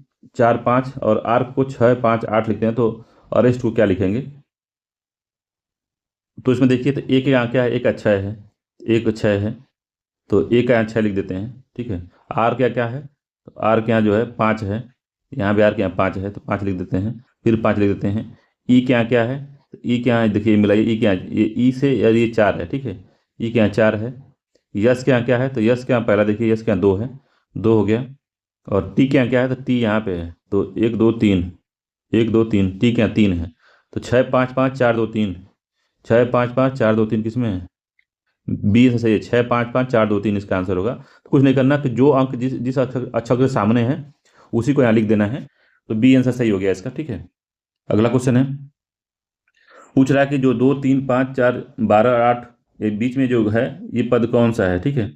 [SPEAKER 1] और आर को 6 5 8 लिखते हैं, तो अरेस्ट को क्या लिखेंगे? तो इसमें देखिए, तो एक यहाँ क्या है, एक अच्छा है, एक अच्छा है, तो एक का यहाँ 6 लिख देते हैं, ठीक है। आर क्या क्या है, तो आर के यहाँ जो है 5 है, यहाँ भी आर के यहाँ 5 है, तो 5 लिख देते हैं, फिर 5 लिख देते हैं। ई के यहाँ क्या है, तो ई के यहाँ देखिए मिलाइए, ई के यहाँ ये ई से यार ये 4 है, ठीक है, ई के यहाँ 4 है। यस के यहाँ क्या है, तो यस के यहाँ पहला देखिए, यस के यहाँ 2 है, 2 हो गया। और टी के यहाँ क्या है, तो टी यहाँ पे है, तो 1 2 3, 1 2 3, टी के यहाँ 3 है, तो 6 5 5 4 2 3, 6 5 5 4 2 3 किस में है, बी से सही है, 6 5 5 4 2 3 इसका आंसर होगा। तो कुछ नहीं करना कि जो अंक जिस जिस अक्षर के सामने है उसी को यहाँ लिख देना है, तो बी आंसर सही हो गया इसका, ठीक है। अगला क्वेश्चन है, पूछ रहा है कि जो 2 3 5 4 12 8 ये बीच में जो है ये पद कौन सा है, ठीक है।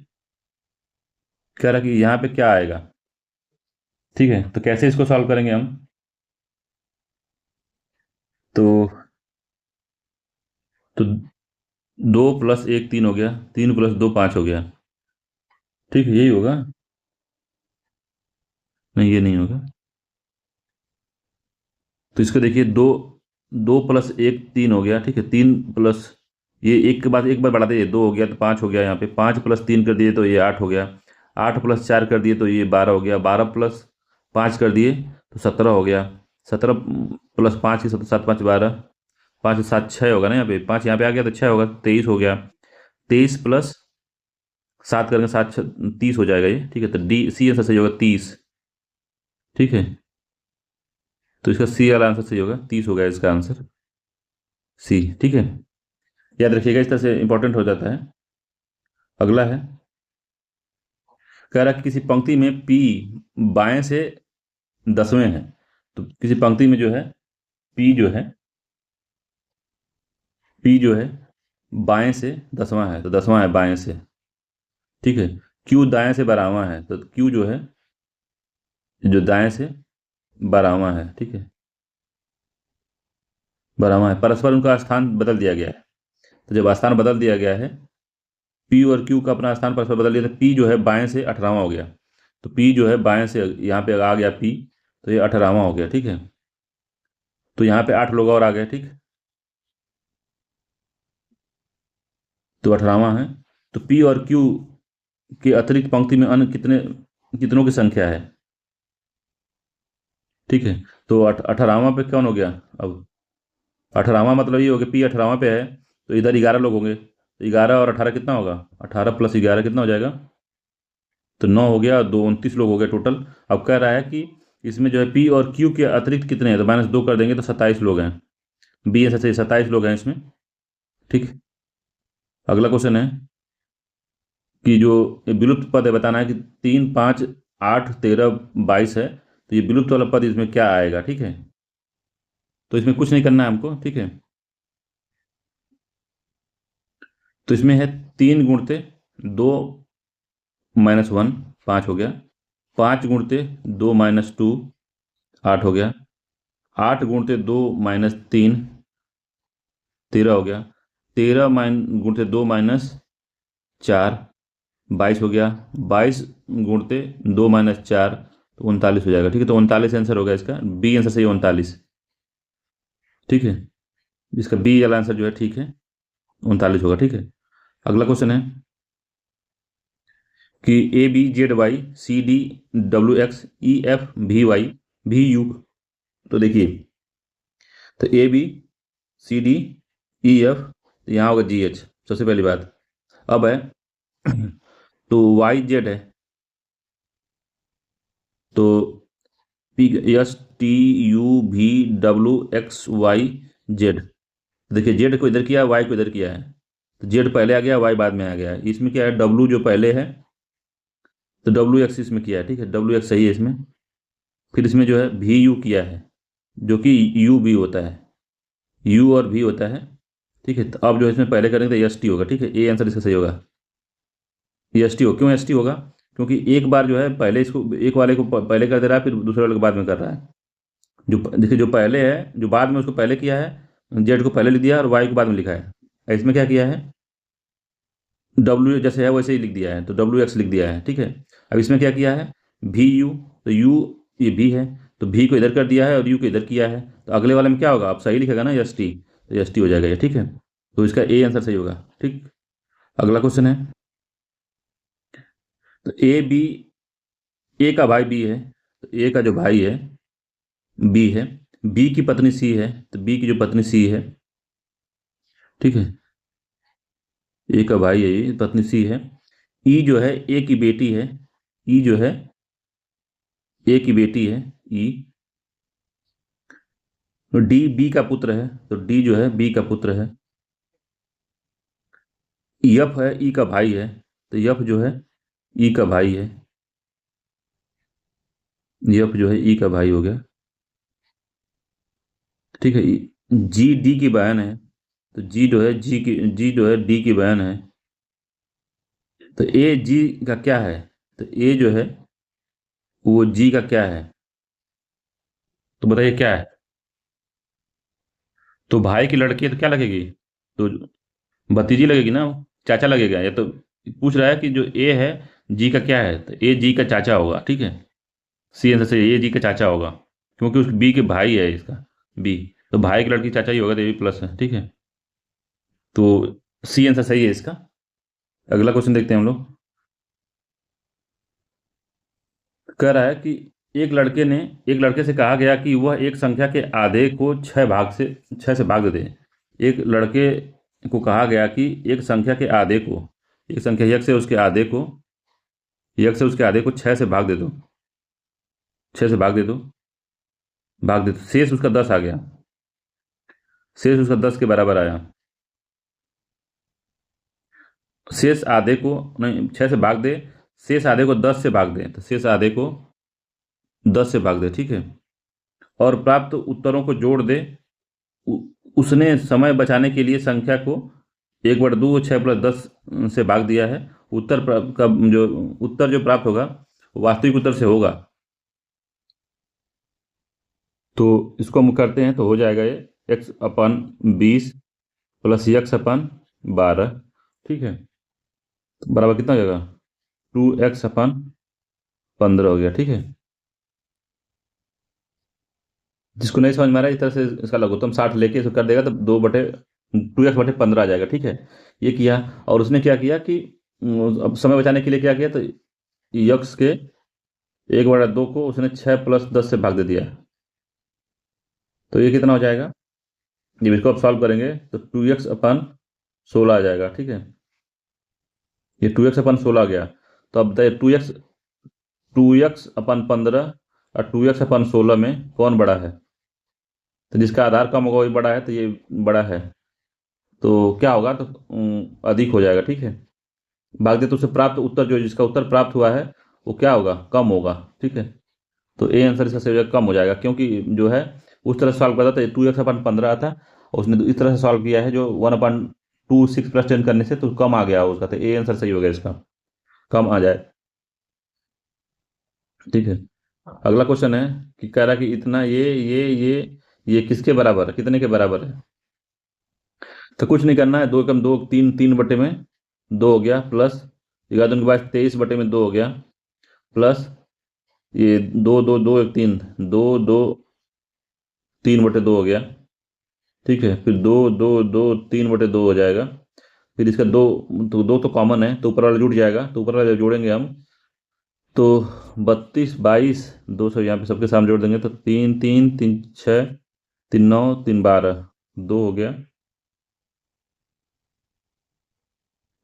[SPEAKER 1] कह रहा है कि यहाँ पे क्या आएगा, ठीक है। तो कैसे इसको सॉल्व करेंगे हम, तो 2 + 1 3 हो गया, 3 + 2 5 हो गया, ठीक है, यही होगा। नहीं, ये नहीं होगा। तो इसको देखिए, 2 2 + 1 3 हो गया, ठीक है, 3 प्लस ये एक के बाद एक बार बढ़ा दिए, 2 हो गया, तो 5 हो गया। यहाँ पे 5 + 3 कर दिए तो ये 8 हो गया, 8 + 4 कर दिए तो ये 12 हो गया, 12 + 5 कर दिए तो 17 हो गया, 17 + 5 की 7 7 5 12, 5 7 6 होगा ना, यहाँ पे 5 यहाँ पे आ गया तो 6 होगा, 23 हो गया। 23 + 7 करेंगे, 7 30 हो जाएगा ये, ठीक है। तो डी सी आंसर सही होगा, 30, ठीक है। तो इसका सी वाला आंसर सही होगा, 30 होगा इसका आंसर, सी, ठीक है। याद रखिएगा, इस तरह से इंपॉर्टेंट हो जाता है। अगला है, कह रहा है कि किसी पंक्ति में पी बाएं से 10वें है, तो किसी पंक्ति में जो है पी जो है, पी जो है बाएं से 10वां है, तो 10वां है बाएं से, ठीक है। क्यू दाएं से 12वां है, तो क्यू जो है जो दाएं से 12वां है, ठीक है, 12वां है। परस्पर उनका स्थान बदल दिया गया है, तो जब स्थान बदल दिया गया है, पी और क्यू का अपना स्थान परस्पर बदल दिया, तो पी जो है बाएं से 18वां हो गया, तो पी जो है बाएं से यहाँ पे आ गया पी, तो ये 18वां हो गया, ठीक है। तो यहाँ पे 8 लोग और आ गए, ठीक, तो 18वां है। तो पी और क्यू के अतिरिक्त पंक्ति में अन्य कितनों की संख्या है, ठीक है। तो 18वां पे कौन हो गया, अब 18वां मतलब ये हो गया पी 18वां पे है, तो इधर 11 लोग होंगे, तो 11 और 18 कितना होगा, 18 + 11 कितना हो जाएगा, तो 9 हो गया, 2 29 लोग हो गए टोटल। अब कह रहा है कि इसमें जो है पी और क्यू के अतिरिक्त कितने हैं, तो -2 कर देंगे तो 27 लोग हैं, बी ऐसे 27 लोग हैं इसमें, ठीक। अगला क्वेश्चन है कि जो ये विलुप्त पद है, बताना है कि 3 5 8 13 22 है, तो ये विलुप्त वाला पद इसमें क्या आएगा, ठीक है। तो इसमें कुछ नहीं करना है हमको, ठीक है। तो इसमें है 3 गुणते 2 -1 5 हो गया, 5 गुणते 2 -2 8 हो गया, 8 गुणते 2 -3 13 हो गया, 13 गुणते 2 -4 22 हो गया, 22 गुणते 2 -4 तो 39 हो जाएगा, ठीक है। तो 39 आंसर होगा इसका, बी आंसर सही है, 39, ठीक है। इसका बी वाला आंसर जो है ठीक है, 39 होगा, ठीक है। अगला क्वेश्चन है कि ABZYCDWXEFVY VU, तो देखिए, तो ABCDEF, तो यहाँ होगा GH सबसे पहली बात। अब है तो YZ है, तो PSTUVWXYZ, देखिए जेड को इधर किया, वाई को इधर किया है, तो जेड पहले आ गया, वाई बाद में आ गया है। इसमें क्या है, डब्लू जो पहले है तो WX इसमें किया है, ठीक है, WX सही है इसमें। फिर इसमें जो है VU किया है, जो कि यू भी होता है, यू और भी होता है, ठीक है। तो अब जो इसमें पहले करेंगे तो ST होगा, ठीक है, ए आंसर इसका सही होगा, ST हो। क्यों ST होगा, क्योंकि एक बार जो है पहले इसको एक वाले को पहले कर दे रहा है, फिर दूसरे वाले को बाद में कर रहा है, जो देखिए, जो पहले है, जो बाद में उसको पहले किया है, जेड को पहले लिख दिया और वाई को बाद में लिखा है। इसमें क्या किया है, डब्ल्यू जैसे है वैसे ही लिख दिया है, तो डब्ल्यू एक्स लिख दिया है, ठीक है। अब इसमें क्या किया है, भी यू, तो यू, ये भी है, तो भी को इधर कर दिया है और यू को इधर किया है, तो अगले वाले में क्या होगा, आप सही लिखेगा ना, एस टी, तो एस टी हो जाएगा ये, ठीक है। तो इसका ए आंसर सही होगा, ठीक। अगला क्वेश्चन है, तो ए बी, ए का भाई बी है, तो ए का जो भाई है बी है, बी की पत्नी सी है, तो बी की जो पत्नी सी है, ठीक है, ए का भाई है ये, पत्नी सी है। ई जो है ए की बेटी है, ई जो है ए की बेटी है, ई। डी बी का पुत्र है, तो डी जो है बी का पुत्र है। यफ है ई का भाई है, तो यफ जो है ई का भाई है, यफ जो है ई का भाई हो गया, ठीक है। जी डी की बहन है, तो जी जो है जी जो है डी की बहन है। तो ए जी का क्या है, तो ए जो है वो जी का क्या है, तो बताइए क्या है। तो भाई की लड़की है तो क्या लगेगी, तो भतीजी लगेगी ना, चाचा लगेगा। ये तो पूछ रहा है कि जो ए है जी का क्या है, तो ए जी का चाचा होगा, ठीक है। सी आंसर से ए जी का चाचा होगा, क्योंकि उस बी के भाई है इसका, बी, तो भाई की लड़की चाचा ही होगा, तो ए बी प्लस है, ठीक है। तो सी आंसर सही है इसका। अगला क्वेश्चन देखते हैं हम लोग। कह रहा है कि एक लड़के ने एक लड़के से कहा गया कि वह एक संख्या के आधे को छह से भाग दे। एक लड़के को कहा गया कि एक संख्या के आधे को, एक संख्या यक से उसके आधे को छह से भाग दे दो, छह से भाग दे दो, शेष उसका 10 आ गया, शेष उसका 10 के बराबर आया। शेष आधे को, नहीं, छह से भाग दे, शेष आधे को 10 से भाग दे, तो शेष आधे को 10 से भाग दे, ठीक है। और प्राप्त उत्तरों को जोड़ दे। उ- उसने समय बचाने के लिए संख्या को 1/2 6 + 10 से भाग दिया है। का जो उत्तर जो प्राप्त होगा वो वास्तविक उत्तर से होगा। तो इसको हम करते हैं तो हो जाएगा ये x/20 + x/12, ठीक है, तो बराबर कितना हो जाएगा, 2x/15 हो गया, ठीक है। जिसको नहीं समझ में आ रहा है, इस तरह से इसका लघुत्तम 60 लेके इसको कर देगा तो 2x/15 आ जाएगा, ठीक है। ये किया, और उसने क्या किया कि अब समय बचाने के लिए क्या किया, तो यक्स के 1/2 को उसने 6 + 10 से भाग दे दिया। तो ये कितना हो जाएगा, जब इसको आप सॉल्व करेंगे तो 2x/16 आ जाएगा, ठीक है। ये 2x/16 आ गया। तो अब बताइए 2x/15 और 2x/16 में कौन बड़ा है, तो जिसका आधार कम होगा वही बड़ा है, तो ये बड़ा है, तो क्या होगा, तो अधिक हो जाएगा, ठीक है। भाग दे तो उससे प्राप्त उत्तर, जो जिसका उत्तर प्राप्त हुआ है वो क्या होगा, कम होगा, ठीक है। तो ए आंसर इसका सही हो जाएगा, कम हो जाएगा, क्योंकि जो है उस तरह से सॉल्व करता था 2x/15 था, और उसने इस तरह से सॉल्व किया है जो 1/2 6 + 10 करने से तो कम आ गया उसका, तो ए आंसर सही हो गया इसका, कम आ जाए, ठीक है। अगला क्वेश्चन है कि कह रहा है कि इतना ये किसके बराबर है, कितने के बराबर है। तो कुछ नहीं करना है, 2 × 2 3, 3/2 हो गया, प्लस 11 के बाद 23/2 हो गया, प्लस ये 2 2 2 1 3, 2 2 3/2 हो गया, ठीक है। फिर 2 2 2 3/2 हो जाएगा। फिर इसका दो तो कॉमन है, तो ऊपर वाला जुड़ जाएगा, तो ऊपर वाला जोड़ेंगे हम, तो 32 22, 200 यहाँ पे सबके सामने जोड़ देंगे, तो 3 3 3 6 3 9 3 12, 2 हो गया,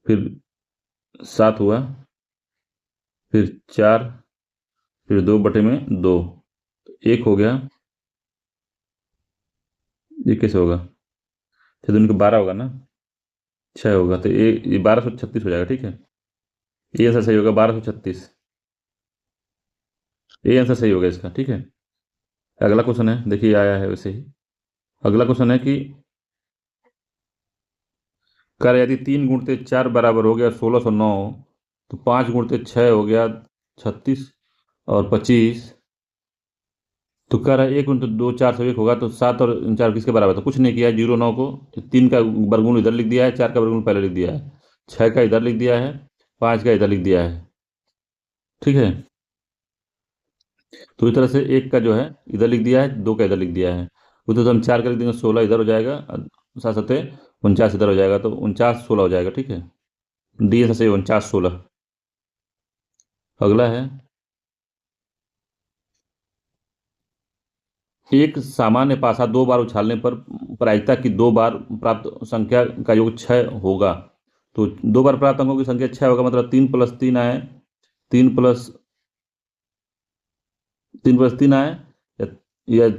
[SPEAKER 1] फिर 7 हुआ, फिर 4, फिर 2/2, 1 हो गया। ये कैसे होगा, 6 दूनी को 12 होगा ना, 6 होगा, तो ये 1236 हो जाएगा, ठीक है। ये आंसर सही होगा, 1236, ये आंसर सही होगा इसका, ठीक है। अगला क्वेश्चन है, देखिए आया है वैसे ही। अगला क्वेश्चन है कि कर यदि 3 × 4 बराबर हो गया 1609, तो 5 × 6 हो गया 36, और 25, तो कह रहा है 1 × 2 401 होगा, तो 7 और 4 किसके बराबर? तो कुछ नहीं किया, 0 9 को 3 का वर्गमूल इधर लिख दिया है, 4 का वर्गमूल पहले लिख दिया है, 6 का इधर लिख दिया है, 5 का इधर लिख दिया है। ठीक है, तो इस तरह से 1 का जो है इधर लिख दिया है, 2 का इधर लिख दिया है। उधर तो हम 4 का लिख देंगे, 16 इधर हो जाएगा, 7 7 49 इधर हो जाएगा, तो 49 16 हो जाएगा। ठीक है, डी एस से 49 16। अगला है, एक सामान्य पासा 2 बार उछालने पर प्रायिकता की 2 बार प्राप्त संख्या का योग 6 होगा। तो 2 बार प्राप्त अंकों की संख्या 6 होगा, मतलब 3 + 3 आए, 3 + 3 आए, या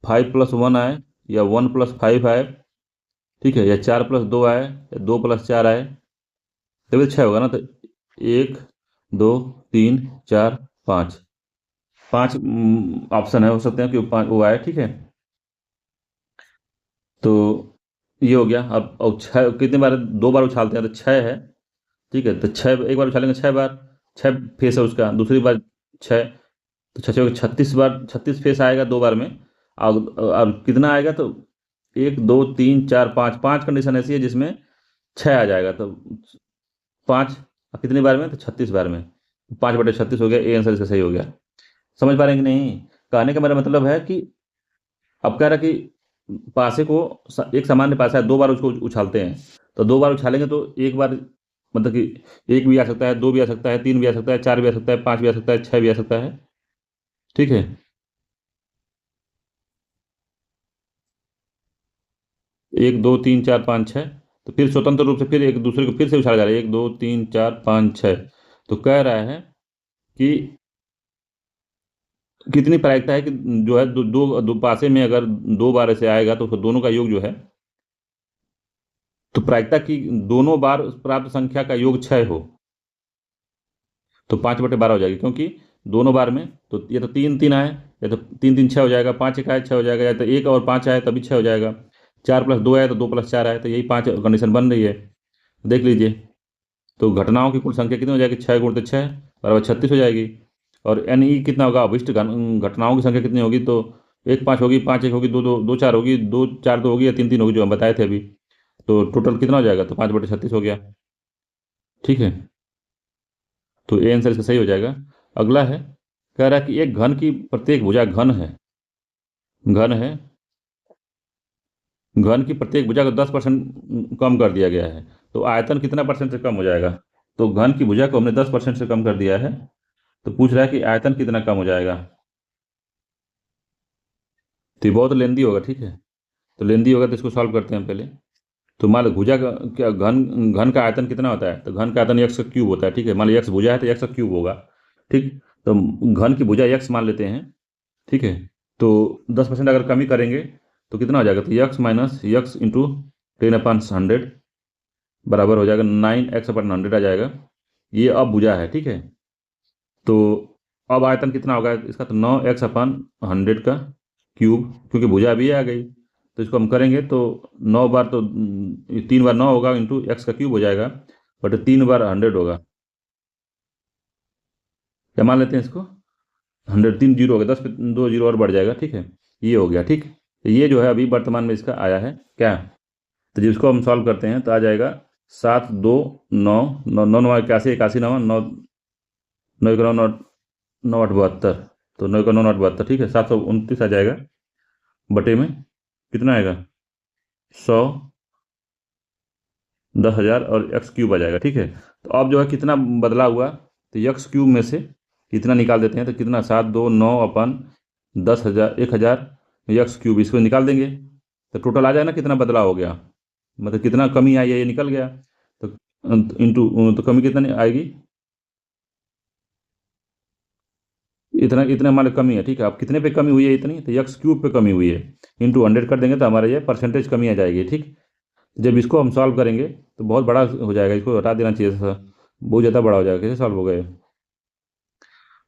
[SPEAKER 1] 5 + 1 आए, या 1 + 5 आए। ठीक है, या 4 + 2 आए, या 2 + 4 आए, तभी तो 6 होगा ना। तो 1 2 3 4 5, 5 ऑप्शन है, हो सकते हैं कि 5 वो आए। ठीक है, तो ये हो गया। अब और 6 कितने बार? 2 बार उछालते हैं तो 6 है। ठीक है, तो 6 एक बार उछालेंगे 6 बार, 6 फेस है उसका, दूसरी बार 6, तो 36 बार, 36 फेस आएगा 2 बार में। और कितना आएगा? तो 1 2 3 4 5, 5 कंडीशन ऐसी है जिसमें 6 आ जाएगा। तो 5 कितनी बार में? तो 36 बार में, 5/36 हो गया। ए आंसर इसका सही हो गया। समझ पा रहे हैं कि नहीं? कहने का मेरा मतलब है कि अब कह रहा कि पासे को, एक सामान्य पासा है, 2 बार उसको उछालते हैं, तो 2 बार उछालेंगे तो एक बार, मतलब कि एक भी आ सकता है, दो भी आ सकता है, तीन भी आ सकता है, चार भी आ सकता है, पांच भी आ सकता है, छह भी आ सकता है। ठीक है, 1 2 3 4 5 6, तो फिर स्वतंत्र रूप से फिर एक दूसरे को फिर से उछाला जा रहा है, 1 2 3 4 5 6। तो कह रहा है कि कितनी प्रायिकता है कि जो है दो पासे में अगर 2 बार ऐसे आएगा तो उसको दोनों का योग जो है, तो प्रायिकता की दोनों बार प्राप्त संख्या का योग 6 हो, तो 5/12 हो जाएगी, क्योंकि दोनों बार में तो ये तो 3 3 आए, या तो 3 3 6 हो जाएगा, 5 1 आए 6 हो जाएगा, या तो 1 और 5 आए तभी 6 हो जाएगा, 4 + 2 आए तो 2 + 4 आए, तो यही 5 कंडीशन बन रही है। देख लीजिए, तो घटनाओं की कुल संख्या कितनी हो जाएगी? 6 × 6 बराबर 36 हो जाएगी। और एन ई कितना होगा? अभिष्ट घटनाओं की संख्या कितनी होगी? तो 1 5 होगी, 5 1 होगी, 2 2 2 4 होगी, 2 4 2 होगी, या 3 3 होगी, जो हम बताए थे अभी। तो टोटल कितना हो जाएगा? तो 5/36 हो गया। ठीक है, तो ए आंसर इसका सही हो जाएगा। अगला है, कह रहा है कि एक घन की प्रत्येक भुजा घन है, घन की प्रत्येक भुजा को 10% कम कर दिया गया है, तो आयतन कितना परसेंट से कम हो जाएगा? तो घन की भुजा को हमने 10% से कम कर दिया है, तो पूछ रहा है कि आयतन कितना कम हो जाएगा। तो ये बहुत लेंदी होगा। ठीक है, तो लेंदी होगा, तो इसको सॉल्व करते हैं पहले। तो मान लो भुजा का क्या, घन घन का आयतन कितना होता है? तो घन का आयतन एक्स का क्यूब होता है। ठीक है, मान लो एक्स भुजा है तो एक्स का क्यूब होगा। ठीक, तो घन की भुजा एक्स मान लेते हैं। ठीक है, तो 10% अगर कमी करेंगे तो कितना हो जाएगा? तो x - x × 10/100 बराबर हो जाएगा 9x/100 आ जाएगा। ये अब भुजा है। ठीक है, तो अब आयतन कितना होगा इसका? तो 9x/100 का क्यूब, क्योंकि भुजा अभी आ गई, तो इसको हम करेंगे तो 9 बार, तो 3 बार 9 होगा, इंटू एक्स का क्यूब हो जाएगा, बट 3 बार 100 होगा। क्या मान लेते हैं इसको? 100, 3 जीरो हो गया, 10 पे 2 जीरो और बढ़ जाएगा। ठीक है, ये हो गया। ठीक, तो ये जो है अभी वर्तमान में इसका आया है क्या? तो जिसको हम सॉल्व करते हैं तो आ जाएगा 7 2 9 9 9 9 81 81 9 9 9 9 9 8 72, तो 9 9 9 8 72। ठीक है, 729 आ जाएगा, बटे में कितना आएगा? 100, 10,000 और एक्स क्यूब आ जाएगा। ठीक है, तो अब जो है कितना बदला हुआ, तो एक्स क्यूब में से कितना निकाल देते हैं, तो कितना? 7 2 9 अपन 10,000 1,000 एक्स क्यूब, इसको निकाल देंगे तो टोटल आ जाए ना कितना बदला हो गया, मतलब कितना कमी आई है, ये निकल गया। तो इंटू, तो कमी कितना आएगी? इतना इतना हमारे कमी है। ठीक है, अब कितने पे कमी हुई है? इतनी, तो एक्स क्यूब पे कमी हुई है, इंटू 100 कर देंगे तो हमारा ये परसेंटेज कमी आ जाएगी। ठीक, जब इसको हम सॉल्व करेंगे तो बहुत बड़ा हो जाएगा, इसको हटा देना चाहिए था, बहुत ज़्यादा बड़ा हो जाएगा। कैसे सॉल्व हो गए?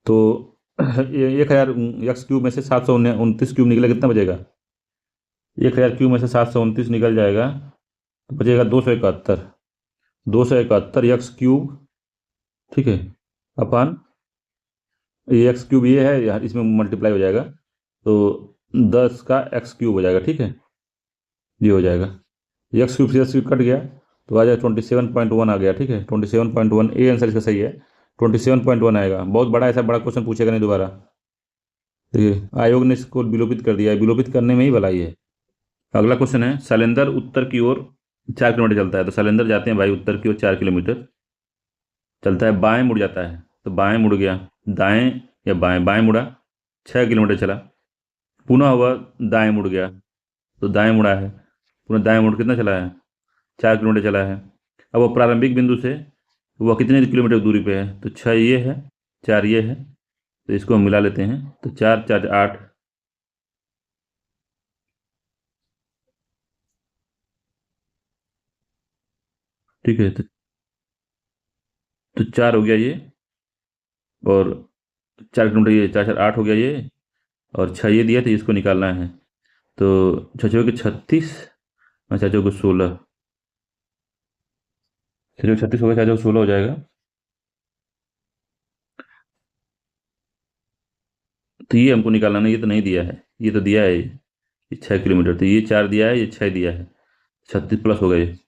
[SPEAKER 1] तो 1,000 एक्स क्यूब में से 729 क्यूब निकले, कितना बचेगा? 1,000 क्यूब में से 729 निकल जाएगा, तो बचेगा 271, 271 एक्स क्यूब। ठीक है, अपन ये एक्स क्यूब ये है, यहाँ इसमें मल्टीप्लाई हो जाएगा, तो 10 का एक्स क्यूब हो जाएगा, ठीक है, ये हो जाएगा। एक्स क्यूब से एक्स क्यूब कट गया तो आ जाएगा 27.1 आ गया, ठीक है, 27.1 ए आंसर इसका सही है। 27.1 आएगा, बहुत बड़ा, ऐसा बड़ा क्वेश्चन पूछेगा नहीं दोबारा। देखिए आयोग ने इसको विलोपित कर दिया है, विलोपित करने में ही भलाई है। अगला क्वेश्चन है, शैलेंद्र उत्तर की ओर 4 किलोमीटर चलता है, तो शैलेंद्र जाते हैं भाई उत्तर की ओर 4 किलोमीटर चलता है, बाएं मुड़ जाता है, तो बाएं मुड़ गया, दाएं या बाएं, बाएं मुड़ा, 6 किलोमीटर चला, पुनः वह दाएं मुड़ गया, तो दाएं मुड़ा है, पुनः दाएं मुड़ कितना चला है, 4 किलोमीटर चला है। अब वो प्रारंभिक बिंदु से वह कितने किलोमीटर दूरी पे है, तो 6 ये है, 4 ये है, तो इसको हम मिला लेते हैं, तो 4 4 8, ठीक है, तो 4 हो गया ये, और 4 किलोमीटर, ये 4 4 8 हो गया ये, और 6 ये दिया, तो इसको निकालना है, तो 6 के 36, और 4 को 16, 6 36 हो गया, 4 16 हो जाएगा। तो ये हमको निकालना है, ये तो नहीं दिया है, ये तो दिया है ये 6 किलोमीटर, तो ये 4 दिया है, ये 6 दिया है, 36 प्लस हो गया ये,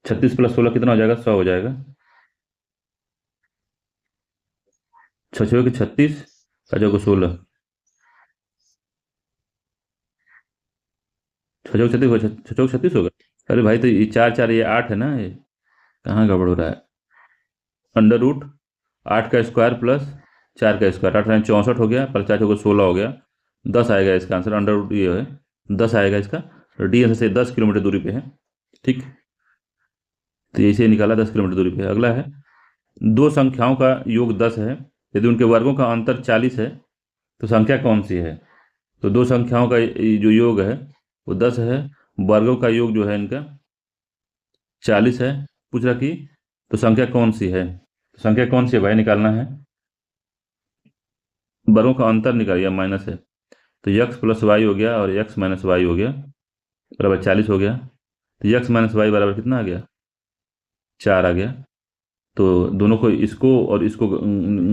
[SPEAKER 1] 36 + 16 कितना हो जाएगा, 100 हो जाएगा। 6 के 36, 4 को 16, 6 होगा। अरे भाई, तो ये 4 4 ये 8 है ना, ये कहाँ गड़बड़ हो रहा है। अंडर रूट 8 का स्क्वायर प्लस 4 का स्क्वायर, 8 64 हो गया, प्लस 4 को 16 हो गया, 10 आएगा इसका आंसर, अंडर रूट ये है 10 आएगा इसका, और डी आंसर से 10 किलोमीटर दूरी पे है, ठीक। तो इसे निकाला 10 किलोमीटर दूरी पे है। अगला है, दो संख्याओं का योग 10 है, यदि उनके वर्गों का अंतर 40 है, तो संख्या कौन सी है। तो दो संख्याओं का जो योग है वो 10 है, वर्गों का योग जो है इनका 40 है, पूछ रहा कि तो संख्या कौन सी है, तो संख्या कौन सी है भाई, निकालना है, वर्गों का अंतर निकालिए, माइनस है, तो x + y हो गया और x - y हो गया, बराबर 40 हो गया, तो x - y बराबर कितना आ गया, 4 आ गया। तो दोनों को, इसको और इसको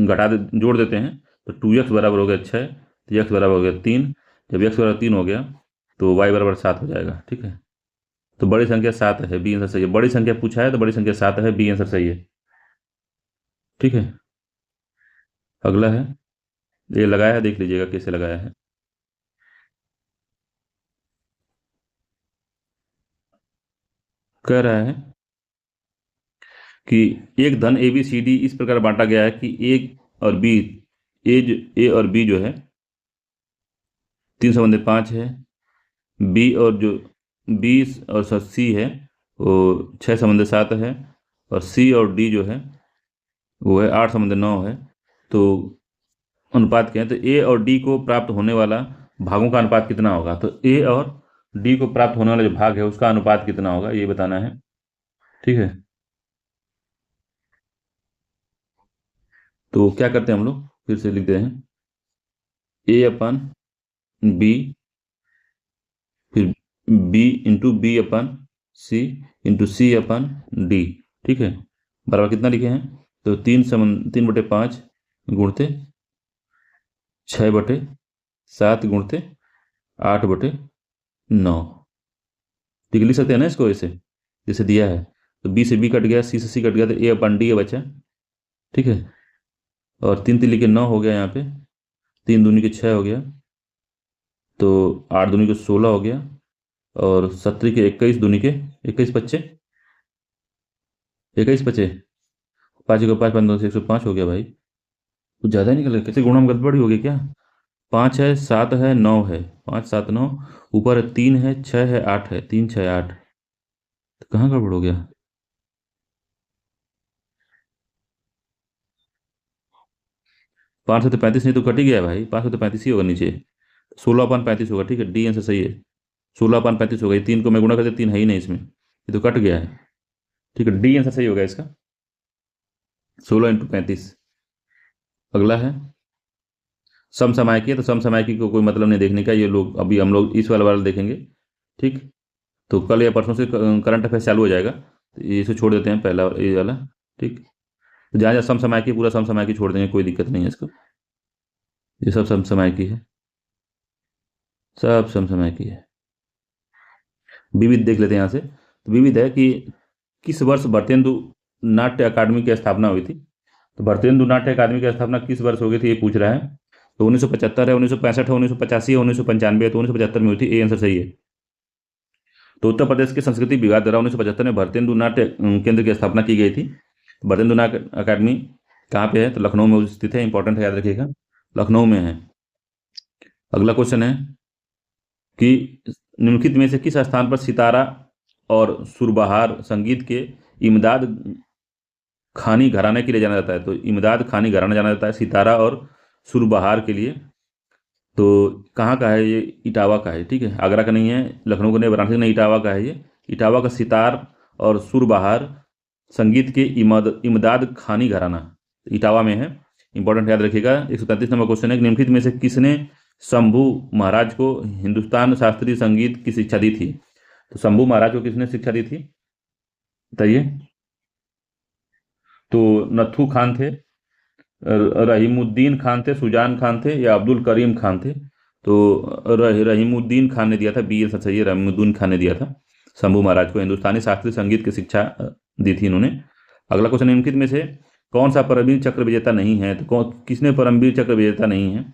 [SPEAKER 1] घटा दे, जोड़ देते हैं, तो 2x बराबर हो गया 6, तो x बराबर हो गया 3, जब x बराबर 3 हो गया तो y बराबर 7 हो जाएगा, ठीक है। तो बड़ी संख्या 7 है, बी आंसर सही है, बड़ी संख्या पूछा है तो बड़ी संख्या 7 है, बी आंसर सही है, ठीक है। अगला है, ये लगाया है, देख लीजिएगा कैसे लगाया है। कह रहा है कि एक धन ए बी सी डी इस प्रकार बांटा गया है कि ए और बी, ए और बी जो है 3/5 है, बी और जो 20 और सी है वो 6/7 है, और सी और डी जो है वो है 8/9 है। तो अनुपात क्या है, तो ए और डी को प्राप्त होने वाला भागों का अनुपात कितना होगा, तो ए और डी को प्राप्त होने वाला जो भाग है उसका अनुपात कितना होगा, ये बताना है, ठीक है। तो क्या करते हैं हम लोग, फिर से लिखते हैं, A/B, फिर B/B/C/C/D, ठीक है, बराबर कितना लिखे हैं, तो 3/5 गुणते 6/7 गुणते 8/9, ठीक है, लिख सकते हैं ना इसको ऐसे जैसे दिया है। तो बी से बी कट गया, सी से सी कट गया, तो A/D बचा, ठीक है, और 3 3 लिखे 9 हो गया यहाँ पे, 3 दूनी के 6 हो गया, तो 8 दूनी के 16 हो गया, और 17 के 21 दूनी के 21 बच्चे 5 को 5 5 2 से 105 हो गया भाई, कुछ ज़्यादा ही निकल गया, कैसे गुणा में गड़बड़ी हो गई क्या। 5 है, 7 है, 9 है, 5 7 9, ऊपर 3 है, 6 है, 8 है, 3 6 8, तो कहाँ गड़बड़ हो गया। 5 से तो 35 नहीं तो कट ही गया भाई, 5 से तो 35 ही होगा नीचे, 16/35 होगा, ठीक है, डी आंसर सही है, 16/35 होगा, ये 3 को मैं गुणा करते 3 है ही नहीं इसमें, ये तो कट गया है, ठीक है, डी आंसर सही होगा इसका, 16 × 35। अगला है, समसमायकी है, तो समसमायकी को कोई मतलब नहीं देखने का, ये लोग अभी हम लोग इस वाला देखेंगे, ठीक। तो कल या परसों से करंट अफेयर्स चालू हो जाएगा, तो इसे छोड़ देते हैं पहला ये वाला, ठीक। तो जहाँ जहाँ समसमायकी, पूरा समसमायकी छोड़ देंगे, कोई दिक्कत नहीं है इसको, ये सब समसमायकी है। सब समसमय की है। विविध देख लेते हैं यहाँ से। तो विविध है कि किस वर्ष भारतेंदु नाट्य अकादमी की स्थापना हुई थी। तो भारतेंदु नाट्य अकादमी की स्थापना किस वर्ष हो गई थी, ये पूछ रहा है। तो 1975 है, 1965 है, 1985 है, 1995 है। तो 1975 में हुई थी, ये आंसर सही है। तो उत्तर प्रदेश के संस्कृति विभाग द्वारा 1975 में भारतेंदु नाट्य केंद्र की स्थापना की गई थी। भारतेंदु नाट्य अकादमी कहाँ पे है, तो लखनऊ में स्थित है। इंपॉर्टेंट है, याद रखिएगा, लखनऊ में है। अगला क्वेश्चन है कि निम्नलिखित में से किस स्थान पर सितारा और सुरबहार संगीत के इमदाद खानी घराने के लिए जाना जाता है। तो इमदाद खानी घराना जाना जाता है सितारा और सुरबहार के लिए। तो कहाँ का है ये, इटावा का है। ठीक है, आगरा का नहीं है, लखनऊ का नहीं, वाराणसी का नहीं, इटावा का है ये। इटावा का सितार और सुरबहार संगीत के इमदाद खानी घराना इटावा में है। इंपॉर्टेंट, याद रखिएगा। 133 नंबर क्वेश्चन है कि निम्नलिखित में से किसने शंभू महाराज को हिंदुस्तान शास्त्रीय संगीत की शिक्षा दी थी। तो शंभू महाराज को किसने शिक्षा दी थी, बताइए। तो नथु खान थे, रहीमुद्दीन खान थे, सुजान खान थे, या अब्दुल करीम खान थे। तो रहीमुद्दीन खान ने दिया था, बी आंसर सही है, रहीमुद्दीन खान ने दिया था शंभू महाराज को हिंदुस्तानी शास्त्रीय संगीत की शिक्षा दी थी इन्होंने। अगला क्वेश्चन, निम्नलिखित में से कौन सा परमवीर चक्र विजेता नहीं है। तो किसने परमवीर चक्र विजेता नहीं है।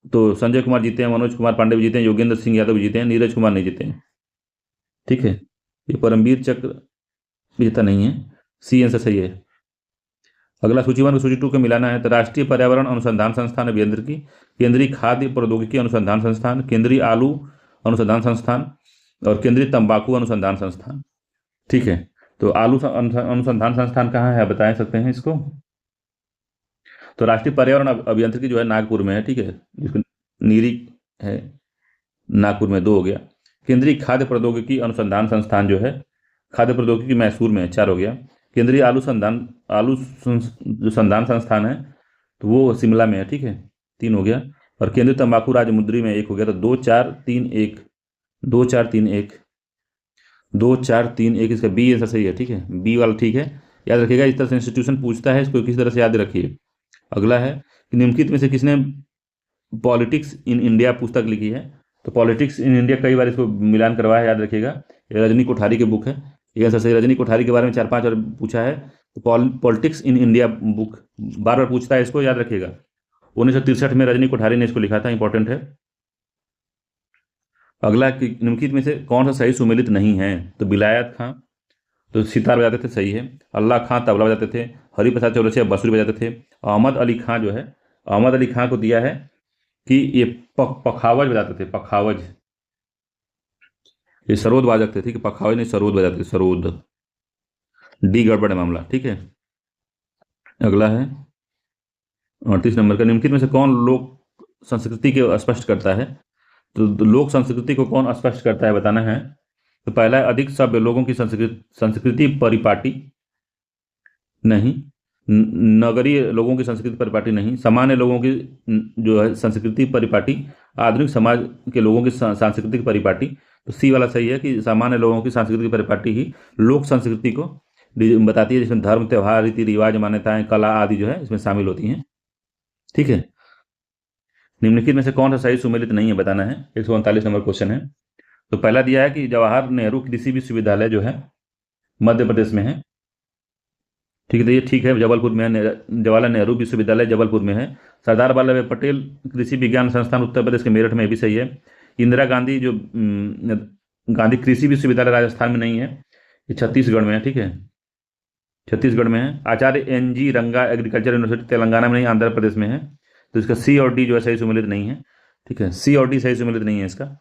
[SPEAKER 1] तो संजय कुमार जीते हैं, मनोज कुमार पांडे भी जीते हैं, योगेंद्र सिंह यादव भी जीते हैं, नीरज कुमार नहीं जीते हैं। ठीक है, ये परमवीर चक्र विजेता नहीं है, सी आंसर सही है। अगला सूची 1 को सूची 2 के मिलाना है। तो राष्ट्रीय पर्यावरण अनुसंधान संस्थान अभियांत्रिकी, केंद्रीय खाद्य प्रौद्योगिकी अनुसंधान संस्थान, केंद्रीय आलू अनुसंधान संस्थान और केंद्रीय तंबाकू अनुसंधान संस्थान। ठीक है, तो आलू अनुसंधान संस्थान कहाँ है, बता सकते हैं इसको। तो राष्ट्रीय पर्यावरण अभियांत्रिकी जो है नागपुर में है। ठीक है, जिसको नीरी है, नागपुर में 2 हो गया। केंद्रीय खाद्य प्रौद्योगिकी अनुसंधान संस्थान जो है खाद्य प्रौद्योगिकी मैसूर में 4 हो गया। केंद्रीय आलू जो संधान संस्थान है तो वो शिमला में है। ठीक है, 3 हो गया। और केंद्रीय तंबाकू राजमुंद्री में 1 हो गया। तो 2 4 3 1 2 4 3 1 2 4 3 1 इसका बी आंसर सही है। ठीक है, बी वाला ठीक है, याद रखिएगा। इस तरह से इंस्टीट्यूशन पूछता है, इसको किस तरह से याद रखिए। अगला है कि निम्नलिखित में से किसने पॉलिटिक्स इन इंडिया पुस्तक लिखी है। तो पॉलिटिक्स इन इंडिया कई बार इसको मिलान करवाया है, याद रखिएगा। ये रजनी कोठारी की बुक है, ये आंसर सही। रजनी कोठारी के बारे में 4-5 और पूछा है। तो पॉलिटिक्स इन इंडिया बुक बार बार पूछता है, इसको याद रखिएगा। 1963 में रजनी कोठारी ने इसको लिखा था, इंपॉर्टेंट है। अगला निम्नलिखित में से कौन सा सही सुमेलित नहीं है। तो विलायत खां तो सितार बजाते थे, सही है। अल्लाह खां तबला बजाते थे। हरिप्रसाद चौरसिया बांसुरी बजाते थे। अहमद अली खां जो है, अहमद अली खां को दिया है कि ये पखावज बजाते थे, पखावज। ये सरोद वादक थे, ठीक है, पखावज नहीं सरोद बजाते थे, सरोद। डी गड़बड़ है मामला। ठीक है, अगला है 38 नंबर का, निम्नलिखित में से कौन लोक संस्कृति को स्पष्ट करता है। तो लोक संस्कृति को कौन स्पष्ट करता है, बताना है। तो पहला है अधिक सभ्य लोगों की संस्कृति परिपाटी नहीं, नगरीय लोगों की संस्कृति परिपाटी नहीं, सामान्य लोगों की जो है संस्कृति परिपाटी, आधुनिक समाज के लोगों की सांस्कृतिक परिपाटी। तो सी वाला सही है कि सामान्य लोगों की सांस्कृतिक परिपाटी ही लोक संस्कृति को बताती है, जिसमें धर्म, त्यौहार, रीति रिवाज, मान्यताएं, कला आदि जो है इसमें शामिल होती हैं। ठीक है, निम्नलिखित में से कौन सा सही सुमेलित नहीं है, बताना है। 139 नंबर क्वेश्चन है। तो पहला दिया है कि जवाहर नेहरू कृषि विश्वविद्यालय जो है मध्य प्रदेश में है। ठीक है, तो ये ठीक है, जबलपुर में है। जवाहरलाल नेहरू विश्वविद्यालय जबलपुर में है। सरदार वल्लभ भाई पटेल कृषि विज्ञान संस्थान उत्तर प्रदेश के मेरठ में भी सही है। इंदिरा गांधी जो गांधी कृषि विश्वविद्यालय राजस्थान में नहीं है, ये छत्तीसगढ़ में है। ठीक है, छत्तीसगढ़ में है। आचार्य NG रंगा एग्रीकल्चर यूनिवर्सिटी तेलंगाना में नहीं, आंध्र प्रदेश में है। तो इसका सी और डी जो है सही सुमेलित नहीं है। ठीक है, सी और डी सही सुमेलित नहीं है इसका।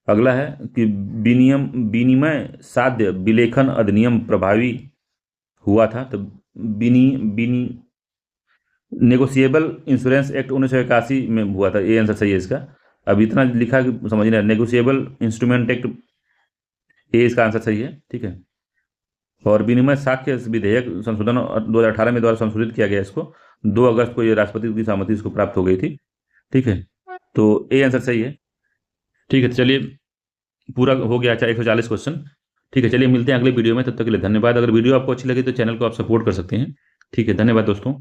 [SPEAKER 1] अगला है कि विनिमय साध्य विलेखन अधिनियम प्रभावी हुआ था। तो नेगोशिएबल इंश्योरेंस एक्ट 1981 में हुआ था, ये आंसर सही है इसका। अब इतना लिखा कि समझ नहीं, नेगोशिएबल इंस्ट्रूमेंट एक्ट, ये इसका आंसर सही है। ठीक है, और विनिमय साख्य विधेयक संशोधन 2018 में द्वारा संशोधित किया गया, इसको 2 अगस्त को ये राष्ट्रपति की सहमति इसको प्राप्त हो गई थी। ठीक है, तो ए आंसर सही है। ठीक है, तो चलिए पूरा हो गया। अच्छा, 140 क्वेश्चन। ठीक है, चलिए मिलते हैं अगले वीडियो में, तब तक के लिए धन्यवाद। अगर वीडियो आपको अच्छी लगी तो चैनल को आप सपोर्ट कर सकते हैं। ठीक है, धन्यवाद दोस्तों।